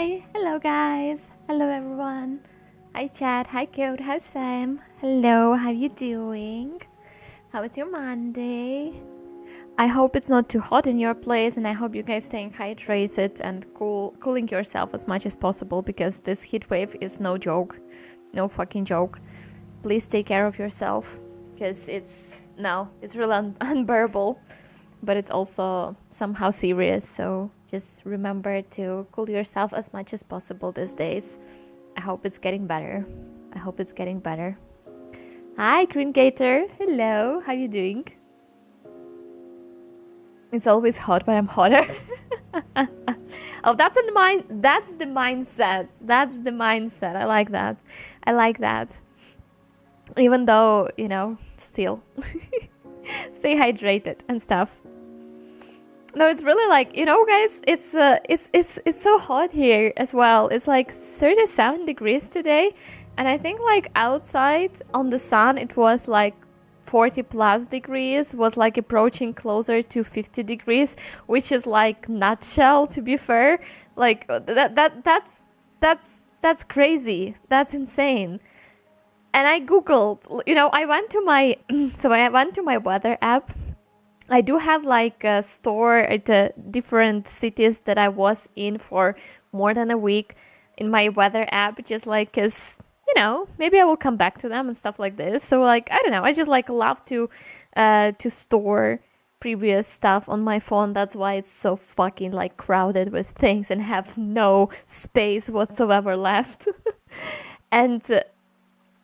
Hello guys. Hello everyone. Hi Chad. Hi Code. Hi Sam. Hello. How you doing? How was your Monday? I hope it's not too hot in your place, and I hope you guys staying hydrated and cooling yourself as much as possible, because this heat wave is no joke. No fucking joke. Please take care of yourself, because it's really unbearable, but it's also somehow serious. So just remember to cool yourself as much as possible these days. I hope it's getting better. I hope it's getting better. Hi, Green Gator. Hello. How you doing? It's always hot, but I'm hotter. Oh, that's the mindset. That's the mindset. I like that. I like that. Even though, still stay hydrated and stuff. No, it's really like, guys, it's so hot here as well. It's like 37 degrees today, and I think like outside on the sun it was like 40 plus degrees, was like approaching closer to 50 degrees, which is like nutshell, to be fair. Like that's crazy. That's insane. And I googled, I went to my I went to my weather app. I do have like a store at the different cities that I was in for more than a week in my weather app, just like, cause maybe I will come back to them and stuff like this. So like, I don't know, I just like love to store previous stuff on my phone. That's why it's so fucking like crowded with things and have no space whatsoever left. And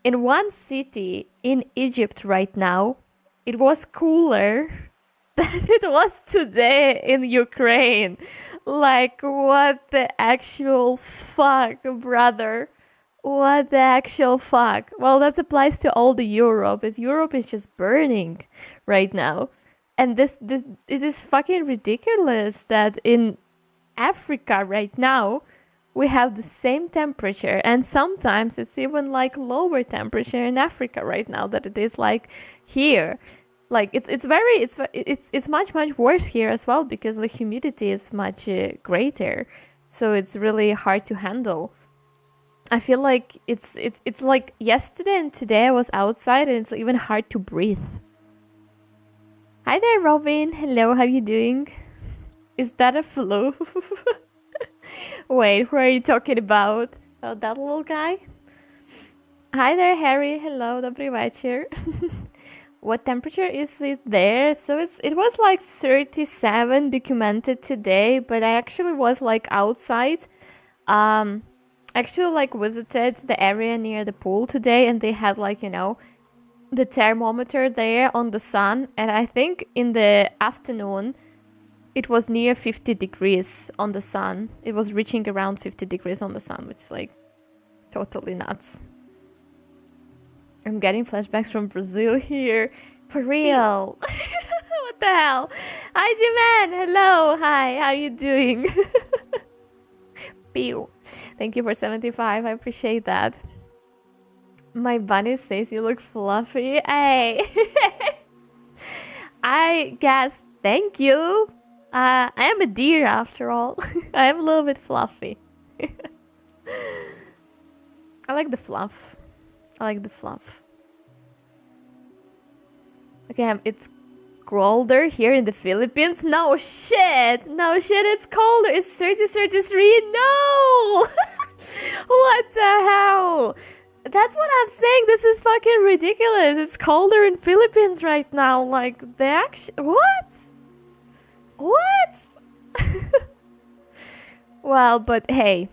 in one city in Egypt right now, it was cooler than it was today in Ukraine. Like, what the actual fuck, brother? What the actual fuck? Well, that applies to all the Europe. Europe is just burning right now. And it is fucking ridiculous that in Africa right now, we have the same temperature, and sometimes it's even like lower temperature in Africa right now that it is like here. Like it's much worse here as well, because the humidity is much greater, so it's really hard to handle. I feel like it's like yesterday and today I was outside and it's even hard to breathe. Hi there, Robin. Hello, how you doing? Is that a flu? Wait, who are you talking about? Oh, that little guy? Hi there, Harry. Hello, dobry večer. What temperature is it there? So it was like 37 documented today, but I actually was like outside. Actually like visited the area near the pool today, and they had like, the thermometer there on the sun, and I think in the afternoon it was near 50 degrees on the sun. It was reaching around 50 degrees on the sun, which is like totally nuts. I'm getting flashbacks from Brazil here. For real. What the hell? Hi, Jiman. Hello. Hi. How you doing? Pew. Thank you for 75. I appreciate that. My bunny says you look fluffy. Hey. I guess. Thank you. I am a deer after all. I am a little bit fluffy. I like the fluff. Okay, it's colder here in the Philippines. No shit, it's colder. It's 33. No! What the hell? That's what I'm saying. This is fucking ridiculous. It's colder in Philippines right now. Like, the action. What? Well, but hey,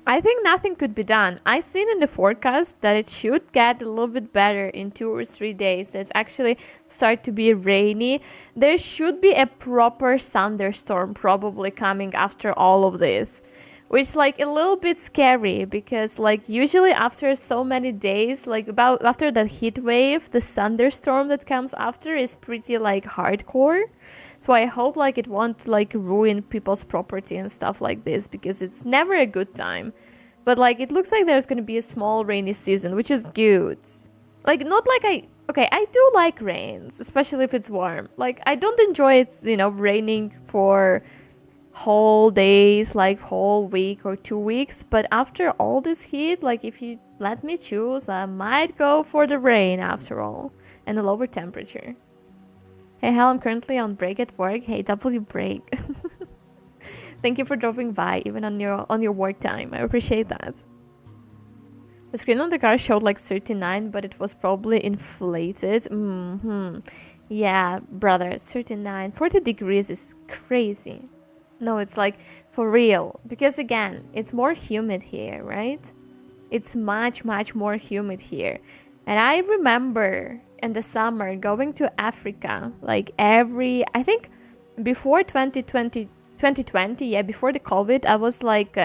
I think nothing could be done. I seen in the forecast that it should get a little bit better in 2 or 3 days. That's actually start to be rainy. There should be a proper thunderstorm probably coming after all of this, which is like a little bit scary, because like usually after so many days, like after that heat wave, the thunderstorm that comes after is pretty like hardcore. So I hope like it won't like ruin people's property and stuff like this, because it's never a good time. But like it looks like there's gonna be a small rainy season, which is good. Like not like I do like rains, especially if it's warm. Like I don't enjoy it, raining for whole days, like whole week or 2 weeks. But after all this heat, like if you let me choose, I might go for the rain after all and the lower temperature. Hey Hal, I'm currently on break at work. Hey W break. Thank you for dropping by even on your work time. I appreciate that. The screen on the car showed like 39, but it was probably inflated. Yeah, brother, 39. 40 degrees is crazy. No, it's like for real. Because again, it's more humid here, right? It's much, much more humid here. And I remember in the summer going to Africa, like I think before 2020, yeah, before the COVID, I was like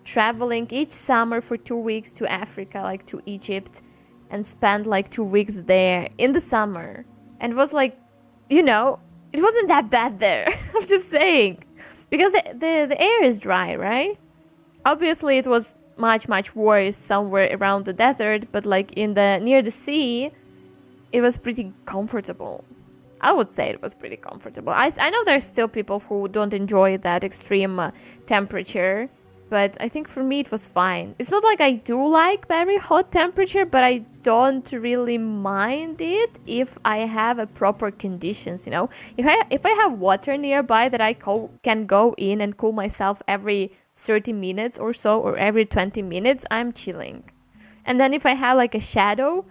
traveling each summer for 2 weeks to Africa, like to Egypt, and spend like 2 weeks there in the summer. And it was like, you know, it wasn't that bad there. I'm just saying. Because the air is dry, right? Obviously, it was much, much worse somewhere around the desert, but like near the sea, it was pretty comfortable. I would say it was pretty comfortable. I know there's still people who don't enjoy that extreme temperature, but I think for me it was fine. It's not like I do like very hot temperature, but I don't really mind it if I have a proper conditions, you know? If I have water nearby that I can go in and cool myself every 30 minutes or so, or every 20 minutes, I'm chilling. And then if I have like a shadow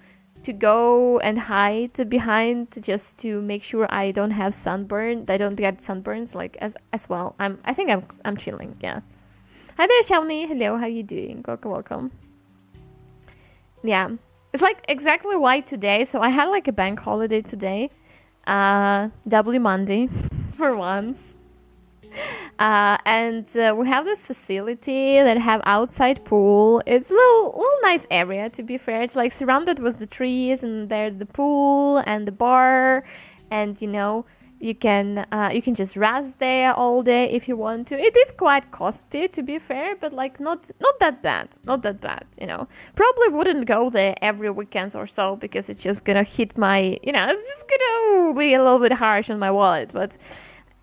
to go and hide behind just to make sure I don't have sunburn, I don't get sunburns like as well. I think I'm chilling, yeah. Hi there, Shawnee. Hello, how you doing? Welcome. Yeah, it's like exactly why today. So I had like a bank holiday today, W Monday, for once. And we have this facility that have outside pool. It's a little nice area, to be fair. It's like surrounded with the trees, and there's the pool and the bar, and you know, you can just rest there all day if you want to. It is quite costly, to be fair, but like not that bad, you know. Probably wouldn't go there every weekend or so, because it's just gonna hit my, you know, it's just gonna be a little bit harsh on my wallet. But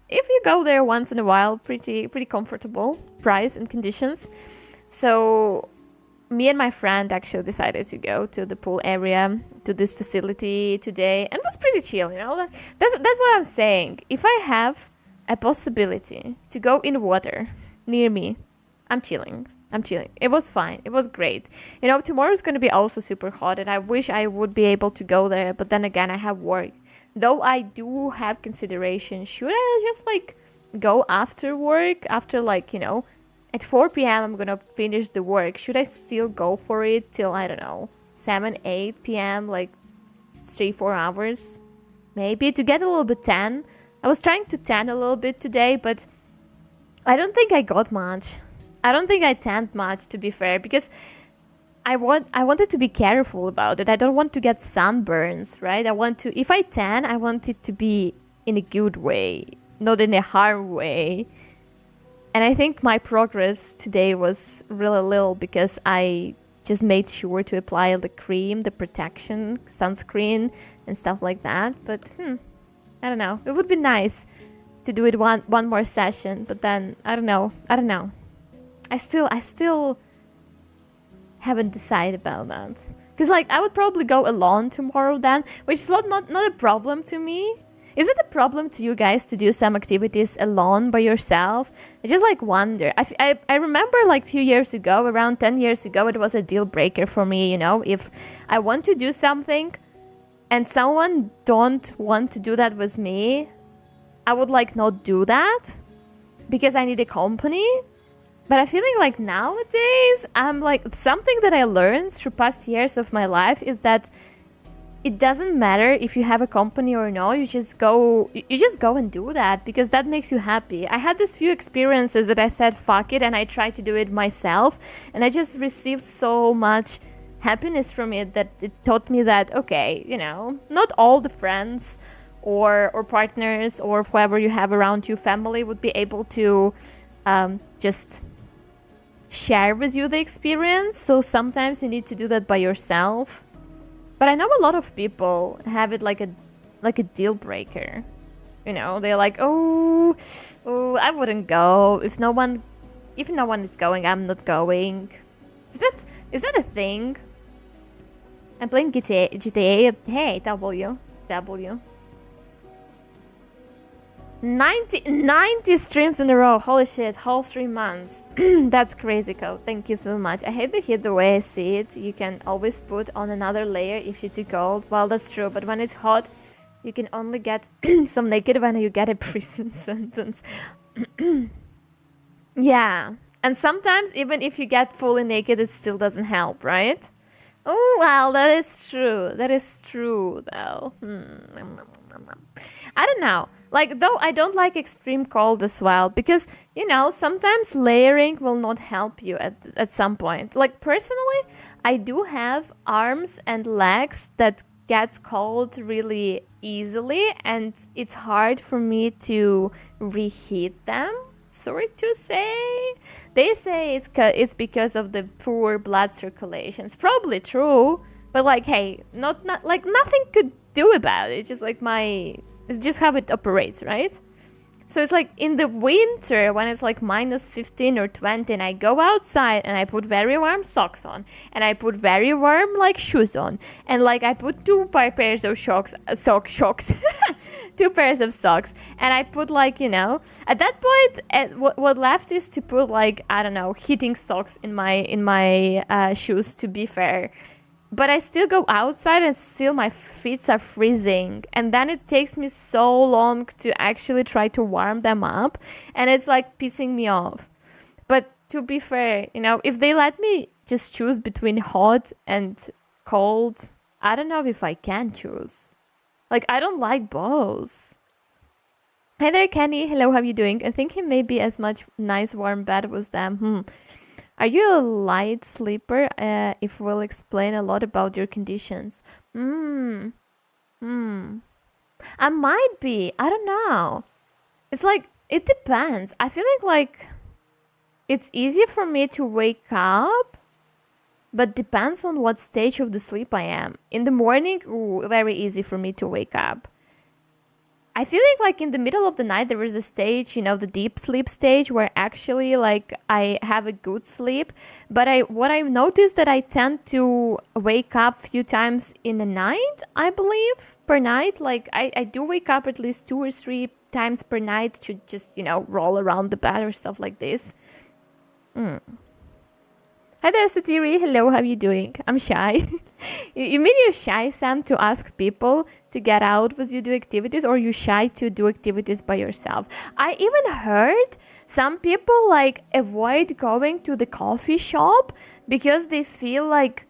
if you go there once in a while, pretty comfortable price and conditions. So me and my friend actually decided to go to the pool area, to this facility today, and it was pretty chill, you know. That's what I'm saying. If I have a possibility to go in water near me, I'm chilling. It was fine. It was great. You know, tomorrow's going to be also super hot, and I wish I would be able to go there, but then again, I have work. Though I do have consideration, should I just like go after work, after like, you know, at 4 p.m. I'm gonna finish the work. Should I still go for it till, I don't know, 7, 8 p.m., like 3-4 hours? Maybe to get a little bit tan. I was trying to tan a little bit today, but I don't think I got much. I don't think I tanned much, to be fair, because I wanted to be careful about it. I don't want to get sunburns, right? If I tan, I want it to be in a good way, not in a hard way. And I think my progress today was really little, because I just made sure to apply the cream, the protection, sunscreen, and stuff like that. But I don't know. It would be nice to do it one more session, but then I don't know. I still haven't decided about that, because like I would probably go alone tomorrow then, which is not a problem to me. Is it a problem to you guys to do some activities alone by yourself? I just like wonder. I remember like a few years ago, around 10 years ago, it was a deal breaker for me, you know. If I want to do something and someone don't want to do that with me, I would like not do that because I need a company. But I'm feeling like nowadays, I'm like, something that I learned through past years of my life is that it doesn't matter if you have a company or no, you just go and do that, because that makes you happy. I had these few experiences that I said, fuck it, and I tried to do it myself, and I just received so much happiness from it that it taught me that, okay, you know, not all the friends or partners or whoever you have around you, family, would be able to just share with you the experience. So sometimes you need to do that by yourself. But I know a lot of people have it like a deal breaker. You know, they're like, oh, I wouldn't go. If no one is going, I'm not going. Is that a thing? I'm playing GTA. Hey, W. 90 streams in a row. Holy shit, whole 3 months. That's crazy, code. Thank you so much. I hate the heat the way I see it. You can always put on another layer if you're too cold. Well, that's true, but when it's hot, you can only get some naked when you get a prison sentence. Yeah. And sometimes, even if you get fully naked, it still doesn't help, right? Oh, well, that is true. That is true, though. I don't know. Like, though I don't like extreme cold as well, because, you know, sometimes layering will not help you at some point. Like, personally, I do have arms and legs that get cold really easily, and it's hard for me to reheat them. Sorry to say. They say it's because of the poor blood circulation. It's probably true, but like, hey, not like nothing could do about it. It's just like it's just how it operates, right? So it's like in the winter when it's like minus 15 or 20 and I go outside and I put very warm socks on and I put very warm like shoes on and like I put 2 pairs of shocks 2 pairs of socks and I put like, you know, at that point what left is to put like, I don't know, heating socks in my shoes, to be fair. But I still go outside and still my feet are freezing. And then it takes me so long to actually try to warm them up. And it's like pissing me off. But to be fair, you know, if they let me just choose between hot and cold, I don't know if I can choose. Like, I don't like both. Hi there, Kenny. Hello, how are you doing? I think he may be as much nice warm bed with them. Are you a light sleeper? If we'll explain a lot about your conditions. I might be. I don't know. It's like, it depends. I feel like it's easier for me to wake up, but depends on what stage of the sleep I am. In the morning, very easy for me to wake up. I feel like in the middle of the night there is a stage, you know, the deep sleep stage where actually like I have a good sleep. But what I've noticed that I tend to wake up a few times in the night, I believe, per night. Like I do wake up at least 2 or 3 times per night to just, you know, roll around the bed or stuff like this. Hi there, Satiri. Hello, how are you doing? I'm shy. You mean you're shy, Sam, to ask people to get out with you do activities, or you shy to do activities by yourself? I even heard some people like avoid going to the coffee shop because they feel like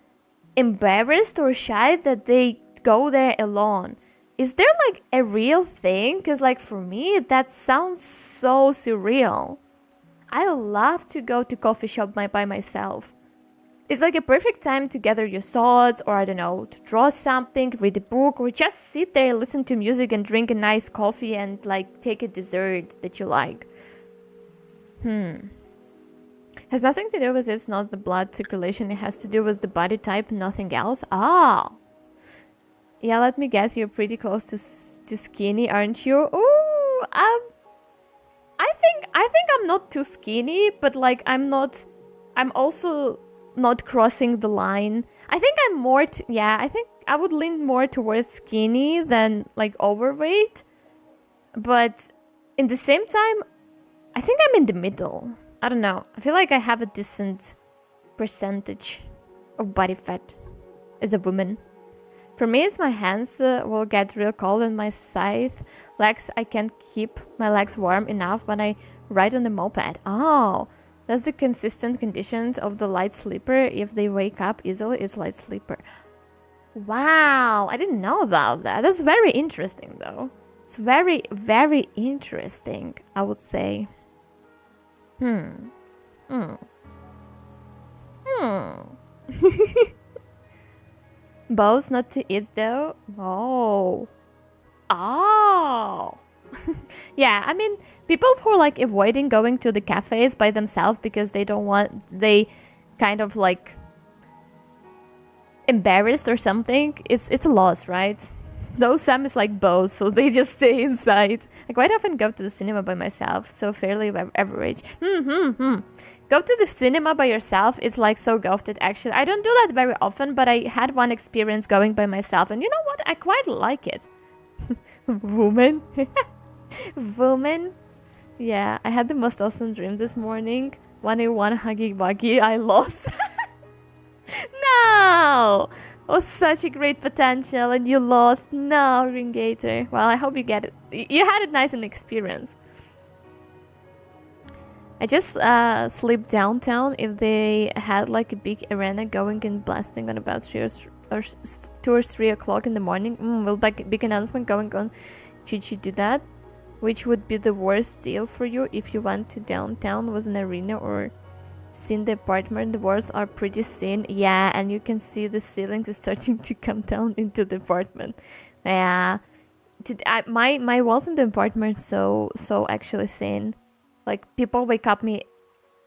embarrassed or shy that they go there alone. Is there like a real thing? Because like for me, that sounds so surreal. I love to go to coffee shop by myself. It's like a perfect time to gather your thoughts, or I don't know, to draw something, read a book, or just sit there, listen to music and drink a nice coffee and like take a dessert that you like. Has nothing to do with it's not the blood circulation, it has to do with the body type, nothing else. Yeah, let me guess, you're pretty close to skinny, aren't you? Ooh, I think I'm not too skinny, but like I'm also not crossing the line. I think I'm more I think I would lean more towards skinny than like overweight, but in the same time I think I'm in the middle. I don't know, I feel like I have a decent percentage of body fat as a woman. For me, it's my hands will get real cold and my scythe legs, I can't keep my legs warm enough when I ride on the moped. That's the consistent conditions of the light sleeper. If they wake up easily, it's light sleeper. Wow, I didn't know about that. That's very interesting, though. It's very, very interesting, I would say. Bows not to eat, though? Oh. Yeah, I mean, people who are like avoiding going to the cafes by themselves because they kind of like embarrassed or something, it's a loss, right? Though Sam is like both, so they just stay inside. I quite often go to the cinema by myself, so fairly average. Go to the cinema by yourself, it's like so gofted actually. I don't do that very often, but I had one experience going by myself, and you know what? I quite like it. Woman. Woman. Yeah, I had the most awesome dream this morning. 101 Huggy Wuggy, I lost. No! Oh, such a great potential and you lost. No, Ringator. Well, I hope you get it. You had a nice experience. I just sleep downtown if they had like a big arena going and blasting on about 2 or 3 o'clock in the morning. Will like big announcement going on. Should you do that? Which would be the worst deal for you if you went to downtown? Was an arena or seen the apartment? The walls are pretty thin. Yeah, and you can see the ceilings is starting to come down into the apartment. Yeah, my walls in the apartment so actually thin. Like people wake up me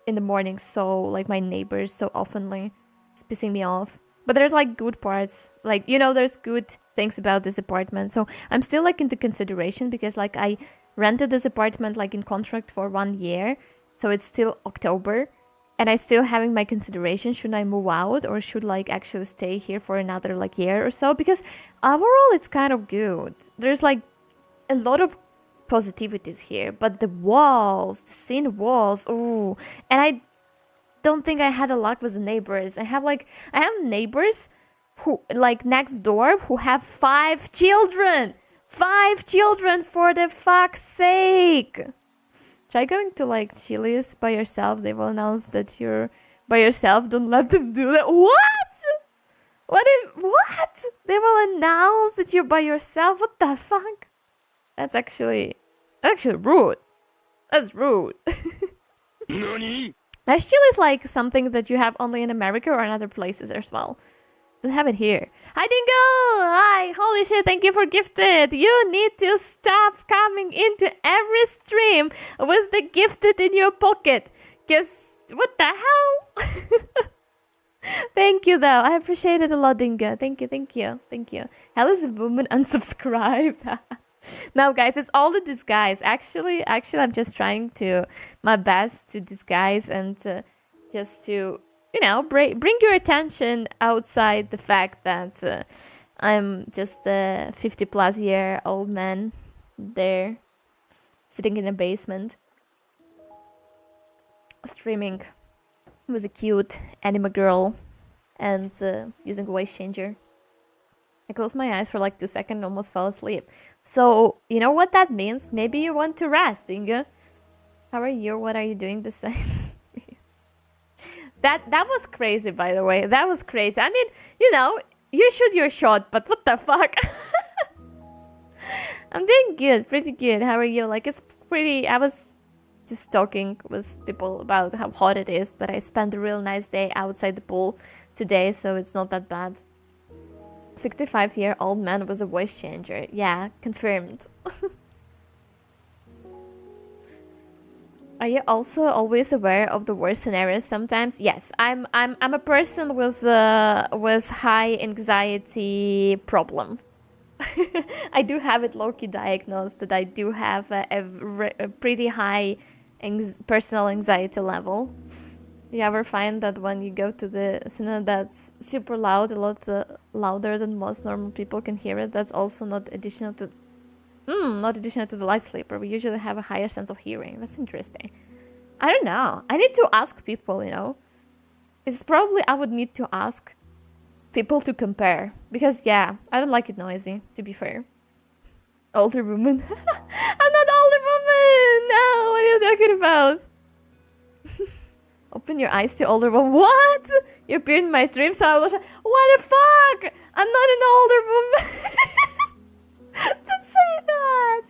in the morning, so like my neighbors so oftenly. It's pissing me off. But there's like good parts, like you know, there's good things about this apartment. So I'm still like into consideration because like I rented this apartment like in contract for 1 year, so it's still October. And I still having my consideration, should I move out or should like actually stay here for another like year or so? Because overall it's kind of good. There's like a lot of positivities here, but the walls, the thin walls, ooh. And I don't think I had a luck with the neighbors. I have neighbors who like next door who have 5 children. 5 children, for the fuck's sake. Try going to like Chili's by yourself. They will announce that you're by yourself. Don't let them do that. What? What? They will announce that you're by yourself? What the fuck? That's actually rude. That's rude. Nani? That Chili's like something that you have only in America or in other places as well. Don't have it here. Hi Dingo! Hi! Holy shit, thank you for gifted! You need to stop coming into every stream with the gifted in your pocket. Cause what the hell? Thank you though. I appreciate it a lot, Dingo. Thank you. Hell is a woman unsubscribed. No guys, it's all the disguise. Actually I'm just trying to my best to disguise and just to, you know, bring your attention outside the fact that I'm just a 50-plus-year-old man there, sitting in a basement, streaming with a cute anime girl and using a voice changer. I closed my eyes for like 2 seconds and almost fell asleep. So, you know what that means? Maybe you want to rest, Inga. How are you? What are you doing besides? That was crazy, by the way. That was crazy. I mean, you know, you shoot your shot, but what the fuck? I'm doing good, pretty good. How are you? Like, it's pretty... I was just talking with people about how hot it is, but I spent a real nice day outside the pool today, so it's not that bad. 65-year-old man was a voice changer. Yeah, confirmed. Are you also always aware of the worst scenarios sometimes? Yes, I'm a person with high anxiety problem. I do have it low-key diagnosed that I do have a pretty high personal anxiety level. You ever find that when you go to the cinema that's super loud, a lot louder than most normal people can hear it? That's also not additional to the light sleeper. We usually have a higher sense of hearing. That's interesting. I don't know. I need to ask people, you know. It's probably I would need to ask people to compare. Because, yeah, I don't like it noisy, to be fair. Older woman. I'm not older woman! No, what are you talking about? Open your eyes to older woman. What? You appeared in my dreams, so I was like, what the fuck? I'm not an older woman. Don't say that.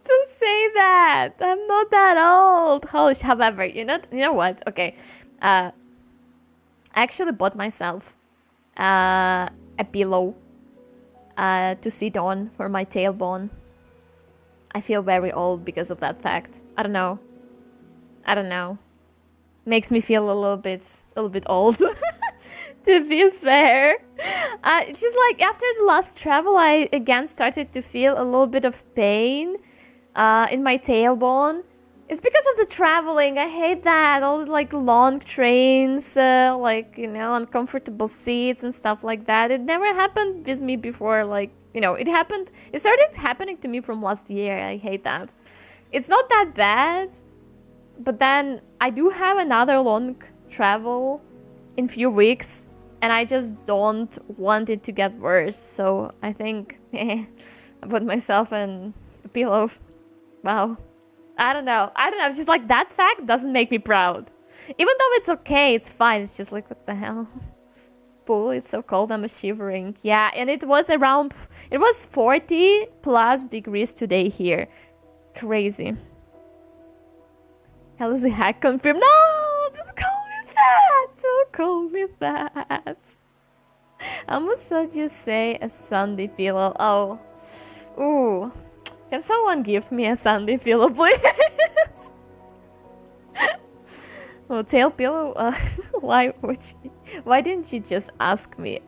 Don't say that. I'm not that old. However, you know what? Okay. I actually bought myself a pillow to sit on for my tailbone. I feel very old because of that fact. I don't know. Makes me feel a little bit old. To be fair, just like after the last travel, I again started to feel a little bit of pain in my tailbone. It's because of the traveling. I hate that. All the like long trains, like, you know, uncomfortable seats and stuff like that. It never happened with me before. Like, you know, it started happening to me from last year. I hate that. It's not that bad, but then I do have another long travel in few weeks, and I just don't want it to get worse. So I think I put myself in a pillow. Wow. I don't know. It's just like that fact doesn't make me proud. Even though it's okay, it's fine. It's just like, what the hell? Pool, it's so cold, I'm shivering. Yeah, and it was 40 plus degrees today here. Crazy. Hell is a hack confirmed? No! Don't call me that! Don't call me that. I must just say a Sunday pillow. Oh. Ooh. Can someone give me a Sunday pillow, please? Oh, tail pillow? Why didn't you just ask me?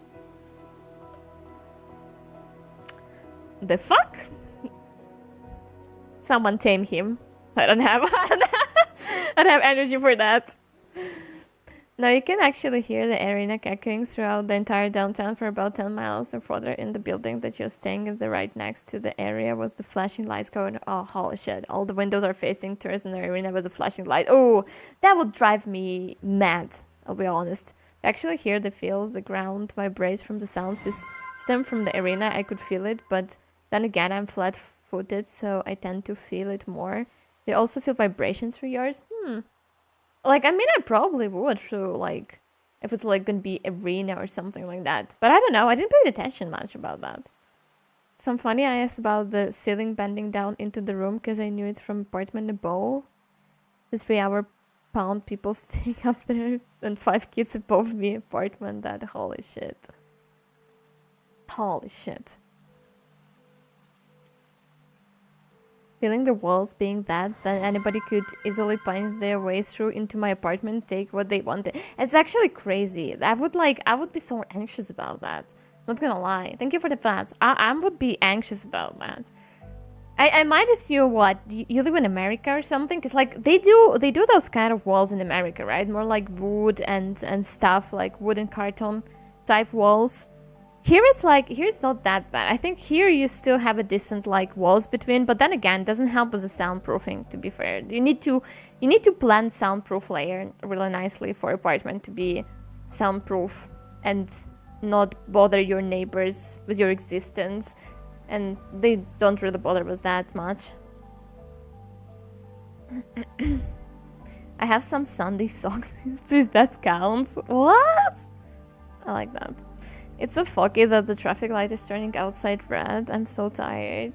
The fuck? Someone tame him. I don't have energy for that. No, you can actually hear the arena echoing throughout the entire downtown for about 10 miles and further. In the building that you're staying in, the right next to the area was the flashing lights going. Oh, holy shit. All the windows are facing towards the arena with a flashing light. Oh, that would drive me mad, I'll be honest. I actually hear the feels, the ground vibrates from the sound system from the arena. I could feel it, but then again, I'm flat-footed, so I tend to feel it more. Do you also feel vibrations through yours? Like, I mean, I probably would through, like, if it's, like, gonna be arena or something like that. But I don't know. I didn't pay attention much about that. Some funny I asked about the ceiling bending down into the room because I knew it's from apartment above. The 3-hour pound people staying up there and 5 kids above me apartment. That holy shit. Holy shit. Feeling the walls being that anybody could easily punch their way through into my apartment, take what they wanted. It's actually crazy. I would be so anxious about that. Not gonna lie. Thank you for the plans. I would be anxious about that. I might assume what you live in America or something, because like they do those kind of walls in America, right? More like wood and stuff, like wood and carton type walls. Here it's not that bad. I think here you still have a decent like walls between, but then again, it doesn't help with the soundproofing, to be fair. You need to plan soundproof layer really nicely for apartment to be soundproof and not bother your neighbors with your existence. And they don't really bother with that much. I have some Sunday socks. That counts. What? I like that. It's so foggy that the traffic light is turning outside red. I'm so tired.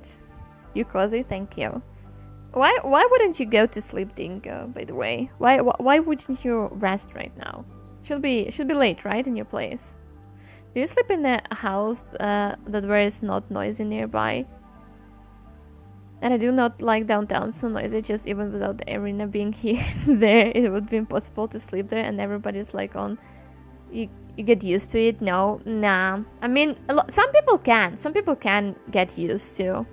You cozy? Thank you. Why wouldn't you go to sleep, Dingo, by the way? Why wouldn't you rest right now? Should be late, right, in your place? Do you sleep in a house that where it's not noisy nearby? And I do not like downtown so noisy, just even without the arena being here there, it would be impossible to sleep there and everybody's like on. You get used to it? No, nah. I mean, some people can. Some people can get used to.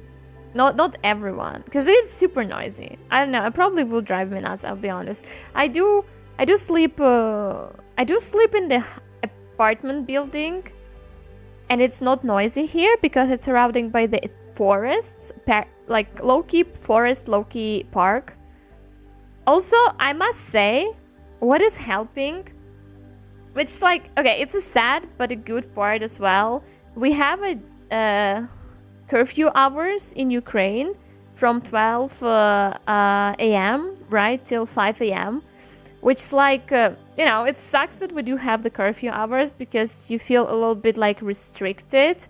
Not everyone, because it's super noisy. I don't know. It probably will drive me nuts. I'll be honest. I do sleep. I do sleep in the apartment building, and it's not noisy here because it's surrounded by the forests, like low-key forest, low-key park. Also, I must say, what is helping. Which, like, okay, it's a sad but a good part as well. We have a curfew hours in Ukraine from 12 a.m. right till 5 a.m. Which is like, you know, it sucks that we do have the curfew hours because you feel a little bit like restricted.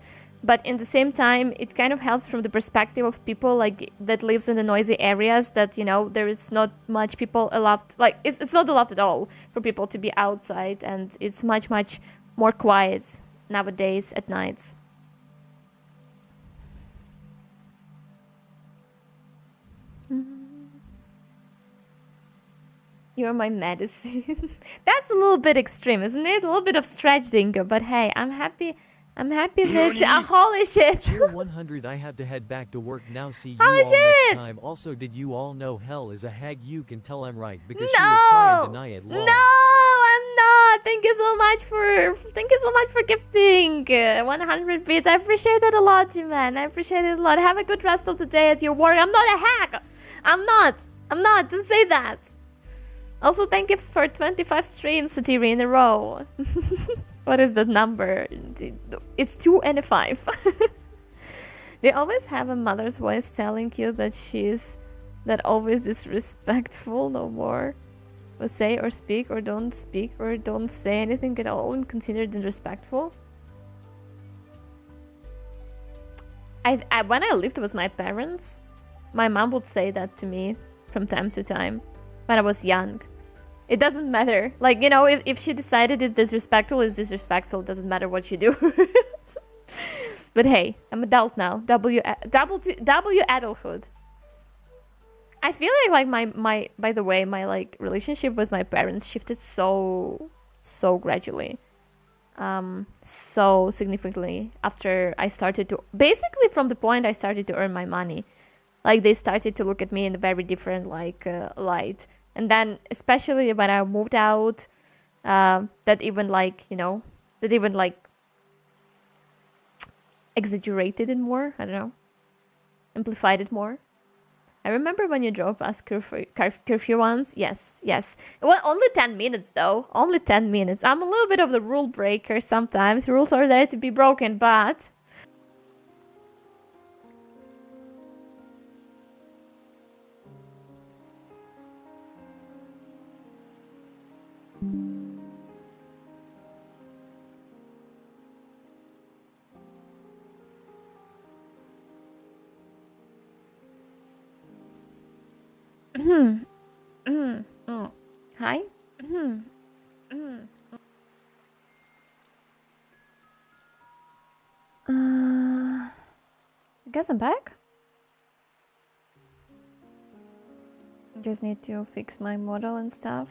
But in the same time, it kind of helps from the perspective of people like that lives in the noisy areas that, you know, there is not much people allowed, like it's not allowed at all for people to be outside, and it's much more quiet nowadays at nights. You're my medicine. That's a little bit extreme, isn't it? A little bit of stretch, Dingo. But hey, I'm happy. I'm happy that. Holy shit! Tier 100. I have to head back to work now. See you Holy all next shit! time. Also, did you all know Hell is a hag? You can tell I'm right because No! she will try and deny it. Lol. No, I'm not. Thank you so much for gifting 100 bits. I appreciate it a lot, G-Man. I appreciate it a lot. Have a good rest of the day at your work. I'm not a hack. I'm not. Don't say that. Also, thank you for 25 streams, Satiri, in a row. What is the number? It's 2 and a 5. They always have a mother's voice telling you that she's that always disrespectful, no more. Or say or speak or don't speak or don't say anything at all and considered disrespectful. When I lived with my parents, my mom would say that to me from time to time when I was young. It doesn't matter. Like, you know, if she decided it's disrespectful, it's disrespectful. It doesn't matter what you do. But hey, I'm adult now. W adulthood. I feel like my by the way, my like relationship with my parents shifted so gradually. So significantly after I started to, basically from the point I started to earn my money. Like, they started to look at me in a very different like light. And then especially when I moved out, that even like, you know, that even like exaggerated it more. I don't know, amplified it more. I remember when you drove past curfew once. Yes. Well, only 10 minutes though. Only 10 minutes. I'm a little bit of the rule breaker sometimes. Rules are there to be broken, but... Hi. I guess I'm back. Just need to fix my model and stuff.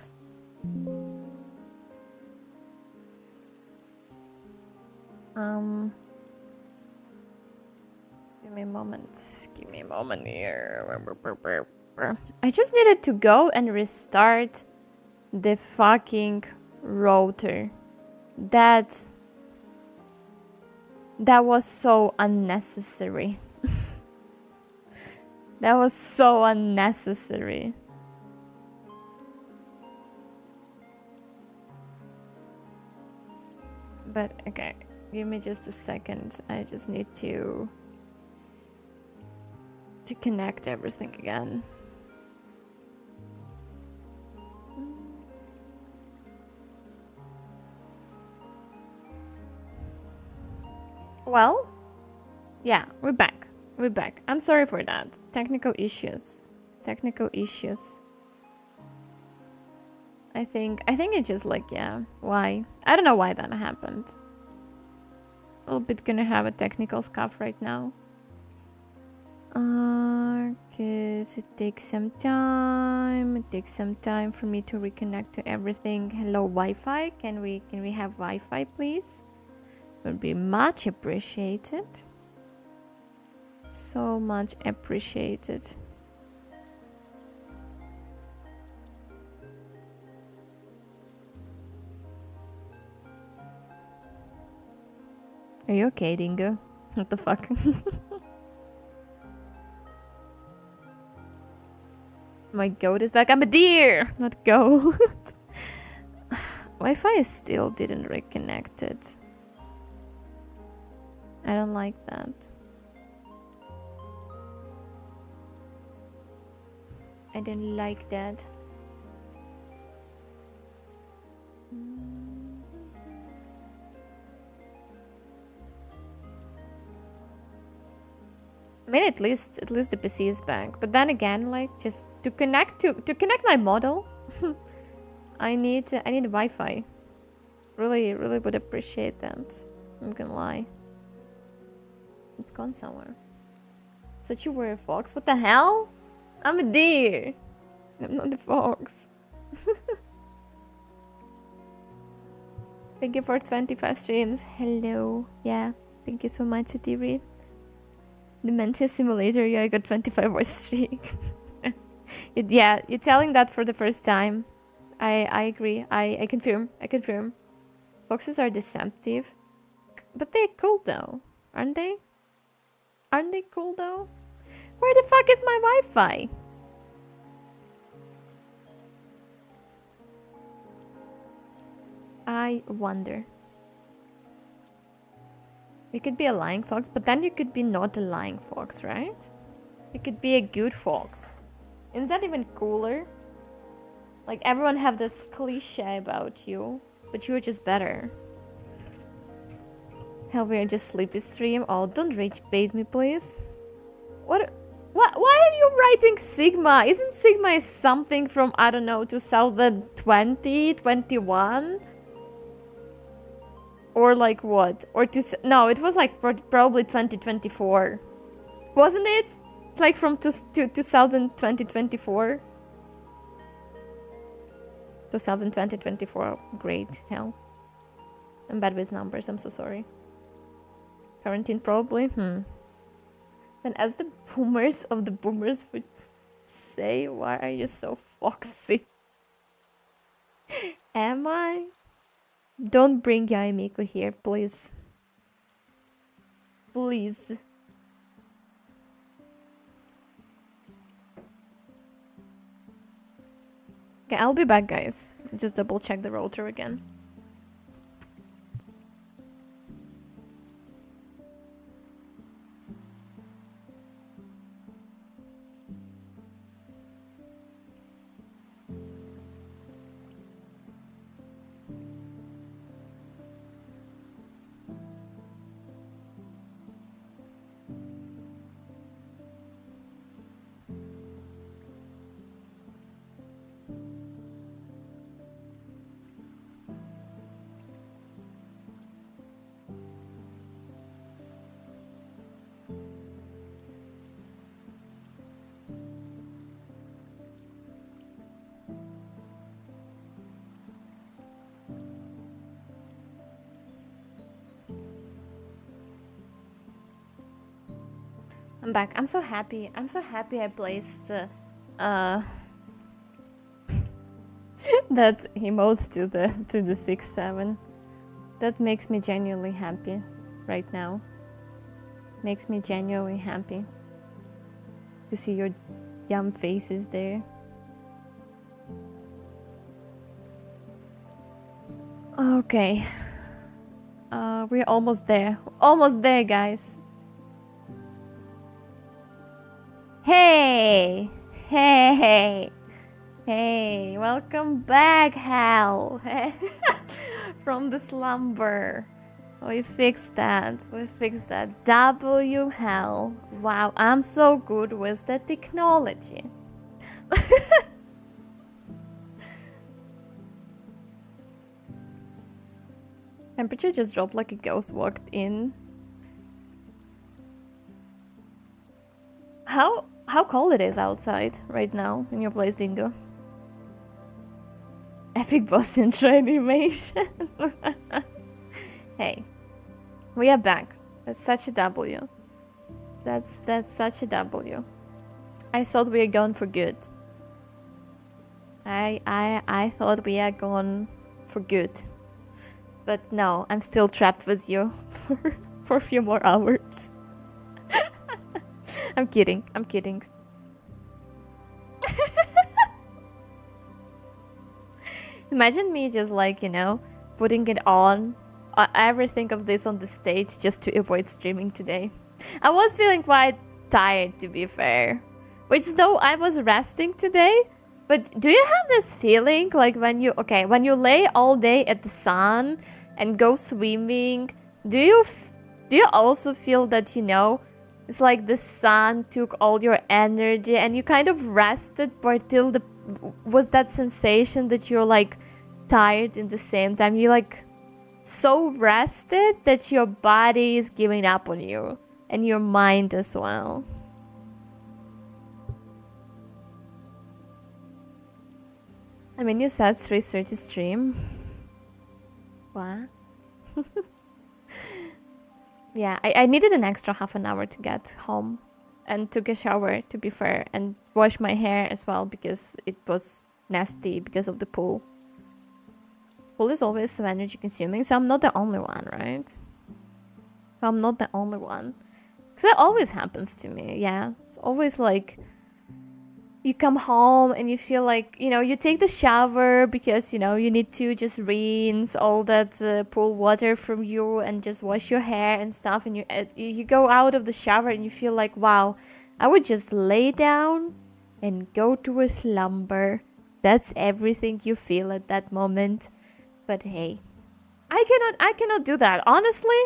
Give me a moment. Give me a moment here. I just needed to go and restart the fucking router. That was so unnecessary. That was so unnecessary. But okay, give me just a second. I just need to connect everything again. Well, yeah, we're back. We're back. I'm sorry for that. Technical issues. I think it's just like, yeah, why? I don't know why that happened. A little bit gonna have a technical scuff right now. Cause it takes some time. It takes some time for me to reconnect to everything. Hello, Wi-Fi. Can we have Wi-Fi, please? Would be much appreciated. So much appreciated. Are you okay, Dingo? What the fuck? My goat is back. I'm a deer, not goat. Wi-Fi still didn't reconnect it. I don't like that. I didn't like that. I mean, at least the PC is back. But then again, like, just to connect my model, I need Wi-Fi. Really would appreciate that. I'm not gonna lie. It's gone somewhere. Thought you were a fox. What the hell? I'm a deer. I'm not a fox. Thank you for 25 streams. Hello. Yeah. Thank you so much, Tibri. Dementia Simulator. Yeah, I got 25 more streak. Yeah, you're telling that for the first time. I agree. I confirm. I confirm. Foxes are deceptive. But they're cool though. Aren't they? Aren't they cool though? Where the fuck is my Wi-Fi? I wonder. You could be a lying fox, but then you could be not a lying fox, right? You could be a good fox. Isn't that even cooler? Like, everyone have this cliche about you, but you're just better. Hell, we're just sleepy stream. Oh, don't rage bait me, please. What? Why are you writing Sigma? Isn't Sigma something from, I don't know, 2020, 21? Or like what? Or no, it was like probably 2024. Wasn't it? It's like from 2020, 24. 2020, 24. Great. Hell. I'm bad with numbers. I'm so sorry. Quarantine probably. And as the boomers of the boomers would say, why are you so foxy? Am I? Don't bring Yaimiko here, please. Please. Okay, I'll be back, guys. Just double check the router again. I'm back. I'm so happy. I'm so happy I placed that emote to the 6-7. That makes me genuinely happy right now. Makes me genuinely happy to see your yum faces there. Okay. We're almost there. Almost there, guys. Hey! Hey! Hey! Welcome back, Hal! From the slumber. We fixed that. We fixed that. W Hal. Wow, I'm so good with the technology. Temperature just dropped like a ghost walked in. How cold it is outside right now in your place, Dingo? Epic boss intro animation. Hey, we are back. That's such a W. That's such a W. I thought we are gone for good. I thought we are gone for good. But no, I'm still trapped with you for a few more hours. I'm kidding. I'm kidding. Imagine me just like, you know, putting it on, everything of this on the stage just to avoid streaming today. I was feeling quite tired, to be fair. Which though I was resting today, but do you have this feeling like when you lay all day at the sun and go swimming, do you also feel that, you know, it's like the sun took all your energy and you kind of rested, but till was that sensation that you're like tired in the same time? You're like so rested that your body is giving up on you and your mind as well. I mean, you said 3:30 stream. What? Yeah, I needed an extra half an hour to get home and took a shower, to be fair, and wash my hair as well because it was nasty because of the pool. Pool is always so energy consuming, so I'm not the only one, right? So I'm not the only one. Because that always happens to me, yeah. It's always like you come home and you feel like, you know, you take the shower because, you know, you need to just rinse all that pool water from you and just wash your hair and stuff. And you go out of the shower and you feel like, wow, I would just lay down and go to a slumber. That's everything you feel at that moment. But hey, I cannot do that. Honestly,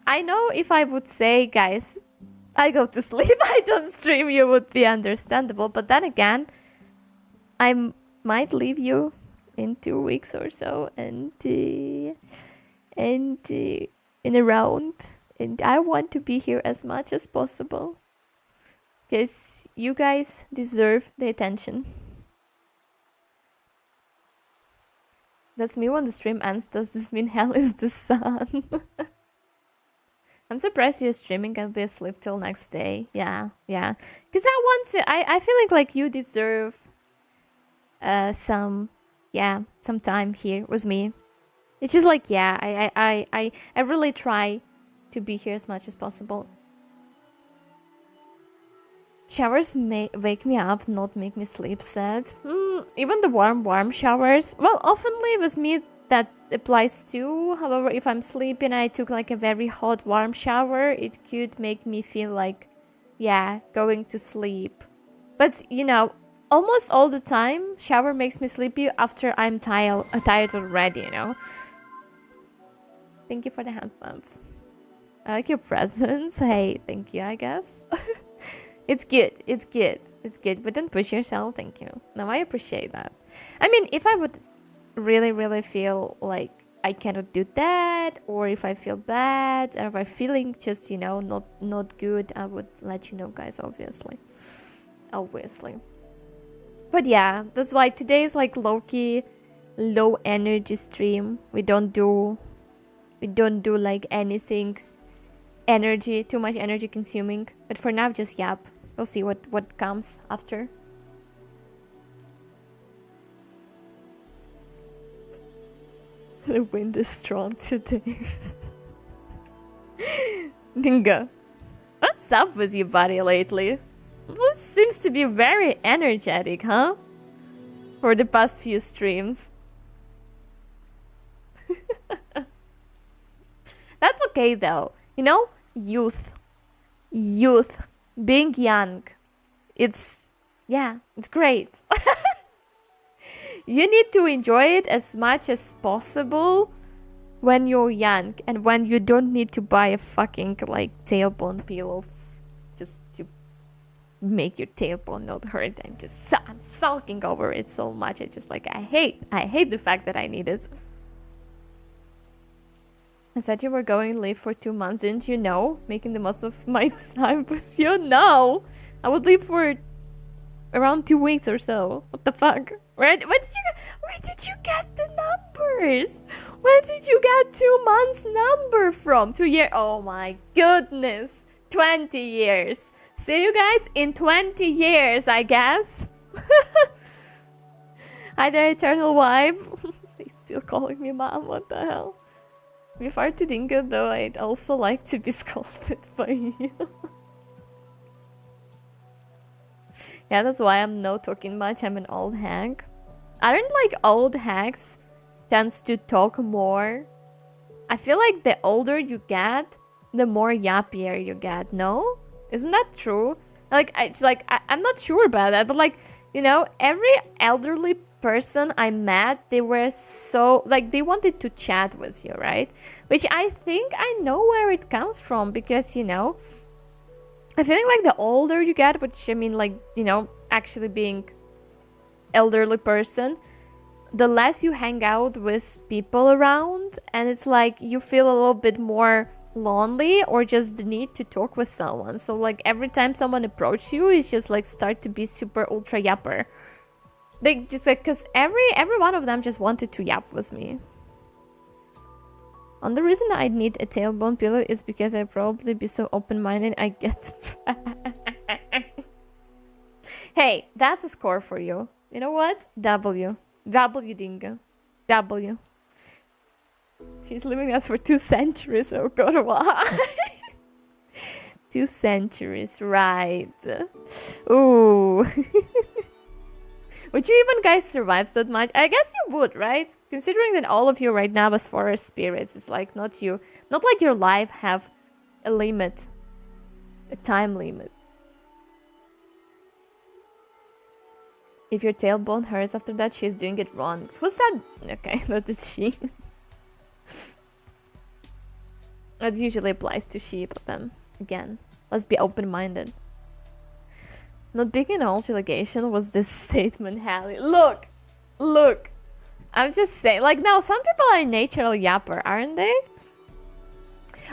I know if I would say, guys, I go to sleep, I don't stream, you would be understandable. But then again, I might leave you in 2 weeks or so and in around. And I want to be here as much as possible. Because you guys deserve the attention. That's me when the stream ends. Does this mean hell is the sun? I'm surprised you're streaming and they sleep till next day. Yeah. Because I want to. I feel like you deserve some time here with me. It's just like, yeah, I really try to be here as much as possible. Showers may wake me up, not make me sleep sad. Even the warm showers. Well, oftenly with me that applies too. However, if I'm sleeping, I took like a very hot warm shower, it could make me feel like, yeah, going to sleep. But you know, almost all the time, shower makes me sleepy after I'm tired already. You know. Thank you for the handpans. I like your presents. Hey, thank you. I guess. It's good. But don't push yourself. Thank you. No, I appreciate that. I mean, if I would really feel like I cannot do that, or if I feel bad, or if I'm feeling just, you know, not good, I would let you know, guys, obviously. But yeah, that's why today is like low-key, low energy stream. We don't do like anything too much energy consuming. But for now, just yap. We'll see what comes after. The wind is strong today. Dingo. What's up with your body lately? This seems to be very energetic, huh? For the past few streams. That's okay though. You know, youth. Being young. It's great. You need to enjoy it as much as possible when you're young and when you don't need to buy a fucking like tailbone pillow just to make your tailbone not hurt. I'm sulking over it so much. I hate the fact that I need it. I said you were going to leave for 2 months, didn't you know? Making the most of my time with you? No! I would leave for around 2 weeks or so. What the fuck? Where did you get the numbers? Where did you get 2 months number from? 2 years? Oh my goodness. 20 years. See you guys in 20 years, I guess. Hi there, eternal wife. He's still calling me mom. What the hell? Before to Dingo, though, I'd also like to be scolded by you. Yeah, that's why I'm not talking much. I'm an old hag. Aren't like old hags tends to talk more? I feel like the older you get, the more yappier you get. No? Isn't that true? I'm not sure about that, but like, you know, every elderly person I met, they were so like they wanted to chat with you, right? Which I think I know where it comes from, because, you know, I feel like the older you get, which I mean, like, you know, actually being elderly person, the less you hang out with people around, and it's like you feel a little bit more lonely or just the need to talk with someone. So like every time someone approaches you, it's just like start to be super ultra yapper. They just like, cause every one of them just wanted to yap with me. And the reason I need a tailbone pillow is because I'd probably be so open-minded I get... Hey, that's a score for you. You know what? W. W, Dingo. W. She's living us for 2 centuries, oh god, why? 2 centuries, right. Ooh. Would you even guys survive that much? I guess you would, right? Considering that all of you right now as forest spirits is like not you. Not like your life have a limit. A time limit. If your tailbone hurts after that, she's doing it wrong. Who's that? Okay, that is she. That usually applies to she, but then, again, let's be open-minded. Not big in all allegation was this statement, Hallie. Look! Look! I'm just saying, like, now, some people are natural yapper, aren't they?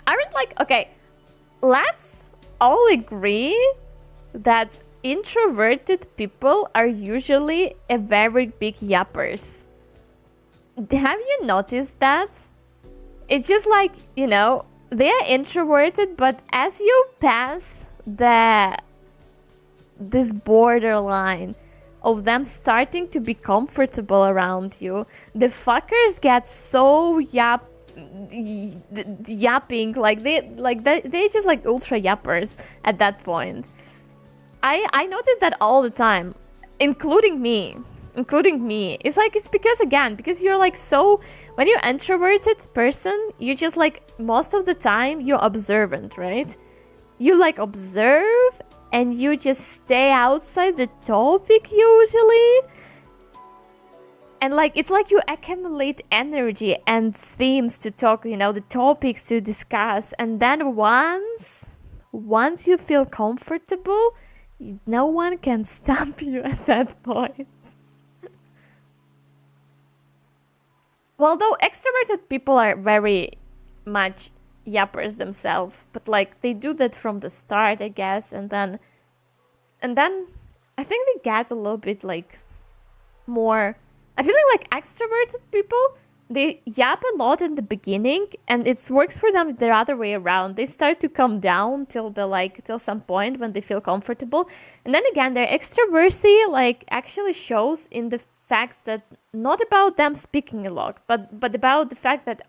Aren't, like, okay, let's all agree that introverted people are usually a very big yappers. Have you noticed that? It's just like, you know, they're introverted, but as you pass this borderline of them starting to be comfortable around you, the fuckers get so yapping, like they just like ultra yappers at that point. I notice that all the time, including me. It's like, it's because, again, because you're like so, when you're an introverted person, you just like, most of the time, you're observant, right? You like observe and you just stay outside the topic usually. And like, it's like you accumulate energy and themes to talk, you know, the topics to discuss. And then once you feel comfortable, no one can stop you at that point. Well, though extroverted people are very much yappers themselves, but like they do that from the start, I guess, and then I think they get a little bit like more. I feel like extroverted people, they yap a lot in the beginning, and it works for them the other way around. They start to calm down till some point when they feel comfortable, and then again, their extroversy like actually shows in the fact that not about them speaking a lot, but about the fact that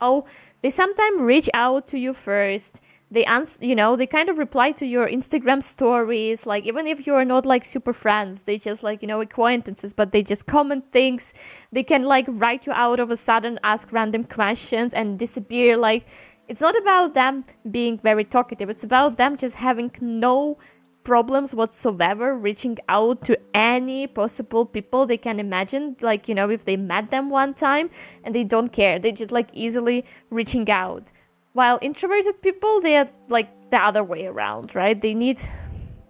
they sometimes reach out to you first. They they kind of reply to your Instagram stories, like even if you're not like super friends, they just like, acquaintances, but they just comment things. They can like write you out of a sudden, ask random questions and disappear. Like, it's not about them being very talkative. It's about them just having no problems whatsoever reaching out to any possible people they can imagine, like, if they met them one time, and they don't care. They just like easily reaching out. While introverted people, they are like the other way around, right? They need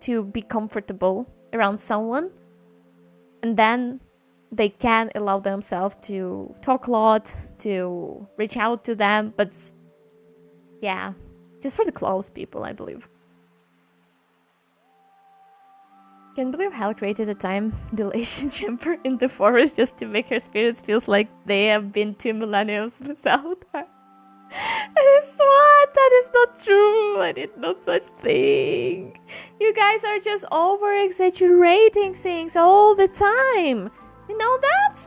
to be comfortable around someone, and then they can allow themselves to talk a lot, to reach out to them. But yeah, just for the close people, I believe. Can believe Hal created a time dilation chamber in the forest just to make her spirits feels like they have been 2 millennia without her. That is what? That is not true. I did not such thing. You guys are just over-exaggerating things all the time. You know that?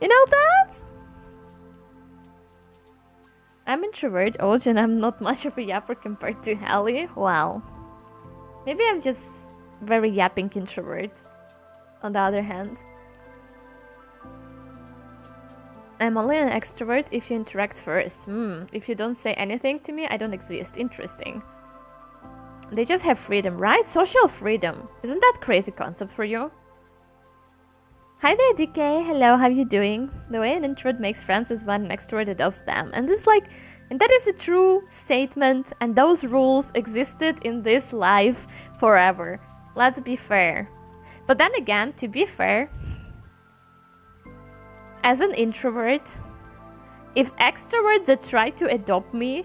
You know that? I'm introvert, Oj, and I'm not much of a yapper compared to Hallie. Wow. Maybe I'm just very yapping introvert, on the other hand. I'm only an extrovert if you interact first. If you don't say anything to me, I don't exist. Interesting. They just have freedom, right? Social freedom. Isn't that crazy concept for you? Hi there, DK. Hello, how are you doing? The way an introvert makes friends is when an extrovert adopts them. And this and that is a true statement, and those rules existed in this life forever. Let's be fair. But then again, to be fair, as an introvert, if extroverts that try to adopt me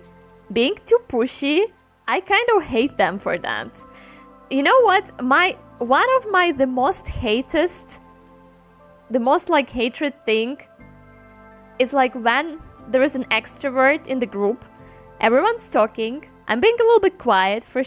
being too pushy, I kind of hate them for that. You know what? The most the most like hatred thing is like when there is an extrovert in the group, everyone's talking, I'm being a little bit quiet I'm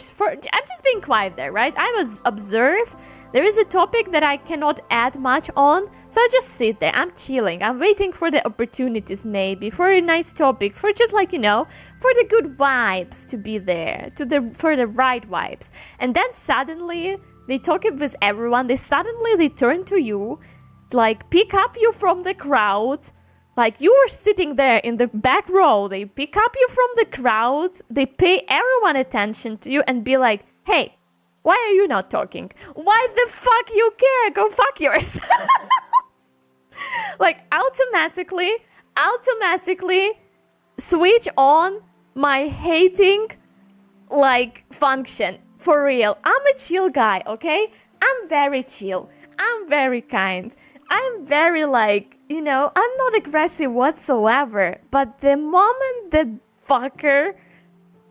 just being quiet there, right? I was observe. There is a topic that I cannot add much on, so I just sit there. I'm chilling. I'm waiting for the opportunities, maybe for a nice topic, for just like, you know, for the good vibes to be there, for the right vibes. And then suddenly they talk with everyone. They turn to you, like pick up you from the crowd. Like you were sitting there in the back row. They pick up you from the crowd. They pay everyone attention to you and be like, hey, why are you not talking? Why the fuck you care? Go fuck yourself. Like automatically switch on my hating like function. For real. I'm a chill guy, okay? I'm very chill. I'm very kind. I'm very like, you know, I'm not aggressive whatsoever. But the moment the fucker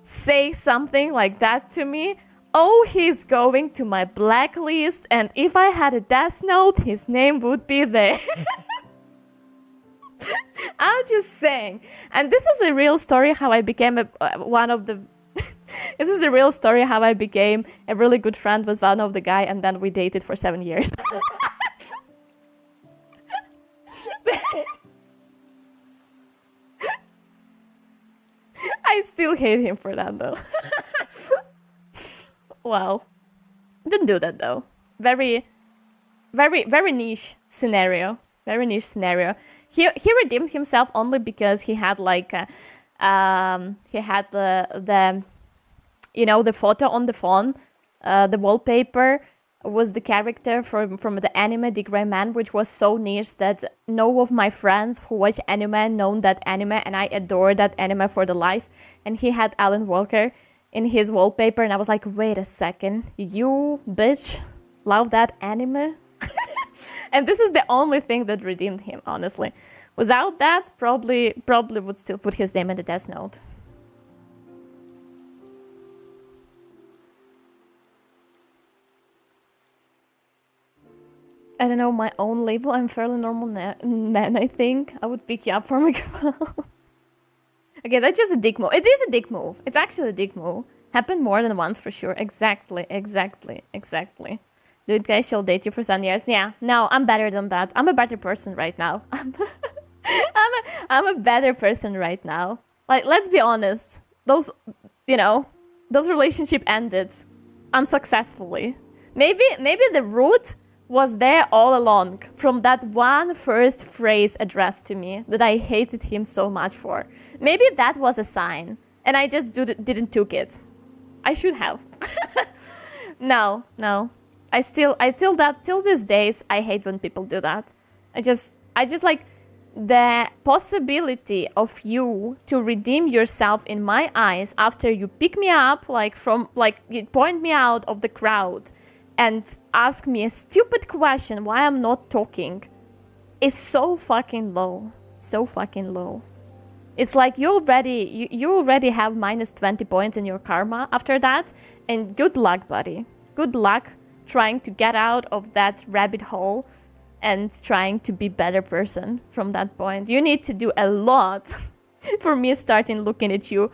say something like that to me, oh, he's going to my blacklist, and if I had a death note, his name would be there. I'm just saying. And this is a real story how I became this is a real story how I became a really good friend with one of the guy, and then we dated for 7 years. I still hate him for that though. Well, didn't do that though. Very niche scenario. Very niche scenario. He redeemed himself only because he had like he had the you know, the photo on the phone, the wallpaper was the character from the anime The Gray Man, which was so niche that no of my friends who watch anime know that anime, and I adore that anime for the life. And he had Alan Walker in his wallpaper, and I was like, wait a second, you bitch love that anime? And this is the only thing that redeemed him, honestly. Without that, probably would still put his name in the death note. I don't know, my own label. I'm fairly normal man, I think. I would pick you up from a girl. Okay, that's just a dick move. It is a dick move. It's actually a dick move. Happened more than once for sure. Exactly. Dude, guys, she'll date you for 7 years. Yeah, no, I'm better than that. I'm a better person right now. I'm a better person right now. Like, let's be honest. Those, you know, those relationship ended unsuccessfully. Maybe the root was there all along from that one first phrase addressed to me that I hated him so much for. Maybe that was a sign, and I just didn't took it. I should have. No. Till these days, I hate when people do that. I just like the possibility of you to redeem yourself in my eyes after you pick me up, you point me out of the crowd and ask me a stupid question why I'm not talking, is so fucking low. So fucking low. It's like you already have minus 20 points in your karma after that, and good luck, buddy. Good luck trying to get out of that rabbit hole and trying to be a better person from that point. You need to do a lot for me starting looking at you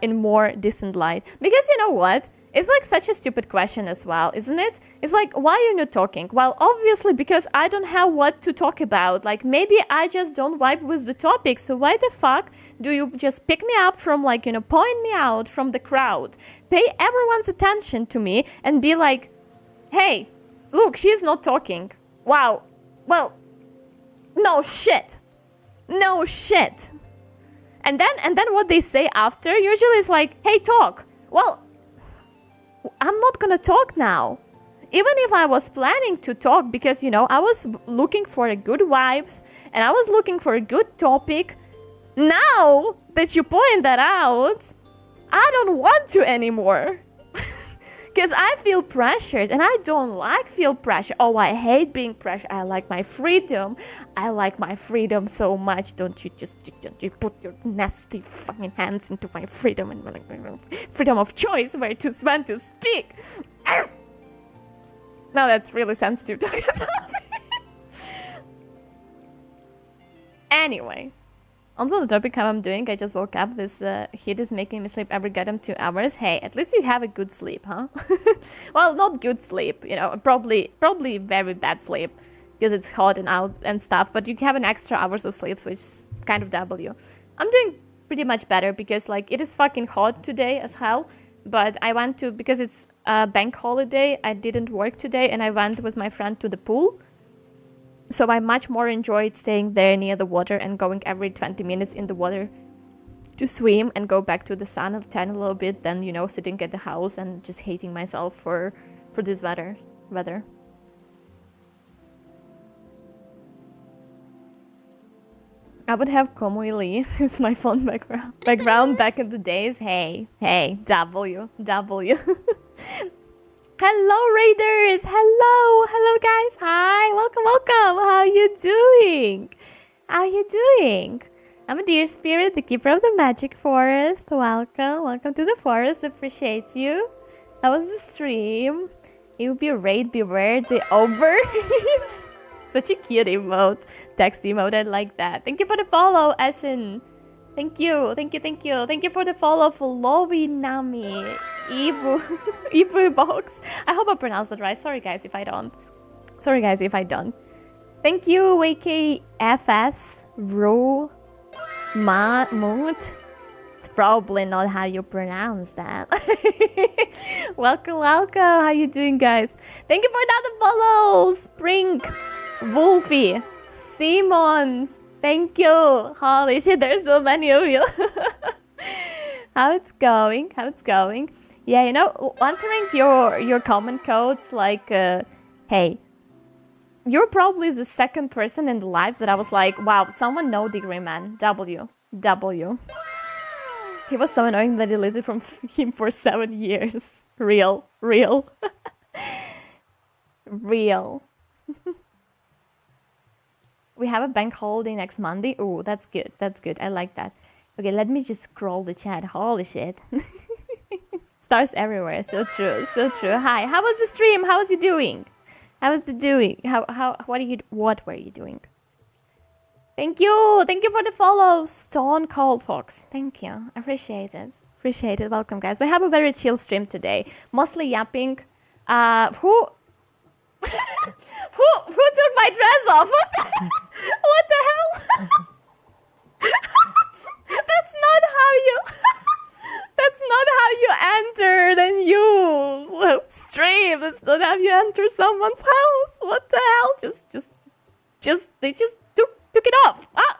in more decent light. Because you know what? It's like such a stupid question as well, isn't it? It's like, why are you not talking? Well, obviously because I don't have what to talk about. Like, maybe I just don't vibe with the topic. So why the fuck do you just pick me up from, like, you know, point me out from the crowd, pay everyone's attention to me and be like, hey, look, she's not talking. Wow. Well, no shit. No shit. And then what they say after usually is like, hey, talk. Well, I'm not gonna talk now. Even if I was planning to talk because, you know, I was looking for a good vibes and I was looking for a good topic. Now that you point that out, I don't want to anymore. Because I feel pressured and I don't like feel pressure. Oh, I hate being pressured. I like my freedom. I like my freedom so much. Don't you put your nasty fucking hands into my freedom and like freedom of choice where to when to speak. Now that's really sensitive. Anyway, on to the topic how I'm doing. I just woke up. This heat is making me sleep every goddamn 2 hours. Hey, at least you have a good sleep, huh? Well, not good sleep, you know, probably very bad sleep because it's hot and out and stuff. But you have an extra hours of sleep, which is kind of W. I'm doing pretty much better because like it is fucking hot today as hell. But I went to, because it's a bank holiday, I didn't work today and I went with my friend to the pool. So I much more enjoyed staying there near the water and going every 20 minutes in the water to swim and go back to the sun and tan a little bit than, you know, sitting at the house and just hating myself for this weather. I would have Komoili as my phone background back in the days. Hey, W. Hello, Raiders! Hello, guys! Hi, welcome! How you doing? I'm a deer spirit, the keeper of the magic forest. Welcome to the forest. Appreciate you. How was the stream? It will be raid, beware the overs. Such a cute emote, text emote. I like that. Thank you for the follow, Ashen. Thank you for the follow for Lovi Nami Ibu box. I hope I pronounced that right. Sorry guys if I don't. Thank you WKFS Ru Moot. It's probably not how you pronounce that. welcome. How you doing, guys? Thank you for another follow. Spring Wolfie Simons. Thank you. Holy shit, there's so many of you. How it's going? Yeah, you know, answering your comment codes like, hey, you're probably the second person in the life that I was like, wow, someone know Degree Man. W. He was so annoying that I deleted from him for 7 years. Real. We have a bank holiday next Monday. Oh, that's good. I like that. Okay, let me just scroll the chat. Holy shit. Stars everywhere. So true. Hi, how was the stream? How was you doing? What were you doing? Thank you for the follow, Stone Cold Fox. Thank you. Appreciate it. Welcome, guys. We have a very chill stream today. Mostly yapping. Who took my dress off? What the hell? That's not how you enter the new stream. That's not how you enter someone's house. What the hell? They just took it off. Ah.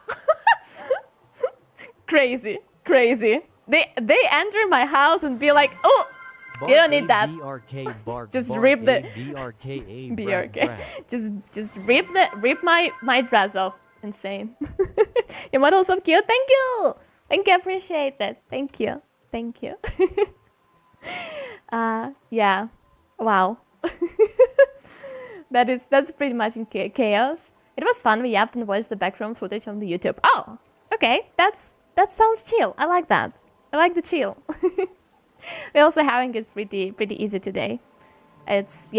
Crazy. They enter my house and be like, oh, you don't need that. Just rip the BRK. Just rip my dress off. Insane. Your model's so cute. Thank you. Appreciate that. Thank you. Yeah. Wow. That's pretty much in chaos. It was fun. We yapped and watched the background footage on the YouTube. Oh, okay. That sounds chill. I like that. I like the chill. We're also having it pretty easy today. It's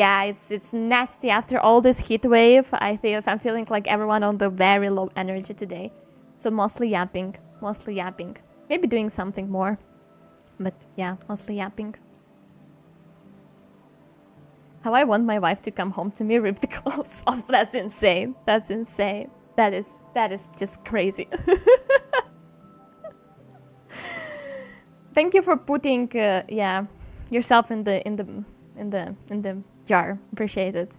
nasty after all this heat wave. I'm feeling like everyone on the very low energy today. So mostly yapping. Maybe doing something more. But yeah, mostly yapping. How I want my wife to come home to me, rip the clothes off. That's insane. That is just crazy. Thank you for putting yourself in the jar. Appreciate it.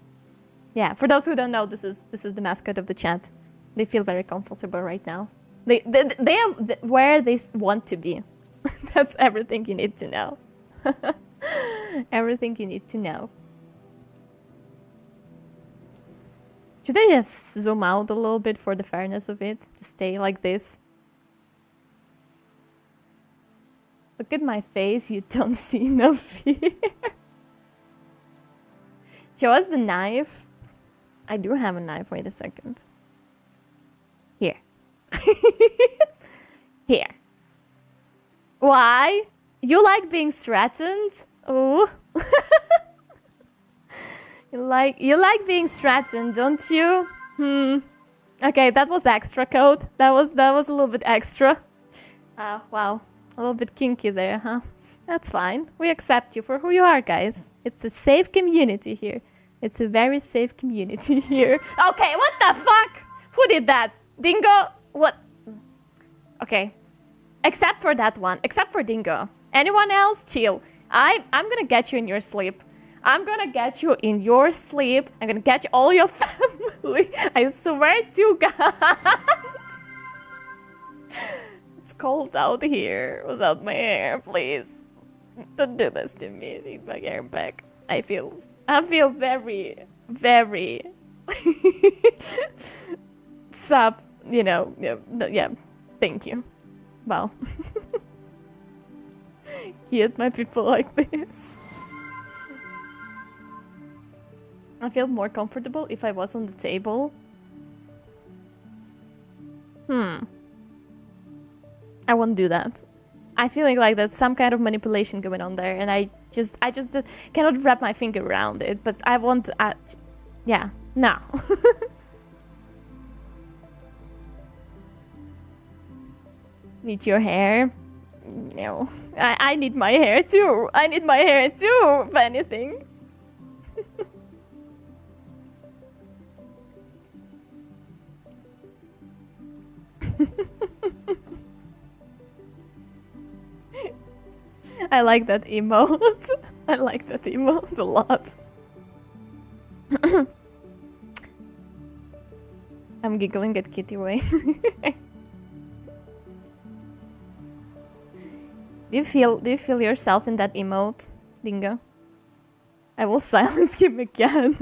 Yeah, for those who don't know, this is the mascot of the chat. They feel very comfortable right now. They are where they want to be. That's everything you need to know. Everything you need to know. Should I just zoom out a little bit for the fairness of it? Just stay like this. Look at my face, you don't see no fear. Show us the knife. I do have a knife, wait a second. Here. Here. Why? You like being threatened? Oh. You like being threatened, don't you? Okay, that was extra code. That was a little bit extra. Wow. A little bit kinky there, huh? That's fine. We accept you for who you are, guys. It's a safe community here. It's a very safe community here. Okay, what the fuck? Who did that? Dingo? What? Okay. Except for that one. Except for Dingo. Anyone else? Chill. I'm gonna get you in your sleep. I'm gonna get you in your sleep. I'm gonna get you all your family. I swear to God. It's cold out here without my hair, please. Don't do this to me. I need my hair back. I feel very, very you know, yeah, thank you. Wow. Cute, my people like this. I feel more comfortable if I was on the table. I won't do that. I feel like that's some kind of manipulation going on there, and I just cannot wrap my finger around it. But I want, yeah, no. Need your hair? No, I need my hair too. I need my hair too, if anything. I like that emote. I like that emote a lot. I'm giggling at Kitty Way. Do you feel yourself in that emote, Dingo? I will silence him again.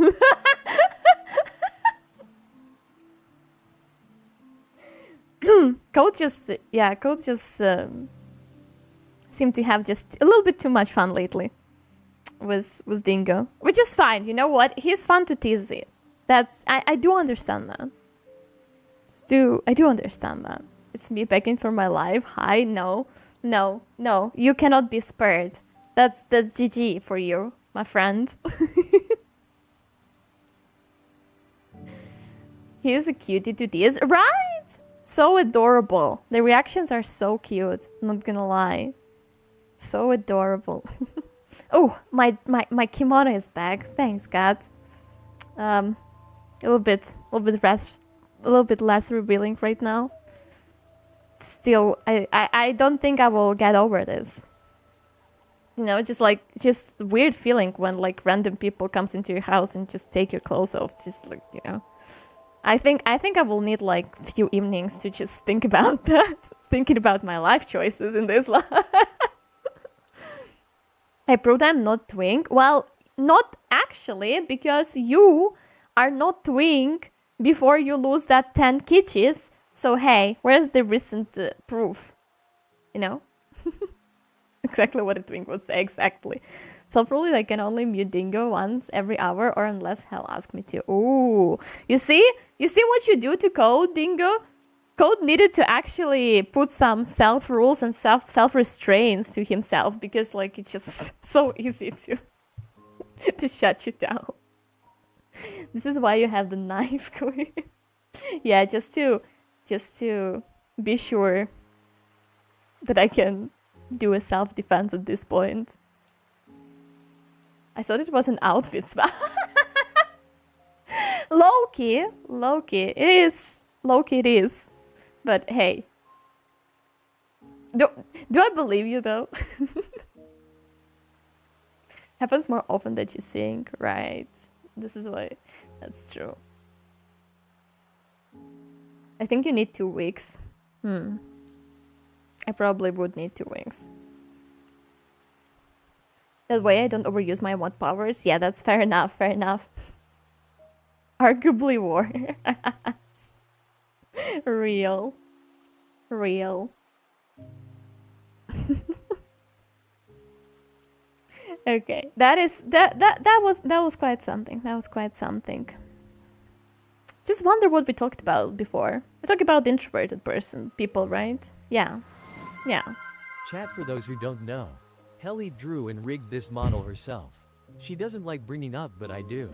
Code just seem to have just a little bit too much fun lately with Dingo, which is fine. You know what? He's fun to tease it. I do understand that. I do understand that. It's me begging for my life. Hi, no. You cannot be spared. That's GG for you, my friend. He is a cutie to tease, right? So adorable. The reactions are so cute. I'm not gonna lie. So adorable. Oh, my kimono is back. Thanks, God. A little bit less revealing right now. Still, I don't think I will get over this. You know, just weird feeling when like random people comes into your house and just take your clothes off. Just like, you know. I think I will need like a few evenings to just think about that. Thinking about my life choices in this life. I proved I'm not twink. Well, not actually, because you are not twink before you lose that 10 kitties. So hey, where's the recent proof? You know? Exactly what a twink would say, exactly. So probably I can only mute Dingo once every hour, or unless Hell asks me to. Ooh, you see what you do to Code, Dingo? Code needed to actually put some self-rules and self-restraints to himself, because like it's just so easy to to shut you down. This is why you have the knife, Queen. Yeah, just to be sure that I can do a self-defense at this point. I thought it was an outfit spot. Low-key, it is. Low-key it is. But hey. Do I believe you though? Happens more often than you think, right? This is why. That's true. I think you need 2 weeks. I probably would need 2 weeks. That way I don't overuse my mod powers. Yeah, that's fair enough, Arguably warrior. Real. Okay, that was quite something. Just wonder what we talked about before. We talked about introverted people, right? Yeah. Chat, for those who don't know, Helly drew and rigged this model herself. She doesn't like bringing up, but I do.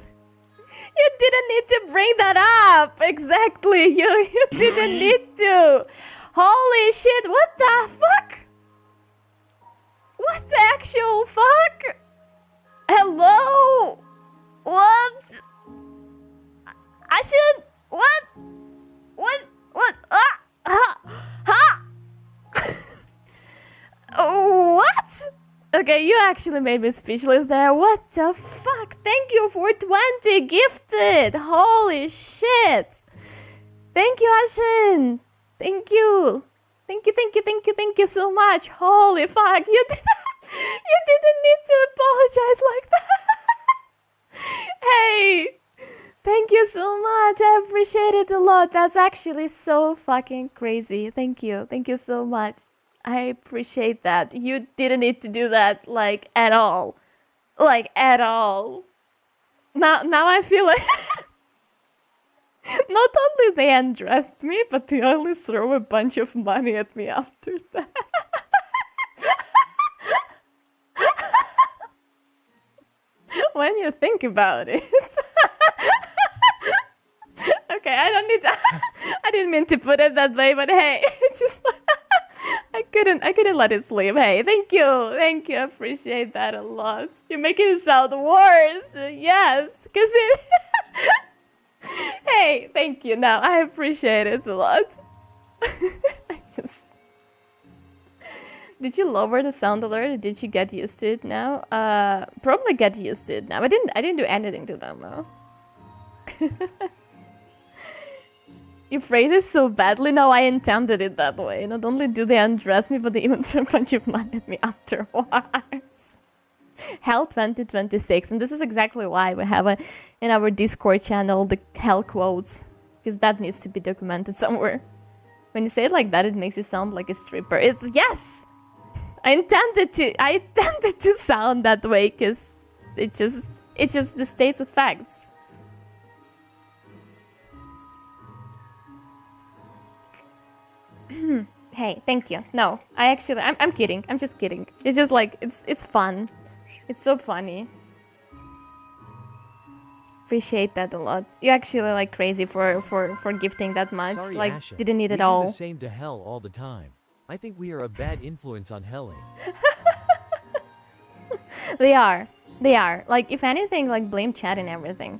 You didn't need to bring that up. Exactly. You didn't need to. Holy shit. What the fuck? What the actual fuck? Hello? What? I should. What? What? What? Okay, you actually made me speechless there. What the fuck? Thank you for 20 gifted. Holy shit. Thank you, Ashen. Thank you. Thank you so much. Holy fuck. You didn't need to apologize like that. Hey. Thank you so much. I appreciate it a lot. That's actually so fucking crazy. Thank you. Thank you so much. I appreciate that. You didn't need to do that, like, at all. Like, at all. Now I feel like... Not only they undressed me, but they only throw a bunch of money at me after that. When you think about it. Okay, I don't need to... I didn't mean to put it that way, but hey, it's just... I couldn't let it sleep. Hey, thank you, I appreciate that a lot. You're making it sound worse. Yes, cause it. Hey, thank you. No, I appreciate it a lot. I just. Did you lower the sound alert? Or did you get used to it now? Probably get used to it now. I didn't do anything to them though. You phrased it so badly. No, I intended it that way. Not only do they undress me, but they even throw a bunch of money at me afterwards. Hell 2026, and this is exactly why we have in our Discord channel the hell quotes, because that needs to be documented somewhere. When you say it like that, it makes you sound like a stripper. It's yes. I intended to sound that way, because it just the states of facts. Hey, thank you. No, I'm kidding. I'm just kidding. It's just like, it's fun. It's so funny. Appreciate that a lot. You're actually like crazy for gifting that much. Sorry, like, Ashen. didn't need we it all. do the same to Hell all the time. I think we are a bad influence on Helen. They are. Like, if anything, like, blame chat and everything.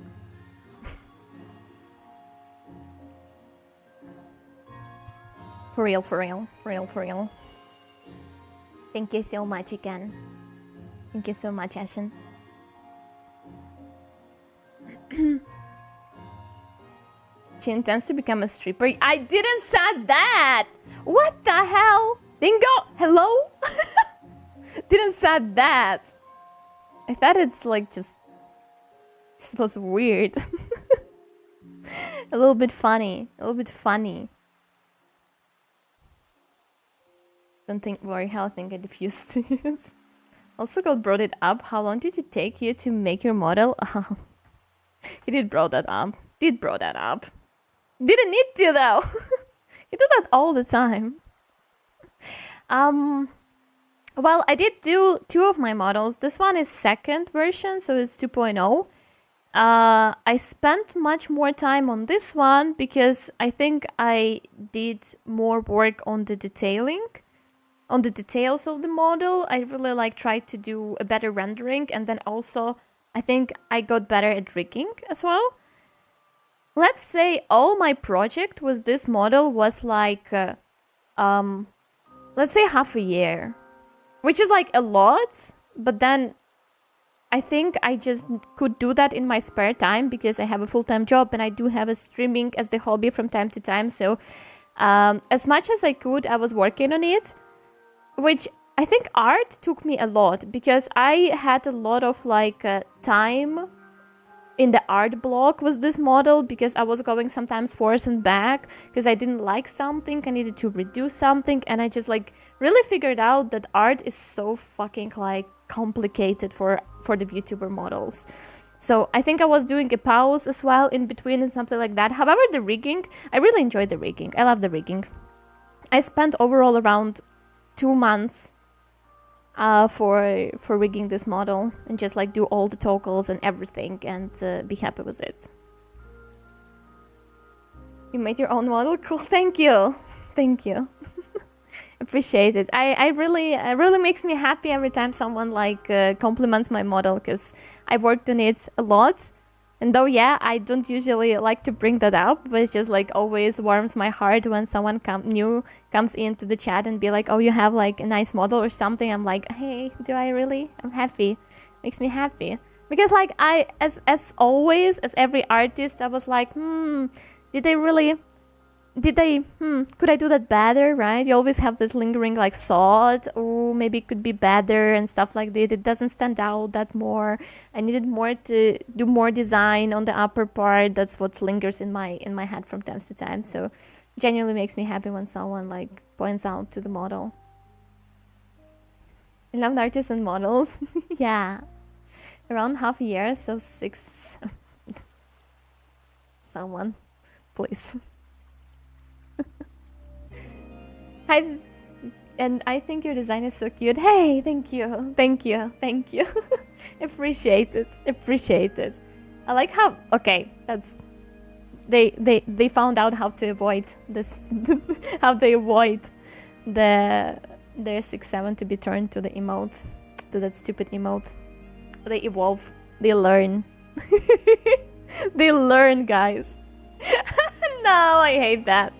For real. Thank you so much again. Thank you so much, Ashen. She intends to become a stripper. I didn't say that! What the hell? Dingo? Hello? Didn't say that. I thought it's like just was weird. A little bit funny. Don't worry, how I think I diffused it. Also, God brought it up. How long did it take you to make your model? He did brought that up. Didn't need to though. You do that all the time. Well, I did do 2 of my models. This one is second version, so it's 2.0. I spent much more time on this one because I think I did more work on the detailing. On the details of the model, I really like tried to do a better rendering, and then also I think I got better at rigging as well. Let's say all my project with this model was like, let's say half a year, which is like a lot, but then I think I just could do that in my spare time because I have a full-time job and I do have a streaming as the hobby from time to time. So as much as I could, I was working on it. Which I think art took me a lot because I had a lot of like time in the art block with this model because I was going sometimes forth and back because I didn't like something, I needed to reduce something, and I just like really figured out that art is so fucking like complicated for the VTuber models. So I think I was doing a pause as well in between and something like that. However, the rigging, I really enjoyed the rigging. I love the rigging. I spent overall around 2 months for rigging this model and just like do all the toggles and everything and be happy with it. You made your own model? Cool. Thank you. Thank you. Appreciate it. It really makes me happy every time someone like compliments my model, because I worked on it a lot. And though, yeah, I don't usually like to bring that up, but it's just like always warms my heart when someone new comes into the chat and be like, oh, you have like a nice model or something. I'm like, hey, do I really? I'm happy. Makes me happy. Because like as always, as every artist, I was like, could I do that better, right? You always have this lingering like thought, oh, maybe it could be better and stuff like that. It doesn't stand out that more. I needed more to do more design on the upper part. That's what lingers in my head from time to time. So genuinely makes me happy when someone like points out to the model. I love artists and models. Yeah. Around half a year, so 6. Someone, please. Hi, and I think your design is so cute. Hey, thank you, thank you, thank you. Appreciate it, appreciate it. I like how, okay, that's, they found out how to avoid this, how they avoid their 6-7 to be turned to the emote, to that stupid emote. They evolve, they learn. They learn, guys. No, I hate that.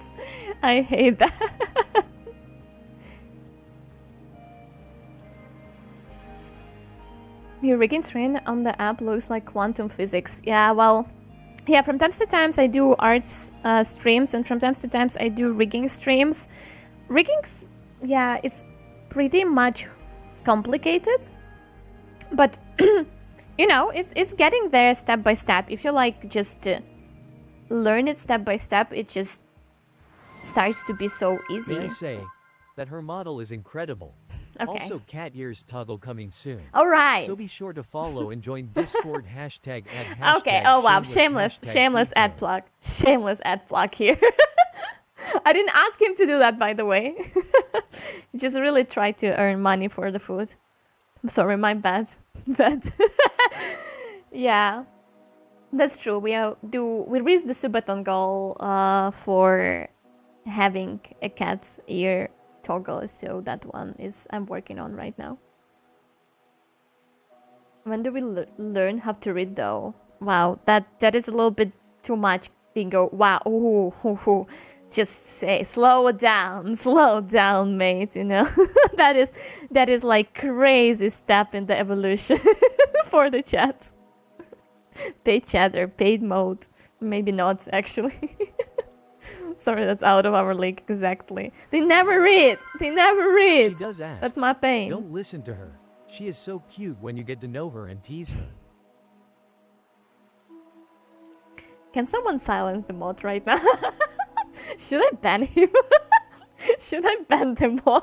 I hate that. Your rigging screen on the app looks like quantum physics. Yeah, well, yeah, from time to time I do arts streams, and from time to time I do rigging streams. Rigging's, yeah, it's pretty much complicated, but you know, it's getting there step by step. If you like just learn it step by step, it just starts to be so easy. May I say that her model is incredible. Okay. Also, cat ears toggle coming soon. All right. So be sure to follow and join Discord hashtag ad hashtag. Okay. Oh wow, shameless shameless ad plug, shameless ad plug here. I didn't ask him to do that, by the way. He just really tried to earn money for the food. I'm sorry, my bad. But yeah, that's true. We reached the subathon goal for having a cat's ear toggle, so that one is I'm working on right now. When do we learn how to read though? Wow, that is a little bit too much. Dingo. Wow. Ooh. Just say slow down, mate. You know, that is like crazy step in the evolution for the chat. Paid chatter, paid mode. Maybe not actually. Sorry, that's out of our league exactly. They never read. She does ask. That's my pain. Don't listen to her. She is so cute when you get to know her and tease her. Can someone silence the mod right now? Should I ban him? Should I ban the mod?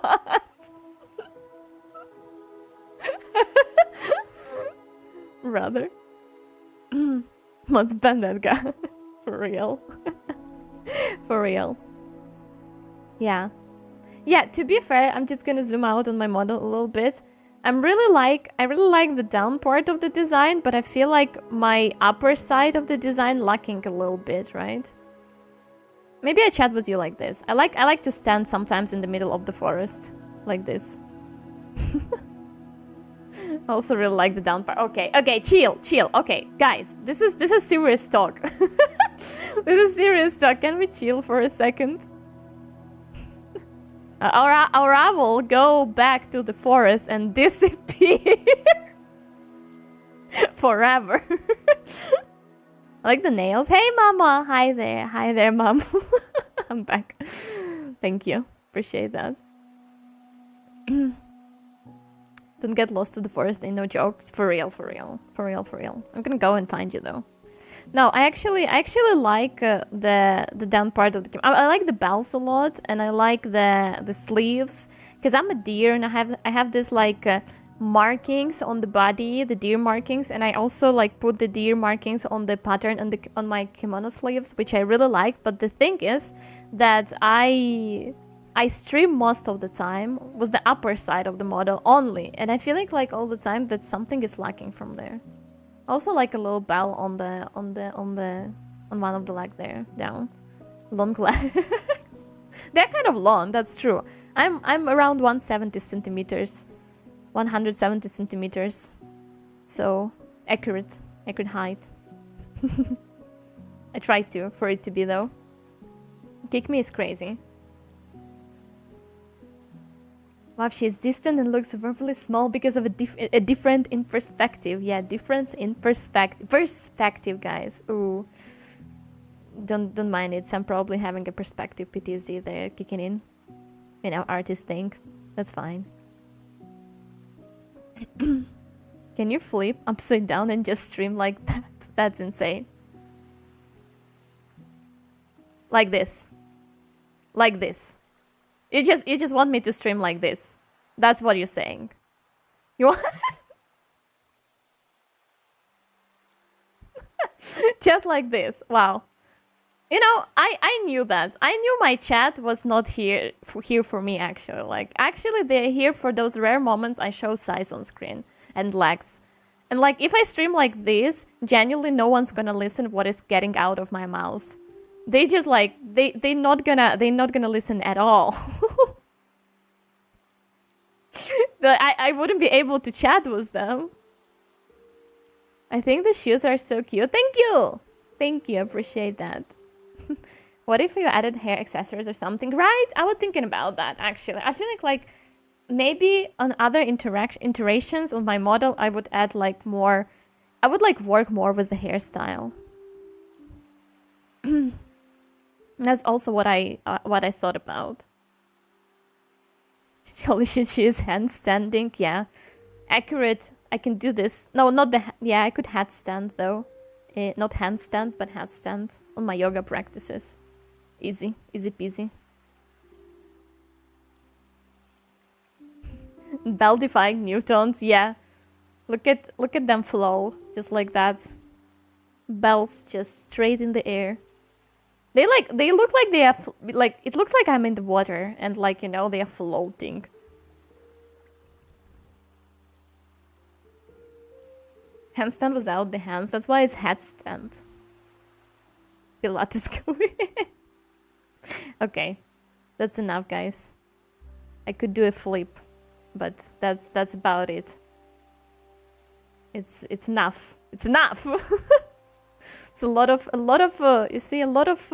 Rather. Let's ban that guy. For real. For real. Yeah. Yeah, to be fair, I'm just gonna zoom out on my model a little bit. I really like the down part of the design, but I feel like my upper side of the design lacking a little bit, right? Maybe I chat with you like this. I like to stand sometimes in the middle of the forest, like this. I also really like the down part. Okay, chill. Okay, guys, this is serious talk. This is serious talk. Can we chill for a second? Our owl go back to the forest and disappear forever. I like the nails. Hey, mama. Hi there, mom. I'm back. Thank you. Appreciate that. Don't get lost to the forest. Ain't no joke. For real. I'm gonna go and find you though. No, I actually like the down part of the. I like the bells a lot, and I like the sleeves, because I'm a deer and I have this like markings on the body, the deer markings, and I also like put the deer markings on the pattern on my kimono sleeves, which I really like. But the thing is that I I stream most of the time with the upper side of the model only, and I feel like all the time that something is lacking from there. Also like a little bell on one of the leg there, down. Long legs. They're kind of long, that's true. I'm around 170 centimeters. 170 centimeters. So accurate height. I tried to for it to be though. Kick me is crazy. Wow, she is distant and looks verbally small because of a different in perspective. Yeah, difference in perspective. Perspective, guys. Ooh. Don't mind it. I'm probably having a perspective PTSD there kicking in. You know, artists think. That's fine. Can you flip upside down and just stream like that? That's insane. Like this. Like this. You just want me to stream like this. That's what you're saying. You want just like this. Wow. You know, I knew that. I knew my chat was not here for me actually. Like actually they're here for those rare moments I show size on screen and legs. And like if I stream like this, genuinely no one's gonna listen what is getting out of my mouth. They just like they're not gonna listen at all. I wouldn't be able to chat with them. I think the shoes are so cute. Thank you. Thank you. Appreciate that. What if you added hair accessories or something? Right? I was thinking about that actually. I feel like maybe on other iterations on my model I would add like more. I would like work more with the hairstyle. That's also what I thought about. Holy shit, she is handstanding. Yeah, accurate. I can do this. No, not the. Yeah, I could headstand though. Not handstand, but headstand on my yoga practices. Easy peasy. Bell defying newtons. Yeah, look at them flow just like that. Bells just straight in the air. They look like they are like it looks like I'm in the water and like, you know, they are floating. Handstand without the hands. That's why it's headstand. Pilates going. Okay, that's enough, guys. I could do a flip, but that's about it. It's enough. It's enough. It's a lot of you see a lot of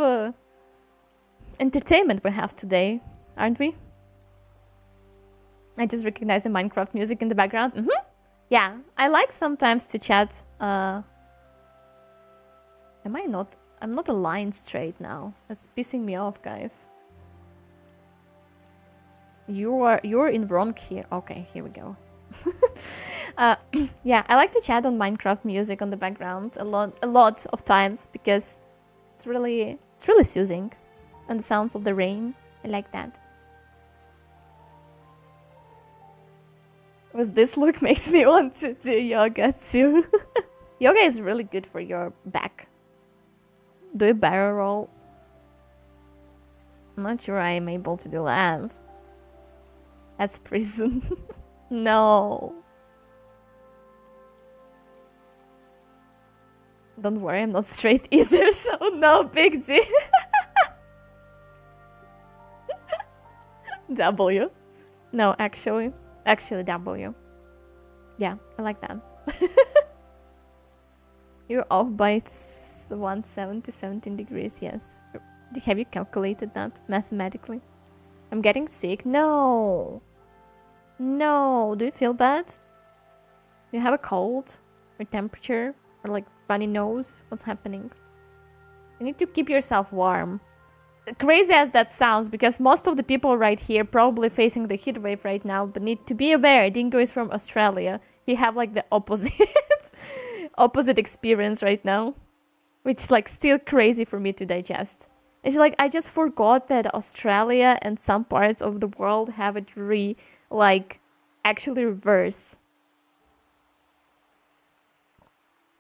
entertainment we have today, aren't we? I just recognize the Minecraft music in the background. Yeah, I like sometimes to chat. I'm not aligned straight now. That's pissing me off, guys. You're in wrong here. Okay, here we go. Yeah, I like to chat on Minecraft music on the background a lot of times because it's really soothing, and the sounds of the rain. I like that. With this look makes me want to do yoga too. Yoga is really good for your back. Do a barrel roll. I'm not sure I am able to do that. That's prison. No. Don't worry, I'm not straight either, so no big deal. W. No, actually W. Yeah, I like that. You're off by 17 degrees, yes. Have you calculated that mathematically? I'm getting sick. No. No. Do you feel bad? Do you have a cold? Or temperature? Or like runny nose? What's happening? You need to keep yourself warm. Crazy as that sounds, because most of the people right here probably facing the heat wave right now, but need to be aware, Dingo is from Australia. He have like the opposite experience right now, which is like still crazy for me to digest. It's like I just forgot that Australia and some parts of the world have it actually reverse.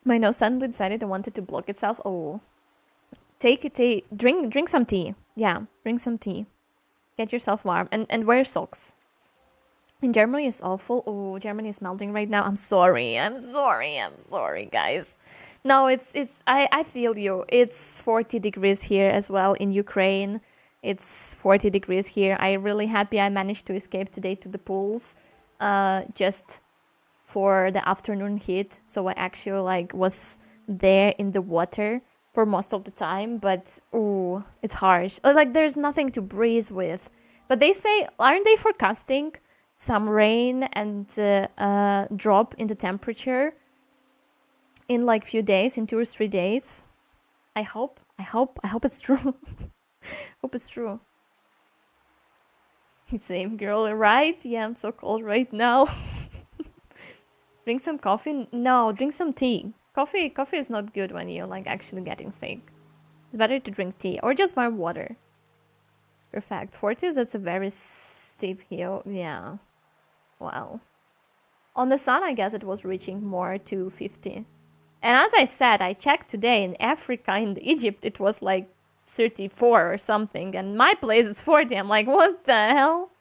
My nose suddenly decided it wanted to block itself. Oh. Drink some tea. Yeah, drink some tea. Get yourself warm and wear socks. In Germany is awful. Oh, Germany is melting right now. I'm sorry. I'm sorry, guys. No, I feel you. It's 40 degrees here as well in Ukraine. It's 40 degrees here. I'm really happy I managed to escape today to the pools. Just for the afternoon heat. So I actually like was there in the water for most of the time, but ooh, it's harsh. Like there's nothing to breathe with. But they say, aren't they forecasting some rain and drop in the temperature in like few days, in 2 or 3 days? I hope it's true. Hope it's true. Same girl, right? Yeah, I'm so cold right now. Drink some coffee? No, drink some tea. Coffee is not good when you're like actually getting sick. It's better to drink tea or just warm water. Perfect. 40, that's a very steep hill. Yeah. Wow. On the sun, I guess it was reaching more to 50. And as I said, I checked today in Africa, in Egypt, it was like 34 or something. And my place is 40. I'm like, what the hell?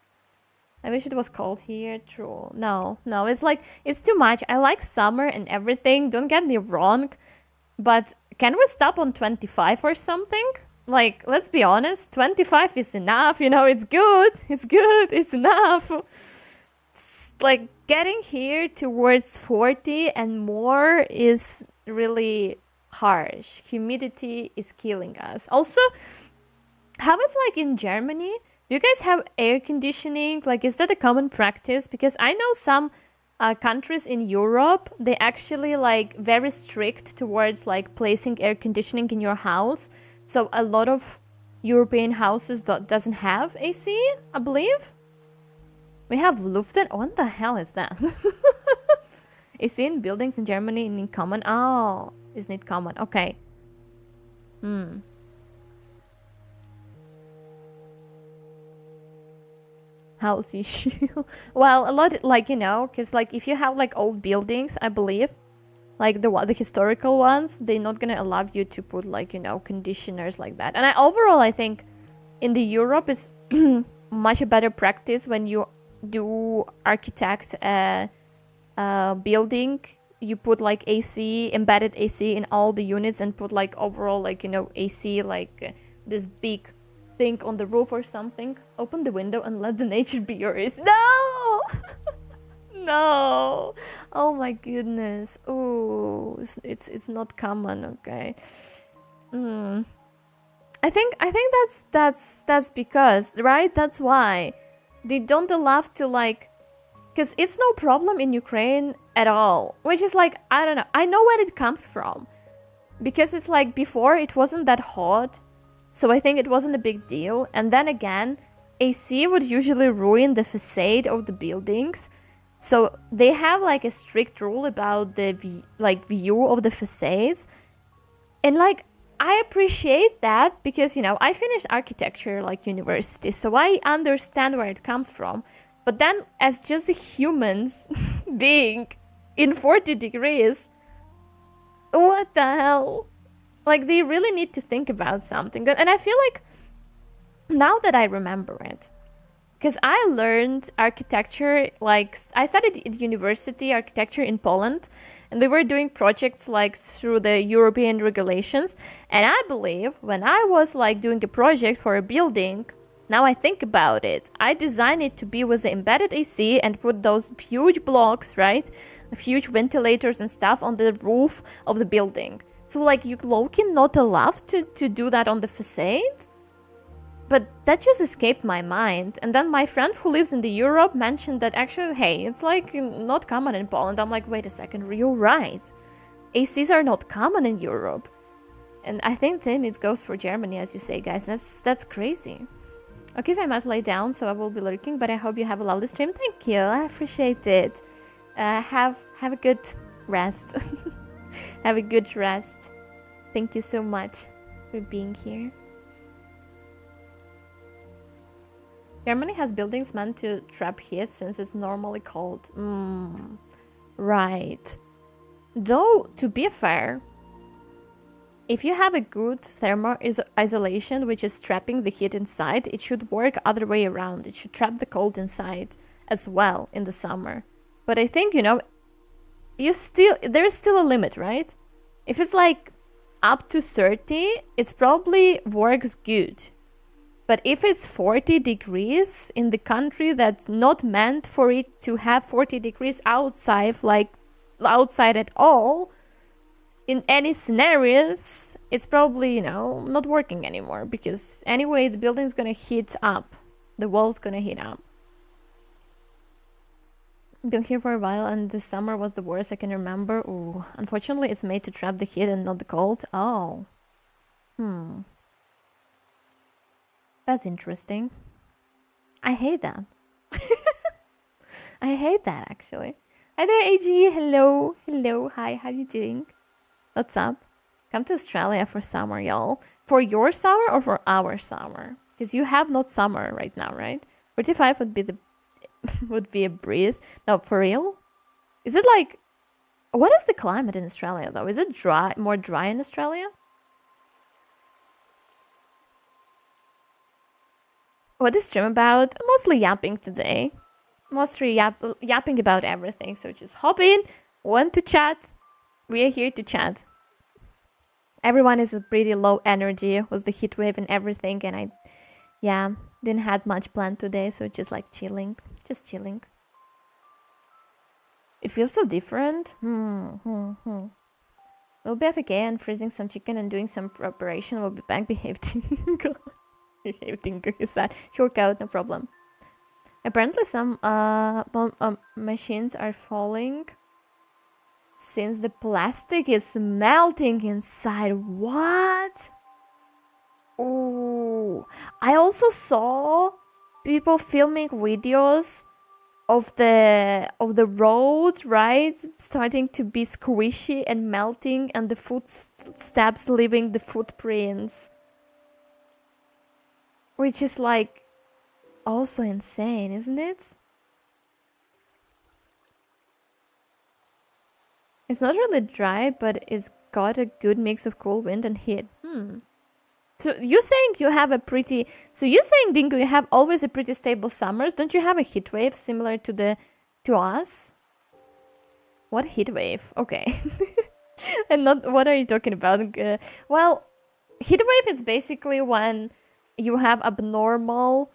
I wish it was cold here. True. No, it's like, it's too much. I like summer and everything. Don't get me wrong. But can we stop on 25 or something? Like, let's be honest. 25 is enough. You know, it's good. It's enough. It's like getting here towards 40 and more is really harsh. Humidity is killing us. Also, how it's like in Germany? Do you guys have air conditioning? Like, is that a common practice? Because I know some countries in Europe, they actually like very strict towards like placing air conditioning in your house. So a lot of European houses doesn't have AC, I believe. We have Luften. What the hell is that? AC in buildings in Germany in common. Oh, isn't it common? Okay. House issue. Well, a lot, like, you know, because like if you have like old buildings, I believe, like the historical ones, they're not gonna allow you to put like, you know, conditioners like that. And overall, I think in the Europe it's much a better practice when you do architect building. You put like AC, embedded AC in all the units, and put like overall like, you know, AC like this big thing on the roof or something. Open the window and let the nature be yours. No. No. Oh my goodness. Oh, it's not common. Okay. I think that's because, right? That's why they don't allow to like, because it's no problem in Ukraine at all. Which is like, I don't know. I know where it comes from, because it's like before it wasn't that hot. So I think it wasn't a big deal. And then again, AC would usually ruin the facade of the buildings. So they have like a strict rule about the view of the facades. And like, I appreciate that because, you know, I finished architecture like university. So I understand where it comes from. But then as just humans being in 40 degrees, what the hell? Like, they really need to think about something. And I feel like, now that I remember it, because I learned architecture, like, I studied at university architecture in Poland, and we were doing projects, like, through the European regulations. And I believe when I was, like, doing a project for a building, now I think about it, I designed it to be with the embedded AC and put those huge blocks, right? Huge ventilators and stuff on the roof of the building. So, like, you low-key not allowed to do that on the facade? But that just escaped my mind. And then my friend who lives in the Europe mentioned that actually, hey, it's like not common in Poland. I'm like, wait a second, you're right. ACs are not common in Europe. And I think then it goes for Germany, as you say, guys. That's crazy. Okay, so I must lay down, so I will be lurking, but I hope you have a lovely stream. Thank you, I appreciate it. Have a good rest. Have a good rest. Thank you so much for being here. Germany has buildings meant to trap heat since it's normally cold. Right. Though, to be fair, if you have a good thermal isolation, which is trapping the heat inside, it should work other way around. It should trap the cold inside as well in the summer. But I think, you know, there's still a limit, right? If it's like up to 30, it probably works good. But if it's 40 degrees in the country that's not meant for it to have 40 degrees outside, like outside at all, in any scenarios, it's probably, you know, not working anymore, because anyway, the building's gonna heat up. The wall's gonna heat up. Been here for a while, and the summer was the worst I can remember. Ooh, unfortunately, it's made to trap the heat and not the cold. Oh. That's interesting. I hate that. I hate that, actually. Hi there, AG. Hello. Hello. Hi, how you doing? What's up? Come to Australia for summer, y'all. For your summer or for our summer? Because you have not summer right now, right? 45 would be the would be a breeze. No, for real? Is it like... What is the climate in Australia, though? Is it dry, more dry in Australia? What is stream about? Mostly yapping today. Mostly yapping about everything. So just hop in, want to chat. We are here to chat. Everyone is a pretty low energy. Was the heat wave and everything, and I, yeah, didn't have much planned today, so just like chilling, just chilling. It feels so different. We'll be AFK and freezing some chicken and doing some preparation. We'll be back. Behave Tingle. Behave Tingle, he said. Short out, no problem. Apparently some machines are falling since the plastic is melting inside. What? Ooh. I also saw people filming videos of the roads, right, starting to be squishy and melting, and the footsteps leaving the footprints, which is like also insane, isn't it? It's not really dry, but it's got a good mix of cool wind and heat. So you're saying you have a pretty... So you're saying, Dingo, you have always a pretty stable summers? Don't you have a heat wave similar to us? What heat wave? Okay. And not... What are you talking about? Well, heat wave is basically when you have abnormal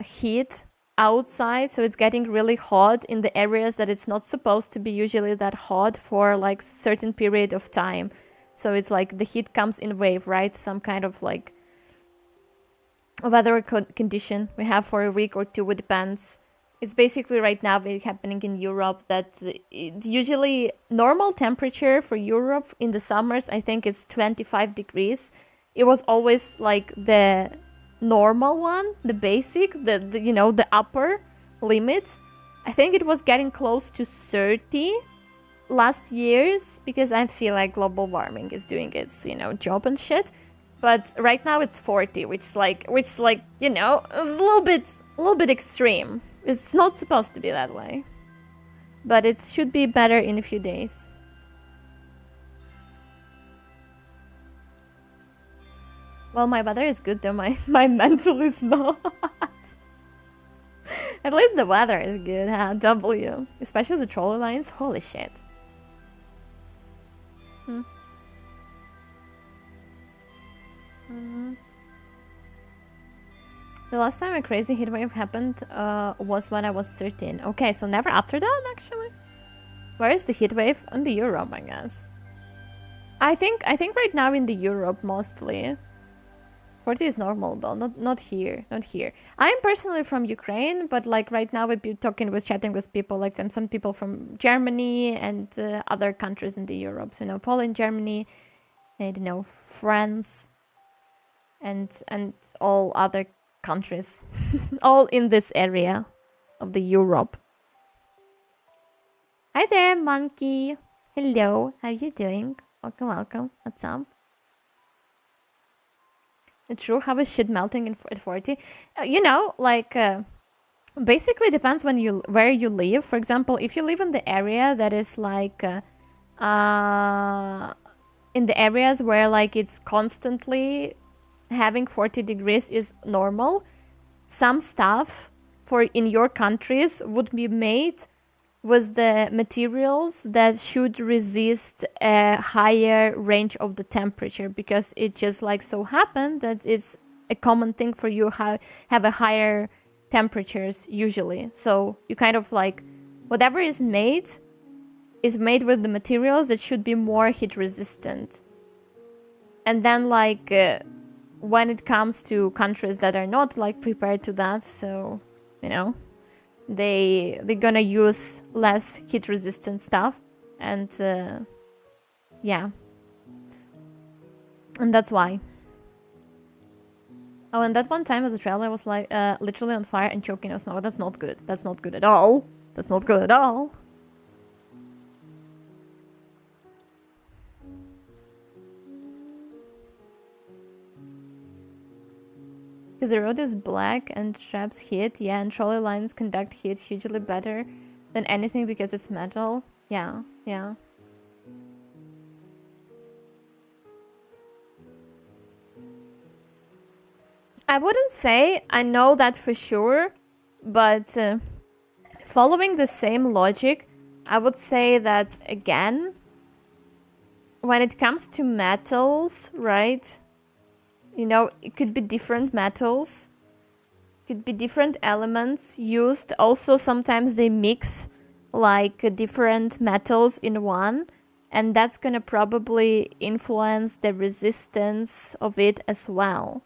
heat outside, so it's getting really hot in the areas that it's not supposed to be usually that hot for like certain period of time. So it's like the heat comes in wave, right? Some kind of like weather condition we have for a week or two, it depends. It's basically right now happening in Europe that usually normal temperature for Europe in the summers, I think it's 25 degrees. It was always like the normal one, the basic, the you know, the upper limit. I think it was getting close to 30 last years, because I feel like global warming is doing its, you know, job and shit. But right now it's 40, which is like, you know, is a little bit extreme. It's not supposed to be that way, but it should be better in a few days. Well, my weather is good though, my mental is not. At least the weather is good, huh? W. Especially the trolley lines, holy shit. The last time a crazy heatwave happened was when I was 13. Okay, so never after that, actually. Where is the heatwave? In the Europe, I guess. I think right now in the Europe mostly. 40 is normal though, not here, not here. I'm personally from Ukraine, but like right now we've been chatting with people, like some people from Germany and other countries in the Europe. So, you know, Poland, Germany, and, you know, France, and all other countries, all in this area of the Europe. Hi there, monkey. Hello, how are you doing? Welcome, welcome. What's up? True, how is shit melting at 40? You know, like, basically depends where you live. For example, if you live in the area that is like, in the areas where like it's constantly having 40 degrees is normal, some stuff for in your countries would be made with the materials that should resist a higher range of the temperature, because it just like so happened that it's a common thing for you have a higher temperatures usually. So you kind of like whatever is made with the materials that should be more heat resistant. And then like when it comes to countries that are not like prepared to that, so you know, they're gonna use less heat resistant stuff, and yeah, and that's why. Oh, and that one time as a trailer was like literally on fire and choking on smoke. That's not good. That's not good at all. That's not good at all. Because the road is black and traps heat, yeah, and trolley lines conduct heat hugely better than anything because it's metal. Yeah, yeah. I wouldn't say I know that for sure, but following the same logic, I would say that again, when it comes to metals, right? You know, it could be different metals, could be different elements used. Also, sometimes they mix like different metals in one, and that's gonna probably influence the resistance of it as well.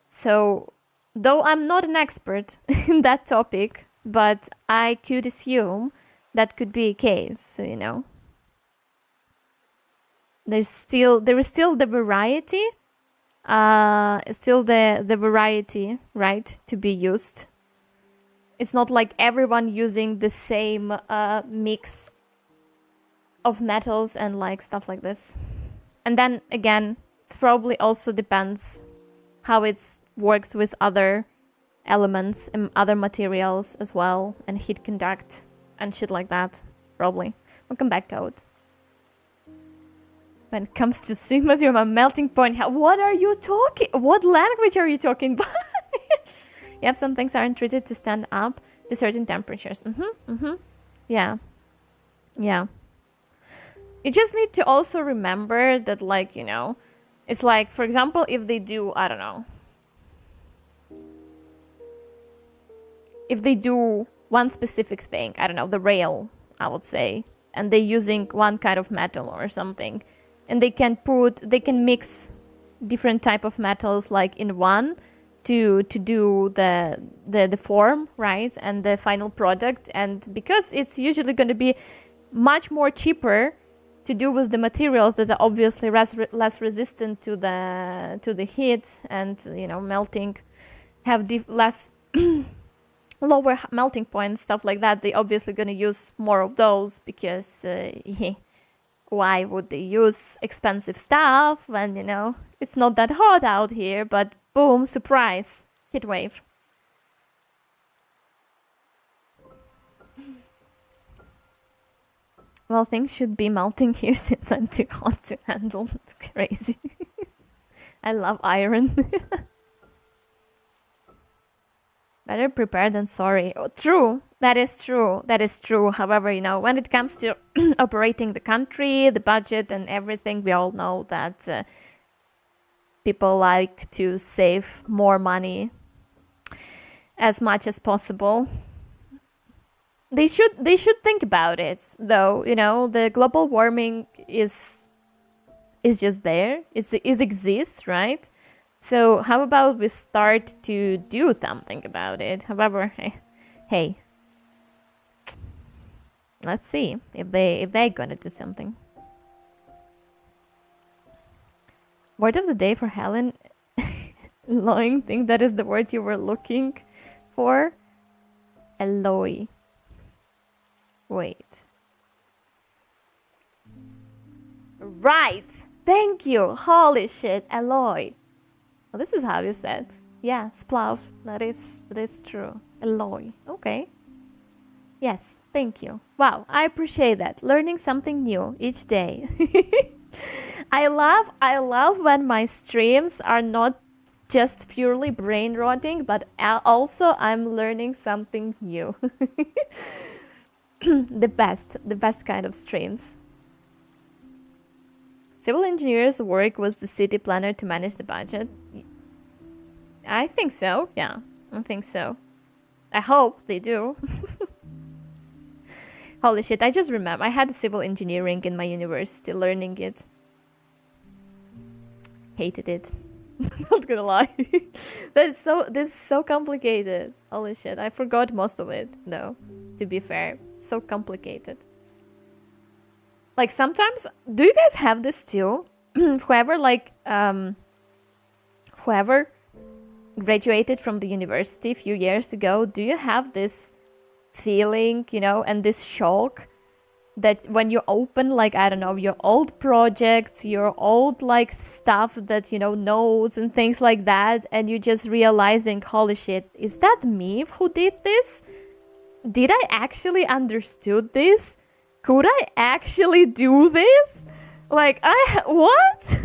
So, though I'm not an expert in that topic, but I could assume that could be a case, you know. There is still the variety, still the variety, right, to be used. It's not like everyone using the same mix of metals and like stuff like this. And then again, it probably also depends how it works with other elements and other materials as well, and heat conduct and shit like that, probably. Welcome back, Code. When it comes to sigmas, you're my melting point. What are you talking? What language are you talking about? Yep, some things aren't treated to stand up to certain temperatures. Yeah. Yeah. You just need to also remember that, like, you know, it's like, for example, if they do, I don't know. If they do one specific thing, I don't know, the rail, I would say, and they're using one kind of metal or something, and they can mix different type of metals like in one to do the form, right, and the final product. And because it's usually going to be much more cheaper to do with the materials that are obviously less resistant to the heat and, you know, melting, have less lower melting points, stuff like that, they obviously going to use more of those, because why would they use expensive stuff when, you know, it's not that hot out here, but boom, surprise, heat wave. Well, things should be melting here since I'm too hot to handle. It's crazy. I love iron. Better prepared than sorry. Oh, true. That is true. That is true. However, you know, when it comes to operating the country, the budget and everything, we all know that people like to save more money as much as possible. They should think about it, though. You know, the global warming is just there. It exists, right? So how about we start to do something about it? However, hey, let's see if they're gonna do something. Word of the day for Helen. Annoying thing, that is the word you were looking for. Alloy. Wait. Right. Thank you. Holy shit. Alloy. Well, this is how you said. Yeah, splav. That is true. Alloy. Okay. Yes, thank you. Wow, I appreciate that. Learning something new each day. I love when my streams are not just purely brain rotting, but also I'm learning something new. The best kind of streams. Civil engineer's work was the city planner to manage the budget. I think so, yeah. I think so. I hope they do. Holy shit, I just remember. I had civil engineering in my university, learning it. Hated it. Not gonna lie. This is so complicated. Holy shit, I forgot most of it, though. To be fair, so complicated. Like sometimes, do you guys have this too? Whoever graduated from the university a few years ago, do you have this feeling, you know, and this shock that when you open, like, I don't know, your old projects, your old, like, stuff that, you know, notes and things like that, and you just realizing, holy shit, is that me who did this? Did I actually understood this? Could I actually do this? Like, what?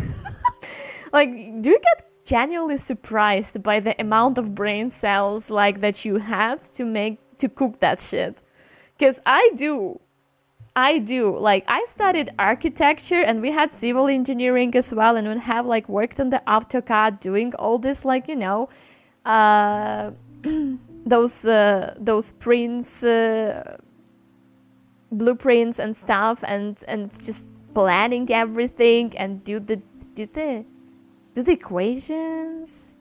Like, do you get genuinely surprised by the amount of brain cells, like, that you had to cook that shit? Because I do. Like, I studied architecture and we had civil engineering as well, and we have, like, worked on the AutoCAD, doing all this, like, you know, those prints, blueprints and stuff, and just planning everything and do the equations.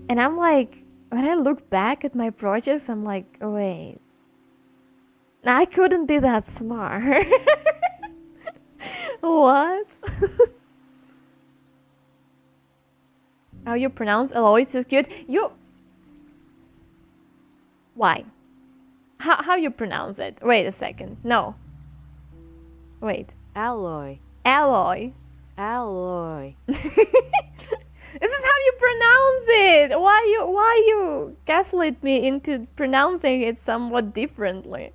And I'm like, when I look back at my projects, I'm like, wait, I couldn't be that smart. What? How you pronounce Eloy? It's so cute. Why? How you pronounce it? Wait a second. No. Wait. Alloy. Alloy. Alloy. This is how you pronounce it. Why you gaslit me into pronouncing it somewhat differently?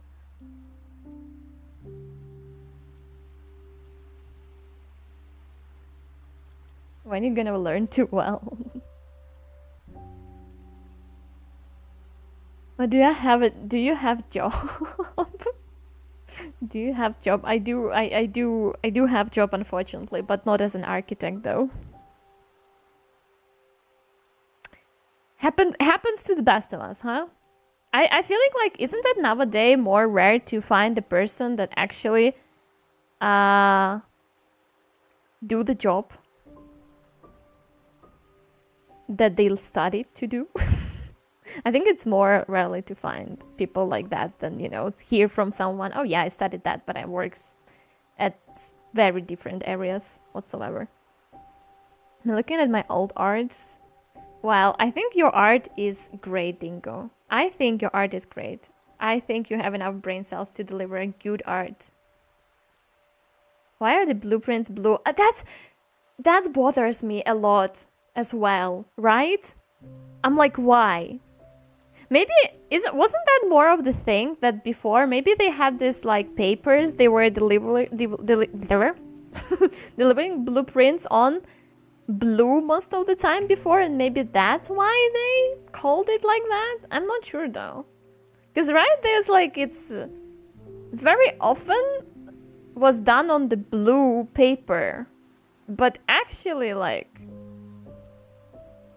When are you gonna learn too well? But do you have job? Do you have job? I do have job, unfortunately, but not as an architect though. Happens to the best of us, huh? I feel like isn't it nowadays more rare to find a person that actually do the job that they'll study to do? I think it's more rarely to find people like that than, you know, hear from someone, oh yeah, I studied that, but I works at very different areas whatsoever. I'm looking at my old arts. Well, I think your art is great, Dingo. I think your art is great. I think you have enough brain cells to deliver a good art. Why are the blueprints blue? That bothers me a lot as well, right? I'm like, why? Maybe wasn't that more of the thing that before? Maybe they had this like papers they were delivering blueprints on blue most of the time before, and maybe that's why they called it like that. I'm not sure though, because right there's like it's very often was done on the blue paper, but actually like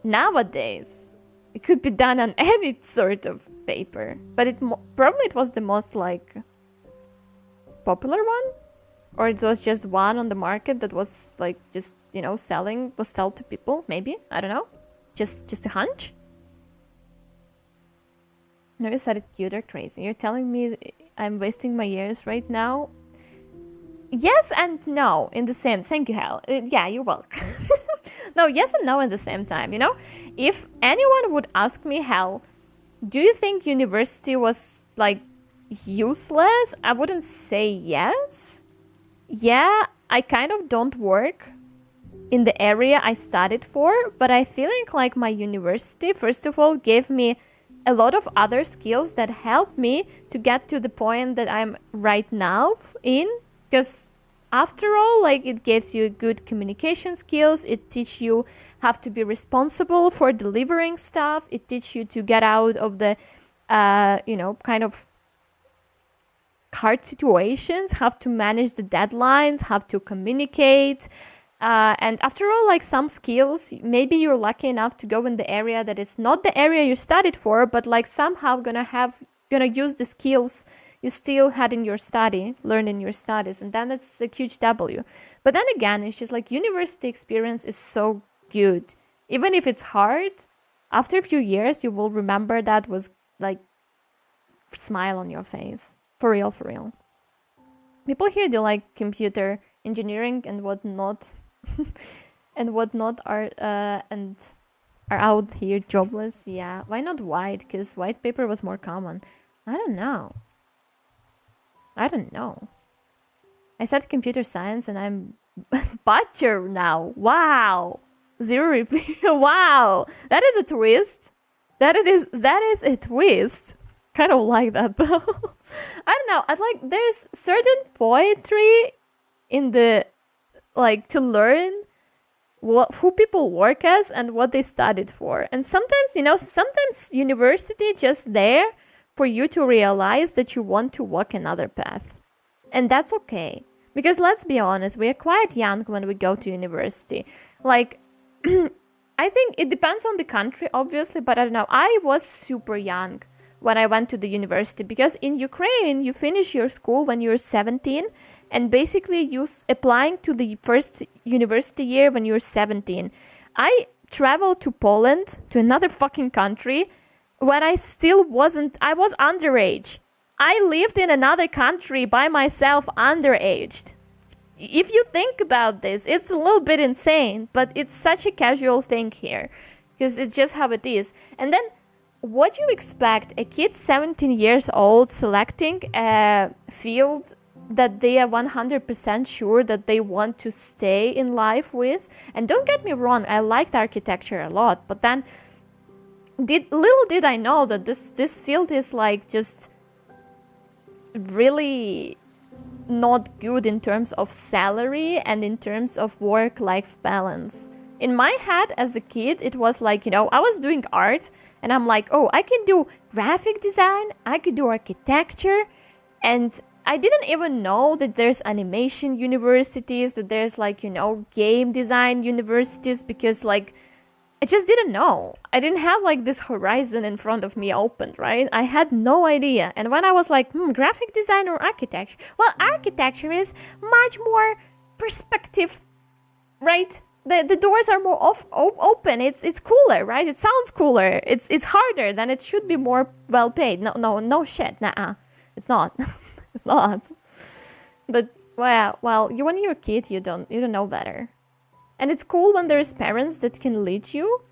nowadays it could be done on any sort of paper, but probably it was the most like popular one, or it was just one on the market that was like just, you know, sell to people. Maybe, I don't know, just a hunch. No, you said it cute or crazy. You're telling me I'm wasting my years right now? Yes and no in the same. Thank you, Hal. Yeah, you're welcome. No, yes and no at the same time, you know? If anyone would ask me, Hal, do you think university was, like, useless? I wouldn't say yes. Yeah, I kind of don't work in the area I studied for, but I feel like my university, first of all, gave me a lot of other skills that helped me to get to the point that I'm right now in, because after all, like, it gives you good communication skills. It teaches you how to be responsible for delivering stuff. It teaches you to get out of the, kind of hard situations, how to manage the deadlines, how to communicate. And after all, like, some skills, maybe you're lucky enough to go in the area that is not the area you studied for, but like somehow gonna use the skills you still had in your study, learned in your studies, and then it's a huge W. But then again, it's just like university experience is so good. Even if it's hard, after a few years, you will remember that was like smile on your face. For real, for real. People here do like computer engineering and whatnot, and whatnot are out here jobless. Yeah, why not white? Because white paper was more common. I don't know. I studied computer science and I'm butcher now. Wow. Zero repeat. Wow. That is a twist. That is a twist. Kind of like that though. I don't know. I like there's certain poetry in the like to learn who people work as and what they studied for. And sometimes university just there for you to realize that you want to walk another path. And that's okay. Because let's be honest, we are quite young when we go to university. Like, I think it depends on the country, obviously, but I don't know. I was super young when I went to the university because in Ukraine, you finish your school when you're 17 and basically you applying to the first university year when you're 17. I traveled to Poland, to another fucking country, when I was underage. I lived in another country by myself underaged. If you think about this, it's a little bit insane, but it's such a casual thing here because it's just how it is. And then what you expect a kid 17 years old selecting a field that they are 100% sure that they want to stay in life with? And don't get me wrong, I liked architecture a lot, but then little did I know that this field is like just really not good in terms of salary and in terms of work-life balance. In my head as a kid, it was like, I was doing art and I'm like, oh, I can do graphic design, I could do architecture, and I didn't even know that there's animation universities, that there's like, game design universities, because like I just didn't know. I didn't have like this horizon in front of me opened, right? I had no idea. And when I was like, graphic design or architecture? Well, architecture is much more perspective, right? The doors are more open. It's cooler, right? It sounds cooler. It's harder, then it should be more well paid. No shit. Nah, it's not. It's not. But well, when you're a kid, you don't know better. And it's cool when there's parents that can lead you.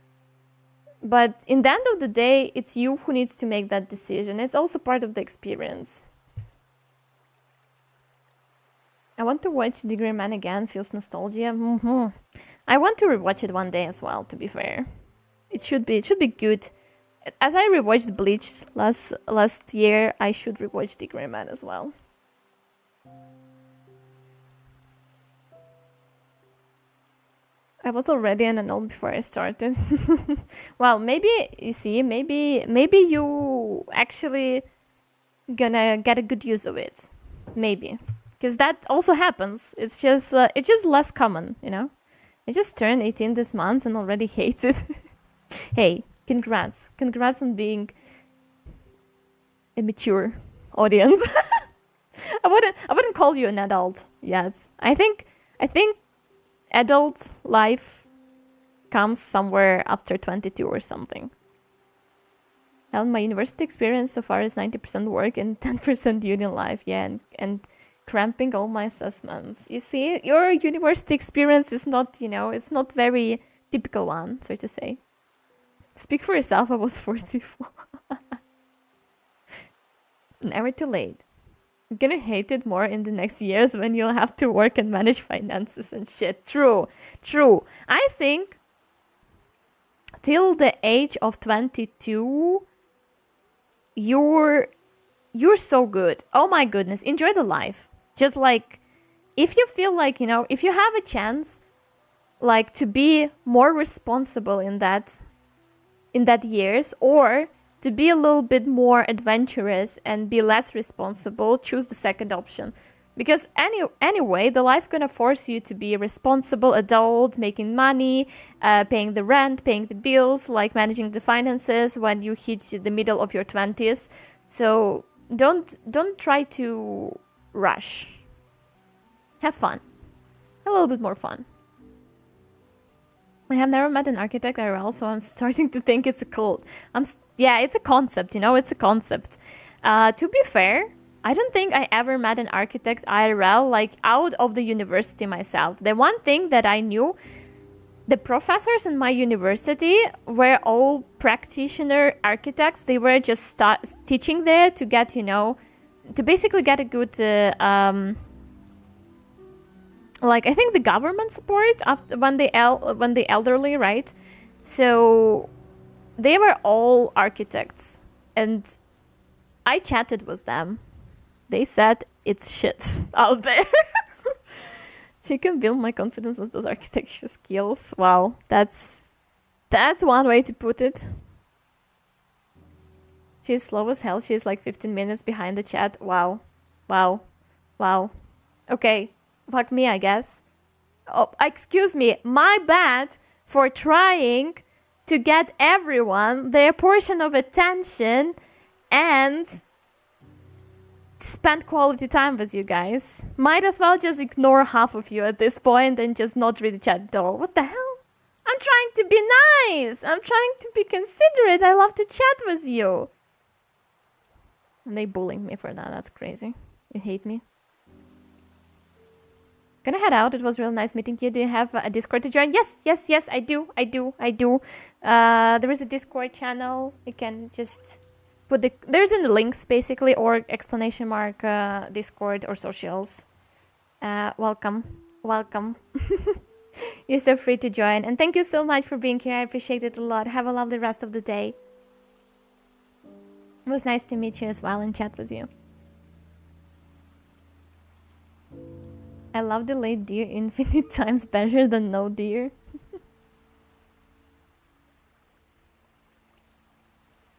But in the end of the day, it's you who needs to make that decision. It's also part of the experience. I want to watch Degree Man again. Feels nostalgia. I want to rewatch it one day as well, to be fair. It should be good. As I rewatched Bleach last year, I should rewatch Degree Man as well. I was already an adult before I started. Well, maybe you actually gonna get a good use of it. Maybe. Because that also happens. It's just less common, I just turned 18 this month and already hate it. Hey, congrats. Congrats on being a mature audience. I wouldn't call you an adult yet. I think adult life comes somewhere after 22 or something. Well, my university experience so far is 90% work and 10% union life. Yeah, and cramping all my assessments. You see, your university experience is not, it's not very typical one, so to say. Speak for yourself, I was 44. Never too late. I'm gonna hate it more in the next years when you'll have to work and manage finances and shit. True. I think till the age of 22, you're so good. Oh my goodness, enjoy the life. Just like if you feel like, you know, if you have a chance, like, to be more responsible in that years, or to be a little bit more adventurous and be less responsible, choose the second option. Because anyway, the life gonna force you to be a responsible adult, making money, paying the rent, paying the bills, like managing the finances when you hit the middle of your 20s. So don't try to rush. Have fun. Have a little bit more fun. I have never met an architect IRL, so I'm starting to think it's a cult. Yeah, it's a concept, you know, it's a concept. To be fair, I don't think I ever met an architect IRL, like, out of the university myself. The one thing that I knew, the professors in my university were all practitioner architects. They were just teaching there to get, you know, to basically get a good, like, I think the government support after when they elderly, right? So they were all architects, and I chatted with them. They said it's shit out there. She can build my confidence with those architecture skills. Wow, that's one way to put it. She's slow as hell. She's like 15 minutes behind the chat. Wow. Okay, fuck me, I guess. Oh, excuse me. My bad for trying to get everyone their portion of attention and spend quality time with you guys. Might as well just ignore half of you at this point and just not read the chat at all. What the hell? I'm trying to be nice. I'm trying to be considerate. I love to chat with you. And they bullying me for that. That's crazy. You hate me. Gonna head out. It was real nice meeting you. Do you have a Discord to join? Yes, I do. There is a Discord channel. You can just put there's in the links basically, or exclamation mark Discord or socials. Welcome. You're so free to join, and thank you so much for being here. I appreciate it a lot. Have a lovely rest of the day. It was nice to meet you as well and chat with you. I love delayed deer infinite times better than no deer.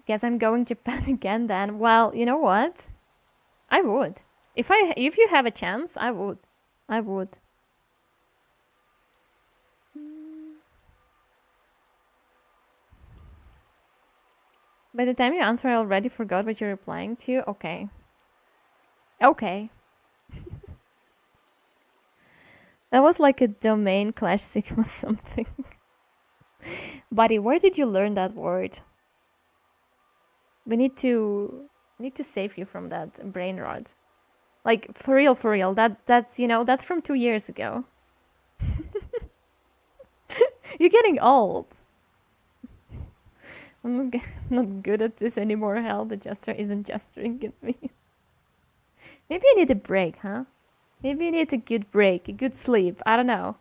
Guess I'm going to Japan again then. Well, you know what? I would. If you have a chance, I would. By the time you answer, I already forgot what you're replying to. Okay. That was like a domain clash sigma something. Buddy, where did you learn that word? We need to save you from that brain rot. Like, for real. That's, you know, that's from 2 years ago. You're getting old. I'm not good at this anymore. Hell, the jester isn't gesturing at me. Maybe you need a break, huh? Maybe you need a good break, a good sleep. I don't know.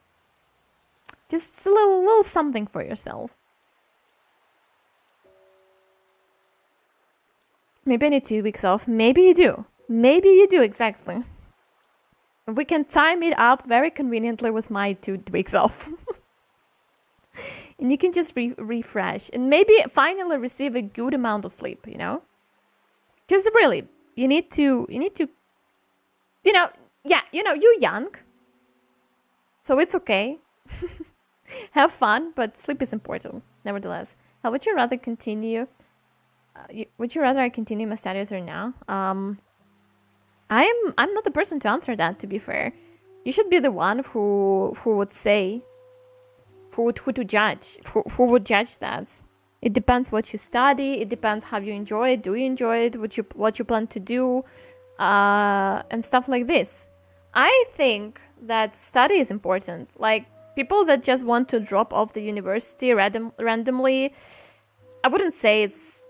Just a little something for yourself. Maybe I need 2 weeks off. Maybe you do. Exactly. We can time it up very conveniently with my 2 weeks off. And you can just refresh and maybe finally receive a good amount of sleep, you know? Just really, you need to, you know, yeah, you know, you're young. So it's okay. Have fun, but sleep is important, nevertheless. How would you rather continue? Would you rather I continue my studies or now? I'm not the person to answer that, to be fair. You should be the one who would say, who would judge that. It depends what you study. It depends how you enjoy it. Do you enjoy it? What you plan to do, and stuff like this. I think that study is important. Like, people that just want to drop off the university randomly, I wouldn't say it's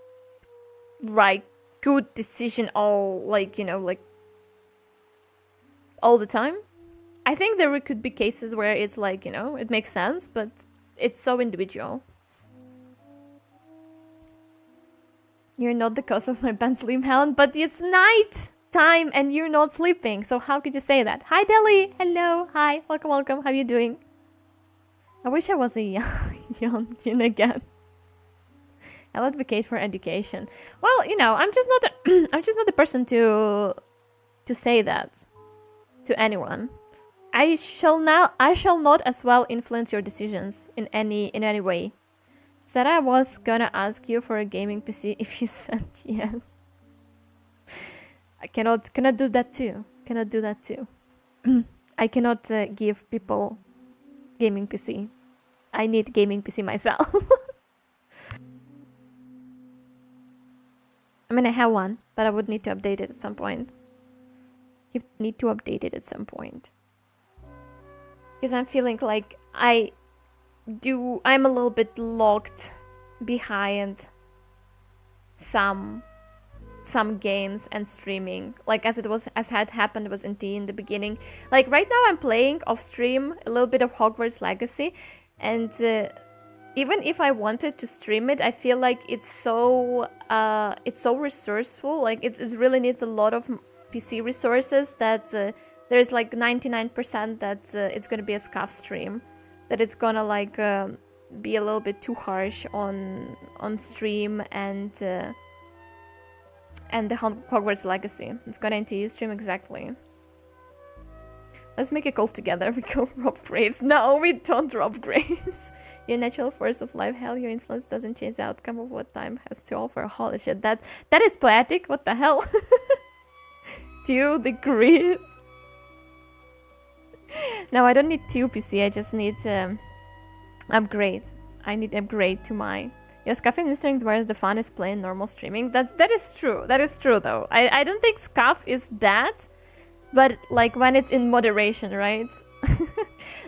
right good decision all, like, you know, like all the time. I think there could be cases where it's like, you know, it makes sense, but it's so individual. You're not the cause of my bad sleep, Helen, but it's night. time and you're not sleeping. So how could you say that? Hi, Deli. Hello. Hi. Welcome, welcome. How are you doing? I wish I was a young Jin again. I'll advocate for education. Well, you know, I'm just not I'm just not the person to say that to anyone. I shall not as well influence your decisions in any way. Said I was gonna ask you for a gaming PC if you said yes. I cannot do that too. Cannot do that too. I cannot give people gaming PC. I need gaming PC myself. I mean, I have one, but I would need to update it at some point. You need to update it at some point. Because I'm feeling like I'm a little bit locked behind some games and streaming, like as had happened was in the beginning. Like right now I'm playing off stream a little bit of Hogwarts Legacy, and even if I wanted to stream it, I feel like it's so resourceful. Like it really needs a lot of PC resources that there's like 99% that it's gonna be a scuff stream, that it's gonna like be a little bit too harsh on stream and the Hogwarts Legacy. It's gonna NTU stream exactly. Let's make a call together. We go rob graves. No, we don't rob graves. Your natural force of life, hell, your influence doesn't change the outcome of what time has to offer. Holy shit, that is poetic. What the hell? 2 degrees. No, I don't need 2 PC. I just need upgrade. I need upgrade to my... Yeah, scuffing instruments whereas the fun is playing normal streaming. That is true. That is true though. I don't think scuff is bad, but like when it's in moderation, right?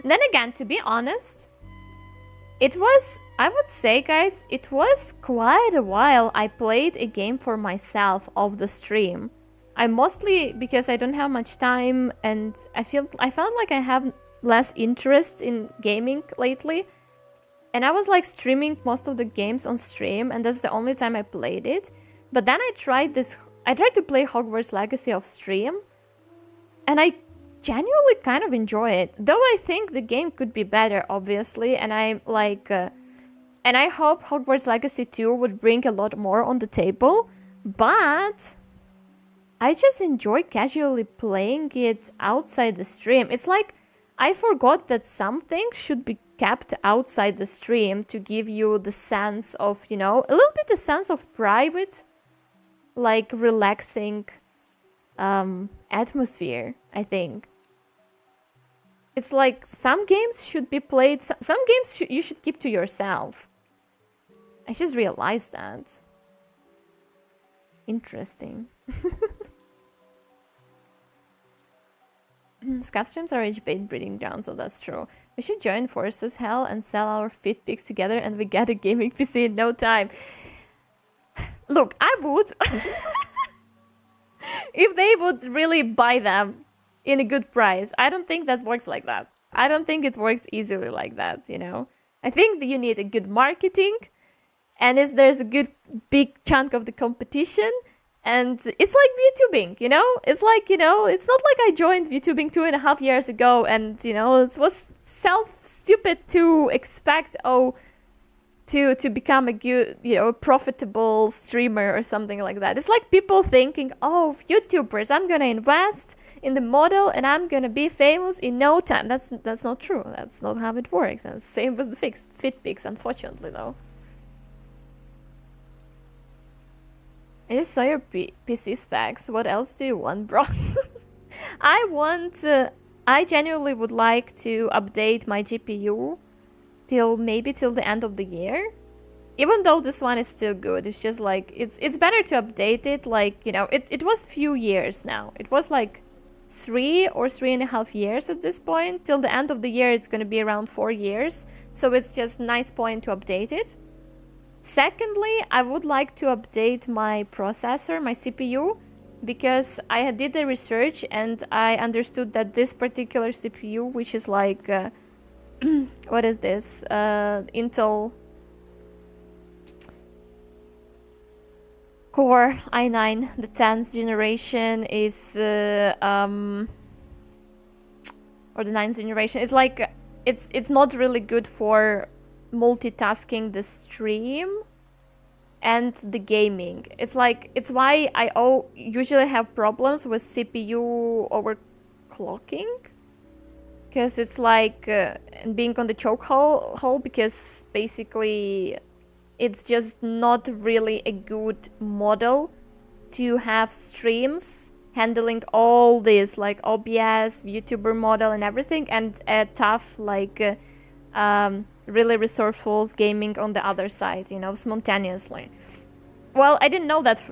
Then again, to be honest, it was, I would say, guys, it was quite a while I played a game for myself off the stream. I mostly, because I don't have much time and I felt like I have less interest in gaming lately. And I was like streaming most of the games on stream, and that's the only time I played it. But then I tried to play Hogwarts Legacy off stream, and I genuinely kind of enjoy it. Though I think the game could be better, obviously, and I like, and I hope Hogwarts Legacy 2 would bring a lot more on the table. But I just enjoy casually playing it outside the stream. It's like I forgot that some things should be kept outside the stream to give you the sense of, you know, a little bit the sense of private, like relaxing atmosphere, I think. It's like some games should be played, some games you should keep to yourself. I just realized that. Interesting. Scuff streams are age bait breeding ground, so that's true. We should join forces, hell, and sell our fit pics together, and we get a gaming PC in no time. Look, I would. If they would really buy them in a good price. I don't think that works like that. I don't think it works easily like that, you know. I think that you need a good marketing, and there's a good big chunk of the competition. And it's like VTubing, you know? It's like, you know, it's not like I joined VTubing 2.5 years ago and, you know, it was stupid to expect, to become a good, you know, profitable streamer or something like that. It's like people thinking, oh, YouTubers, I'm gonna invest in the model and I'm gonna be famous in no time. That's not true. That's not how it works. And same with the fit pics, unfortunately, though. I just saw your PC specs. What else do you want, bro? I genuinely would like to update my GPU till the end of the year. Even though this one is still good, it's just like, it's better to update it, like, you know, it was few years now. It was like 3 or 3.5 years at this point. Till the end of the year, it's gonna be around 4 years. So it's just a nice point to update it. Secondly, I would like to update my processor, my CPU, because I did the research and I understood that this particular CPU, which is like, what is this? Intel. Core i9, the 10th generation is or the 9th generation. It's like it's not really good for multitasking the stream and the gaming. It's like it's why I usually have problems with CPU overclocking, because it's like being on the choke hole, because basically it's just not really a good model to have streams handling all this, like OBS, VTuber model and everything, and a tough, like, really resourceful gaming on the other side, you know, spontaneously. Well, I didn't know that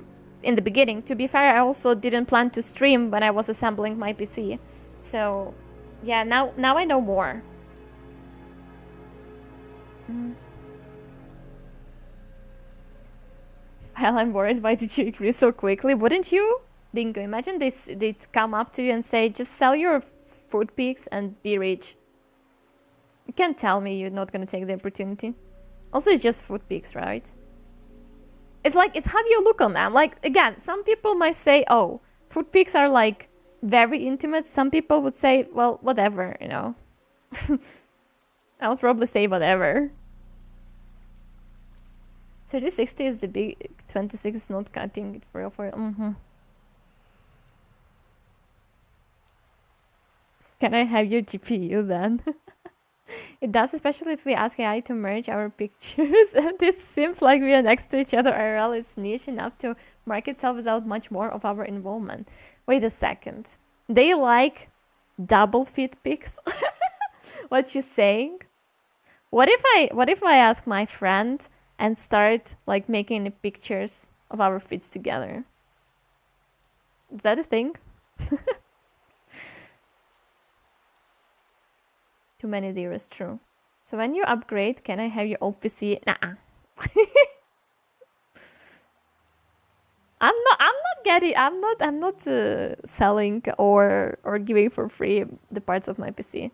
in the beginning. To be fair, I also didn't plan to stream when I was assembling my PC. So, yeah, now I know more. Well, I'm worried, why did you agree so quickly? Wouldn't you? Dingo, imagine they'd come up to you and say, just sell your food pics and be rich. You can't tell me you're not gonna take the opportunity. Also, it's just food pics, right? It's like, it's how you look on them. Like, again, some people might say, oh, food pics are like very intimate. Some people would say, well, whatever, you know. I'll probably say whatever. 3060 is the big, 26 is not cutting it for real. Can I have your GPU then? It does, especially if we ask AI to merge our pictures, and it seems like we are next to each other. IRL is niche enough to market itself without much more of our involvement. Wait a second. They like double fit pics? What you saying? What if I ask my friend and start like making the pictures of our fits together? Is that a thing? Too many dearest, true. So when you upgrade, can I have your old PC? Nah. I'm not selling or giving for free the parts of my PC.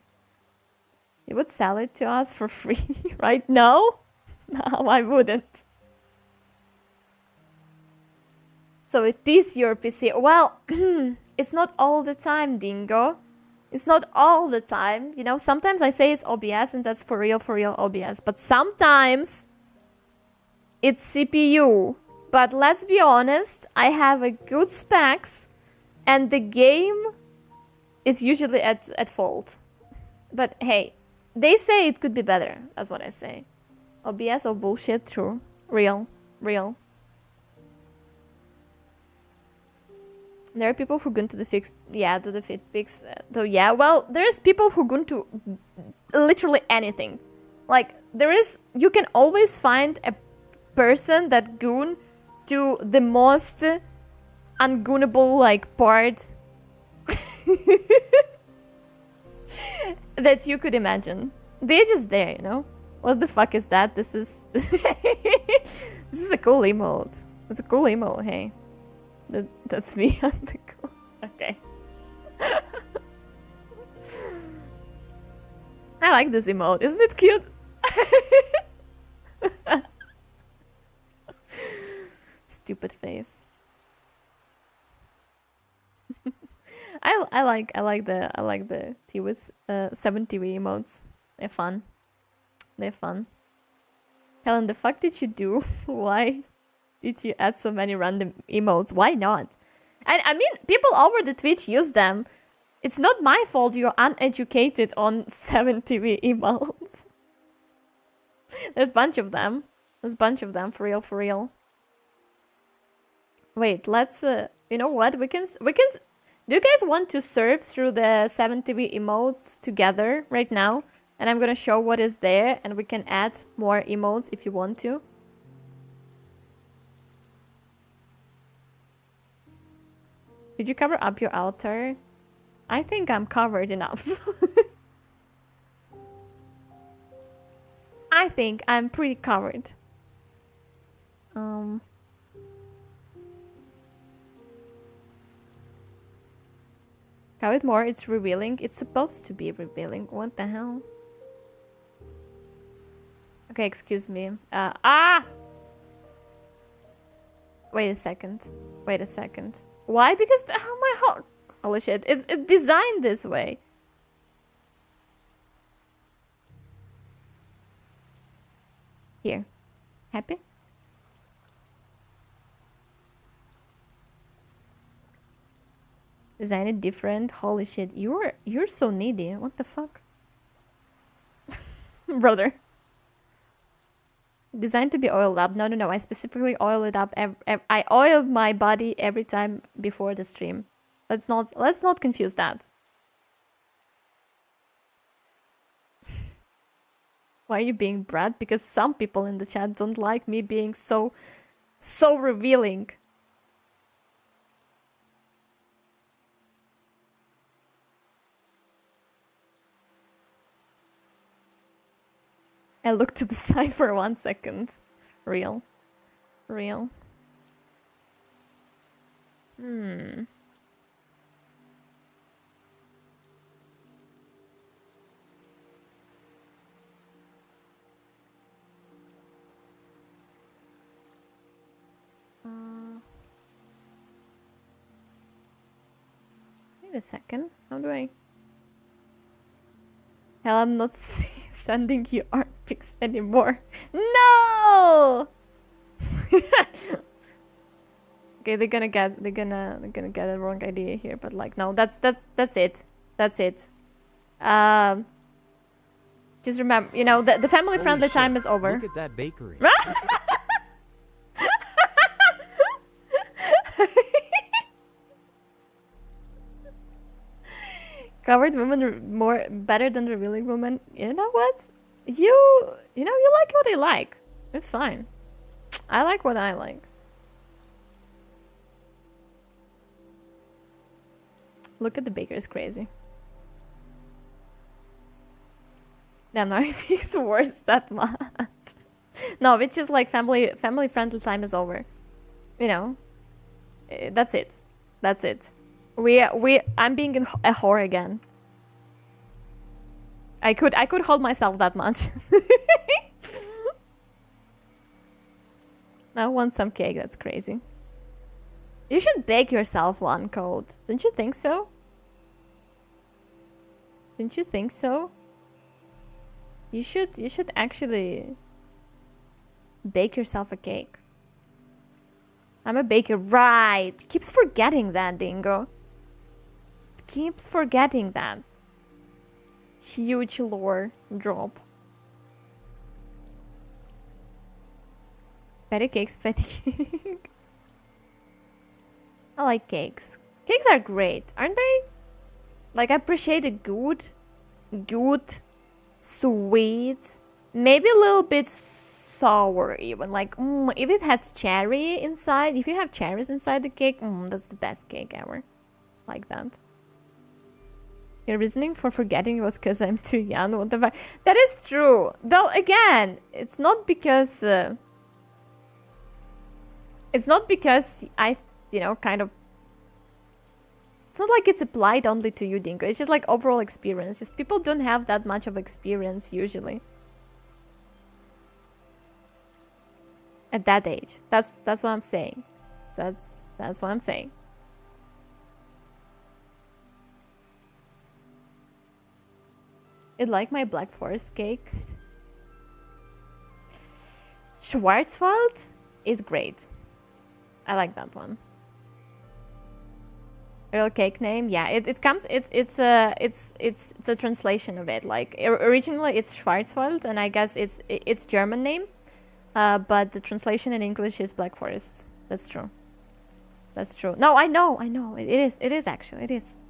You would sell it to us for free, right? No, no, I wouldn't. So it is your PC. Well, it's not all the time, Dingo. It's not all the time. You know, sometimes I say it's OBS and that's for real OBS. But sometimes it's CPU. But let's be honest, I have a good specs and the game is usually at fault. But hey, they say it could be better. That's what I say. OBS or bullshit, true. Real. There are people who go to the fix, yeah, to the fit pics. So yeah, well, there's people who go to literally anything. Like you can always find a person that goon to the most ungoonable like part that you could imagine. They're just there, you know. What the fuck is that? This is this is a cool emote. It's a cool emote. Hey. That's me on the go. Okay. I like this emote. Isn't it cute? Stupid face. I like the T-Wiz 7TV emotes. They're fun. Helen, the fuck did you do? Why did you add so many random emotes? Why not? And I mean, people over the Twitch use them. It's not my fault you're uneducated on 7TV emotes. There's a bunch of them. For real. Wait, let's you know what? We can do you guys want to surf through the 7TV emotes together right now? And I'm gonna show what is there and we can add more emotes if you want to. Did you cover up your altar? I think I'm covered enough. I think I'm pretty covered. Cover it more, it's revealing. It's supposed to be revealing. What the hell? Okay, excuse me. Wait a second. Wait a second. Why? Because oh my holy shit! It's designed this way. Here, happy? Design it different. Holy shit! You're so needy. What the fuck, brother? Designed to be oiled up. No, no, no. I specifically oil it up. I oil my body every time before the stream. Let's not confuse that. Why are you being Brad? Because some people in the chat don't like me being so revealing. I looked to the side for 1 second. Real. Real. Wait a second. How do I... Hell, I'm not sending you art pics anymore. No! Okay, they're gonna get a wrong idea here, but like, no, that's it. That's it. Just remember, you know, the family friendly time is over. Look at that bakery. Covered women more better than revealing women. You know what? You like what I like. It's fine. I like what I like. Look at the baker, is crazy. Damn, no, it's worse that much. No, it's just like family friendly time is over. You know, that's it. That's it. I'm being a whore again. I could hold myself that much. I want some cake. That's crazy. You should bake yourself one, Code. Don't you think so? Don't you think so? You should actually bake yourself a cake. I'm a baker, right? Keeps forgetting that, Dingo. Keeps forgetting that. Huge lore drop. Patty cakes, patty cake. I like cakes. Cakes are great, aren't they? Like, I appreciate a good, sweet, maybe a little bit sour even. Like, if it has cherry inside, if you have cherries inside the cake, that's the best cake ever. Like that. Your reasoning for forgetting was because I'm too young. What the fuck? That is true. Though, again, it's not because I, you know, kind of... It's not like it's applied only to you, Dingo. It's just like overall experience. Just people don't have that much of experience usually. At that age. That's what I'm saying. That's what I'm saying. It like my Black Forest cake. Schwarzwald is great. I like that one. Real cake name, yeah. It comes. It's a translation of it. Like originally it's Schwarzwald, and I guess it's German name, but the translation in English is Black Forest. That's true. That's true. No, I know. It is actually. It is.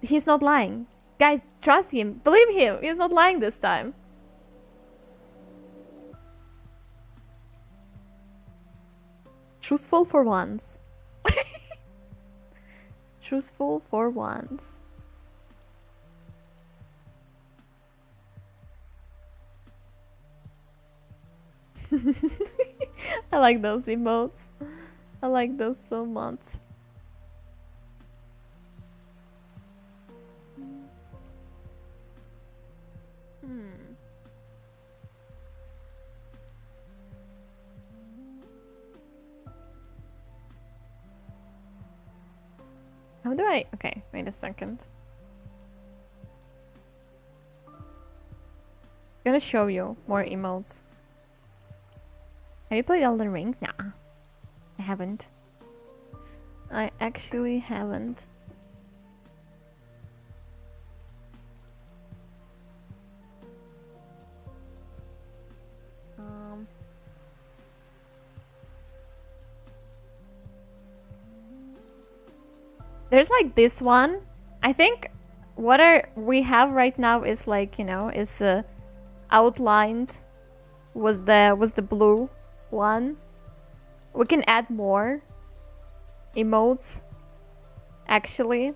He's not lying, guys. Trust him. Believe him. He's not lying this time. Truthful for once. Truthful for once. I like those emotes. I like those so much. How do I... Okay, wait a second. I'm gonna show you more emotes. Have you played Elden Ring? Nah. I haven't. I actually haven't. There's like this one. I think what we have right now is like, you know, is outlined was the blue one. We can add more emotes actually.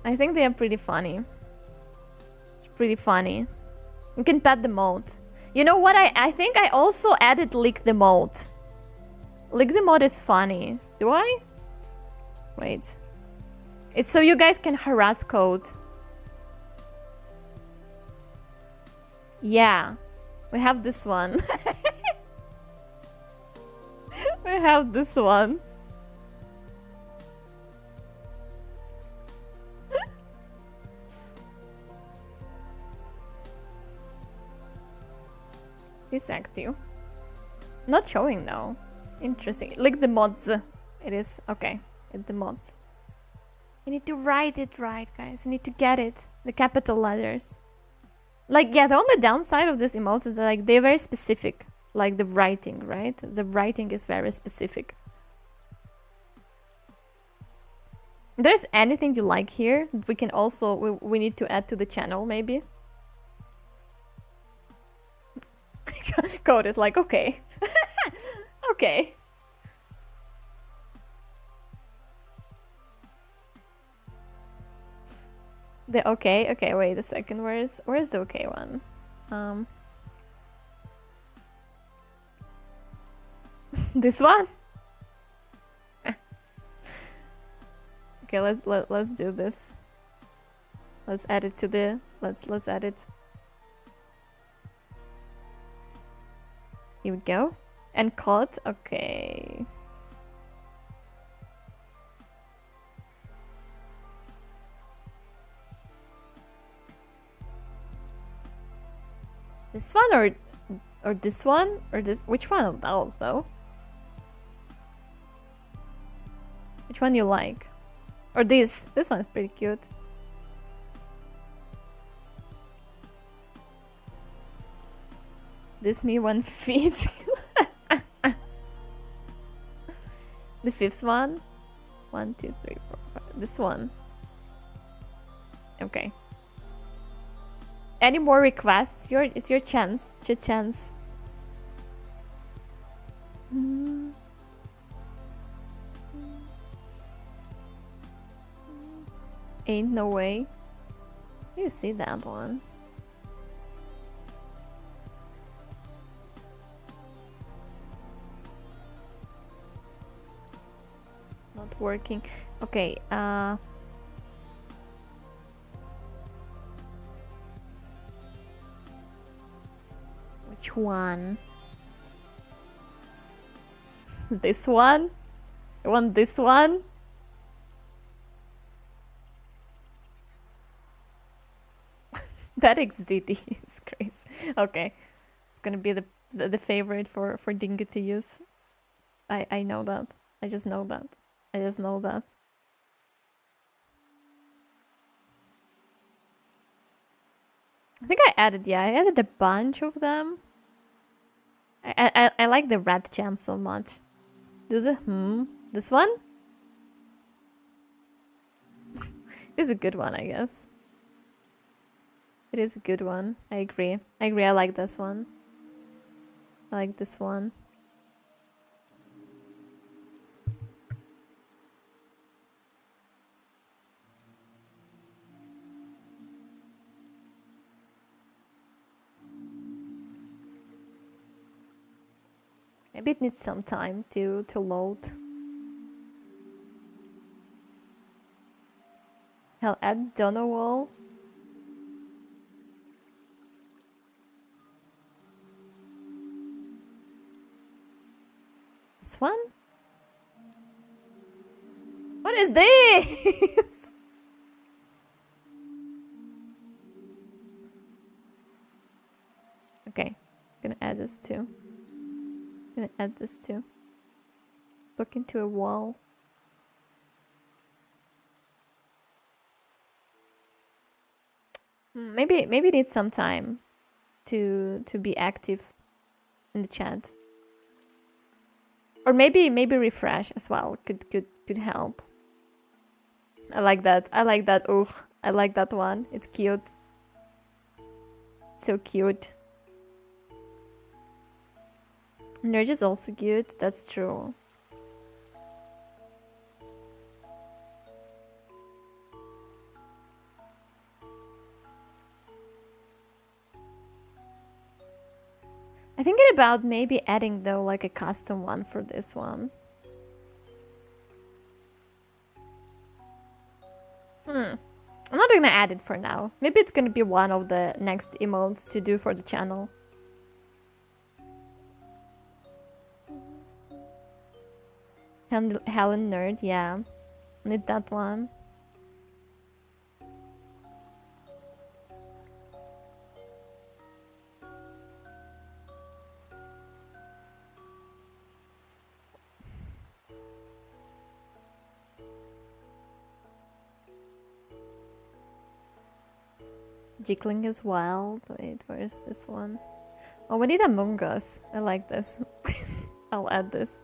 I think they are pretty funny. It's pretty funny. You can pet the mode. You know what? I think I also added lick the mode. Lick the mode is funny. Do I? Wait. It's so you guys can harass code. Yeah. We have this one. We have this one. It's active. Not showing though. Interesting. Like the mods. It is. Okay. It's the mods. You need to write it right, guys. You need to get it. The capital letters. Like, yeah, the only downside of this emotes is that, like, they're very specific. Like the writing, right? The writing is very specific. If there's anything you like here, we can also... We need to add to the channel, maybe. Code is like, okay. Okay. The okay? Okay, wait a second. Where's the okay one? This one? Okay, let's do this. Let's add it to the... Let's add it. Here we go. And cut. Okay. This one or this one or this? Which one of those though? Which one you like? Or this? This one is pretty cute. This me 1 feet. The fifth one. 1, 2, 3, 4, 5. This one. Okay. Any more requests? It's your chance. It's your chance. Ain't no way. You see that one? Not working. Okay, which one? This one? You want this one? That XDD is crazy. Okay. It's gonna be the favorite for Dingo to use. I know that. I just know that. I just know that. I think I added a bunch of them. I like the red jam so much. This one? It is a good one, I guess. It is a good one. I agree. I like this one. I like this one. Maybe it needs some time to load. I'll add Donowall. This one? What is this? Okay, gonna add this too. Gonna add this too. Look into a wall. Maybe it needs some time to be active in the chat. Or maybe refresh as well could help. I like that. I like that. Ugh. I like that one. It's cute. So cute. Nerd is also cute. That's true. I'm thinking about maybe adding though like a custom one for this one. I'm not gonna add it for now. Maybe it's gonna be one of the next emotes to do for the channel. Helen Nerd, yeah. Need that one. Jiggling is wild. Wait, where's this one? Oh, we need Among Us. I like this. I'll add this.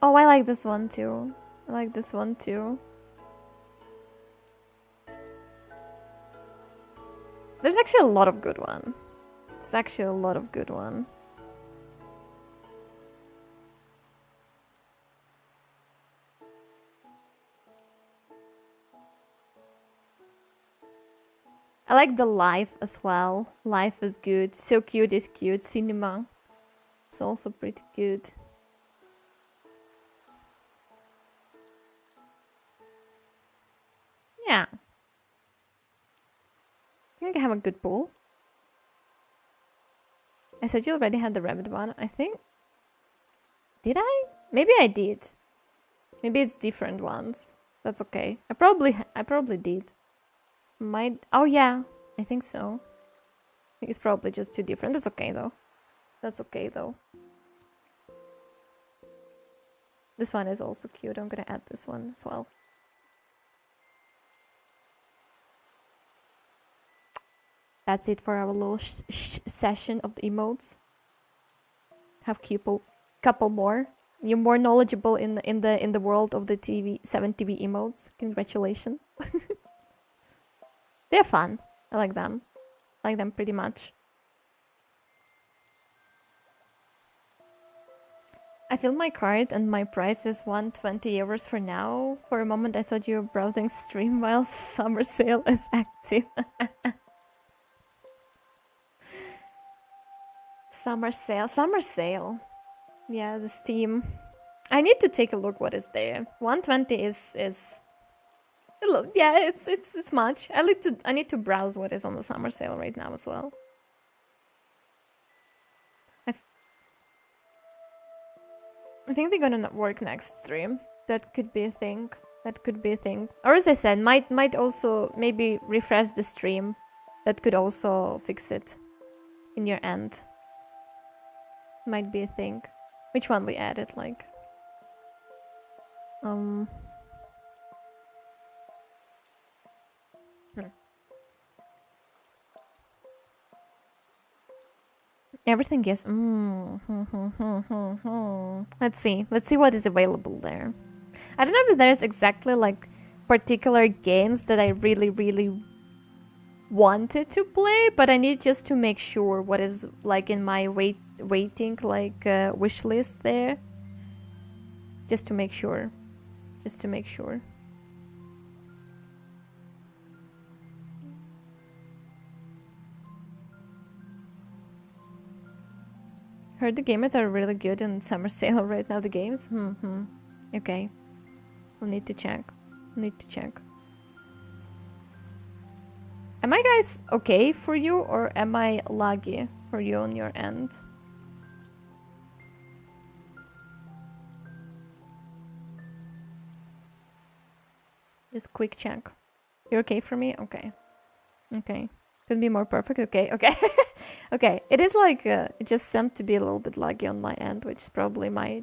Oh, I like this one too. I like this one too. There's actually a lot of good one. There's actually a lot of good one. I like the life as well. Life is good. So cute is cute. Cinema. It's also pretty good. Yeah. I think I have a good pool. I said you already had the rabbit one, I think. Did I? Maybe I did. Maybe it's different ones. That's okay. I probably did. Oh yeah, I think so. I think it's probably just too different. That's okay though. That's okay though. This one is also cute. I'm gonna add this one as well. That's it for our little session of the emotes. Have couple more. You're more knowledgeable in the world of the 7TV emotes. Congratulations. They're fun. I like them. I like them pretty much. I filled my card and my price is 120 euros for now. For a moment I thought you were browsing stream while summer sale is active. Summer sale. Yeah, the Steam. I need to take a look what is there. 120 is yeah, it's much. I need to browse what is on the summer sale right now as well. I think they're gonna work next stream. That could be a thing. That could be a thing. Or as I said, might also maybe refresh the stream. That could also fix it in your end. Might be a thing. Which one we added, like? Everything is Let's see what is available there. I don't know if there's exactly like particular games that I really wanted to play, but I need just to make sure what is like in my waiting like wish list there. Just to make sure. Heard the gamers are really good in summer sale right now, the games. Okay. I'll need to check. Am I guys okay for you or am I laggy for you on your end? Just quick check. You're okay for me? Okay. Okay. Could be more perfect. Okay. Okay. Okay. It is like it just seemed to be a little bit laggy on my end, which is probably my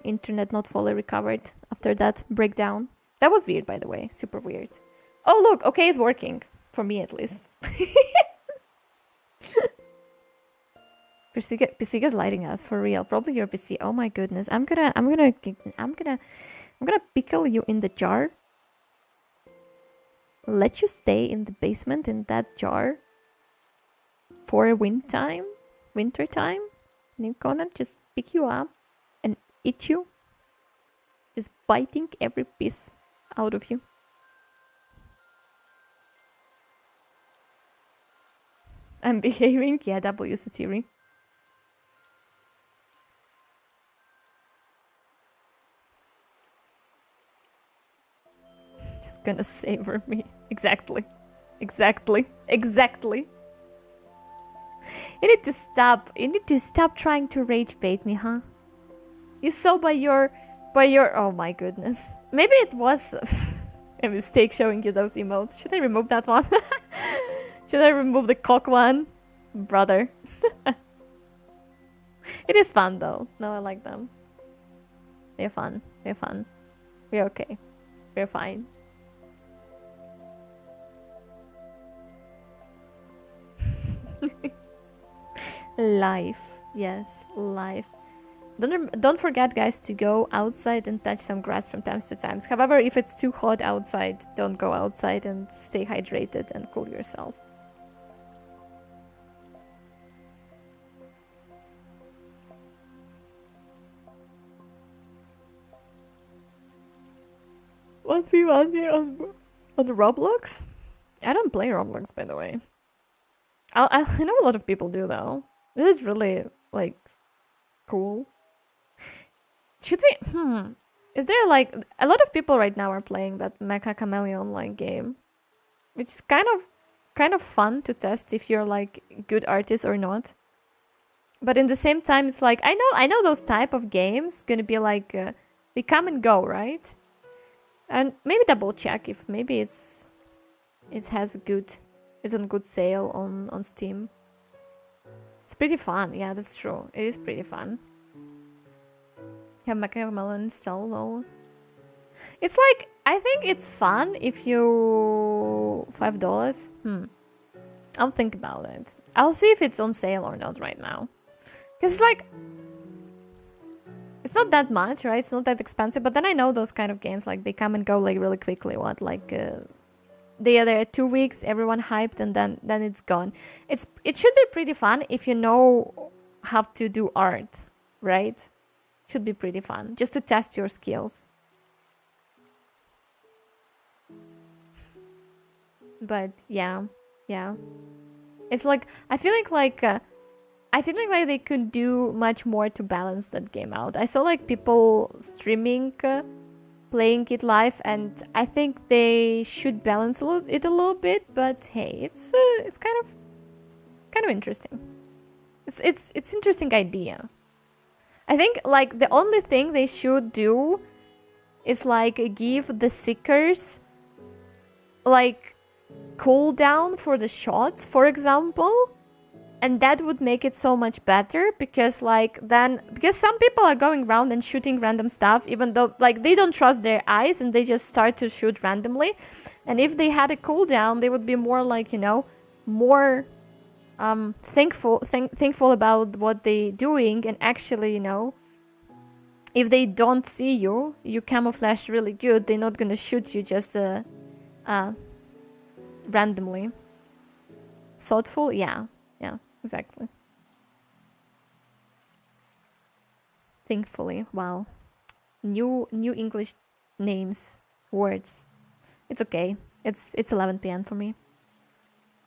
internet not fully recovered after that breakdown. That was weird, by the way. Super weird. Oh look, okay, it's working for me at least. Pisiga's lighting us for real. Probably your PC. Oh my goodness. I'm gonna pickle you in the jar. Let you stay in the basement in that jar for winter time. And I'm gonna just pick you up and eat you. Just biting every piece out of you. I'm behaving. Yeah, W Satiri. Just gonna savor me. Exactly. Exactly. Exactly. You need to stop. You need to stop trying to rage bait me, huh? You saw by your oh my goodness. Maybe it was a mistake showing you those emotes. Should I remove that one? Should I remove the cock one? Brother. It is fun though. No, I like them. They're fun. They're fun. We're okay. We're fine. Life. Yes, life. Don't forget, guys, to go outside and touch some grass from time to time. However, if it's too hot outside, don't go outside and stay hydrated and cool yourself. Want me on Roblox? I don't play Roblox, by the way. I know a lot of people do, though. This is really, like, cool. Should we... Is there, like... A lot of people right now are playing that Mecha Chameleon online game. Which is kind of fun to test if you're, like, good artist or not. But in the same time, it's like... I know those type of games gonna be, like... they come and go, right? And maybe double check if maybe it's on good sale on Steam. It's pretty fun. Yeah, that's true. It is pretty fun. Yeah, Mecha Melon solo. It's like, I think it's fun if you $5. I'll think about it. I'll see if it's on sale or not right now. Because it's like, it's not that much, right? It's not that expensive. But then I know those kind of games, like they come and go like really quickly. What, like they are there 2 weeks, everyone hyped, and then it's gone. It should be pretty fun if you know how to do art, right? Should be pretty fun just to test your skills. But yeah, it's like I feel like they could do much more to balance that game out. I saw like people streaming. Playing it live, and I think they should balance it a little bit. But hey, it's kind of interesting. It's interesting idea. I think like the only thing they should do is like give the seekers like cooldown for the shots, for example. And that would make it so much better because some people are going around and shooting random stuff even though like they don't trust their eyes and they just start to shoot randomly. And if they had a cooldown, they would be more like, you know, more thankful about what they're doing. And actually, you know, if they don't see you, you camouflage really good, they're not gonna shoot you just randomly. Thoughtful? Yeah. Exactly. Thankfully, wow. New English names, words. It's okay. It's 11 p.m. for me.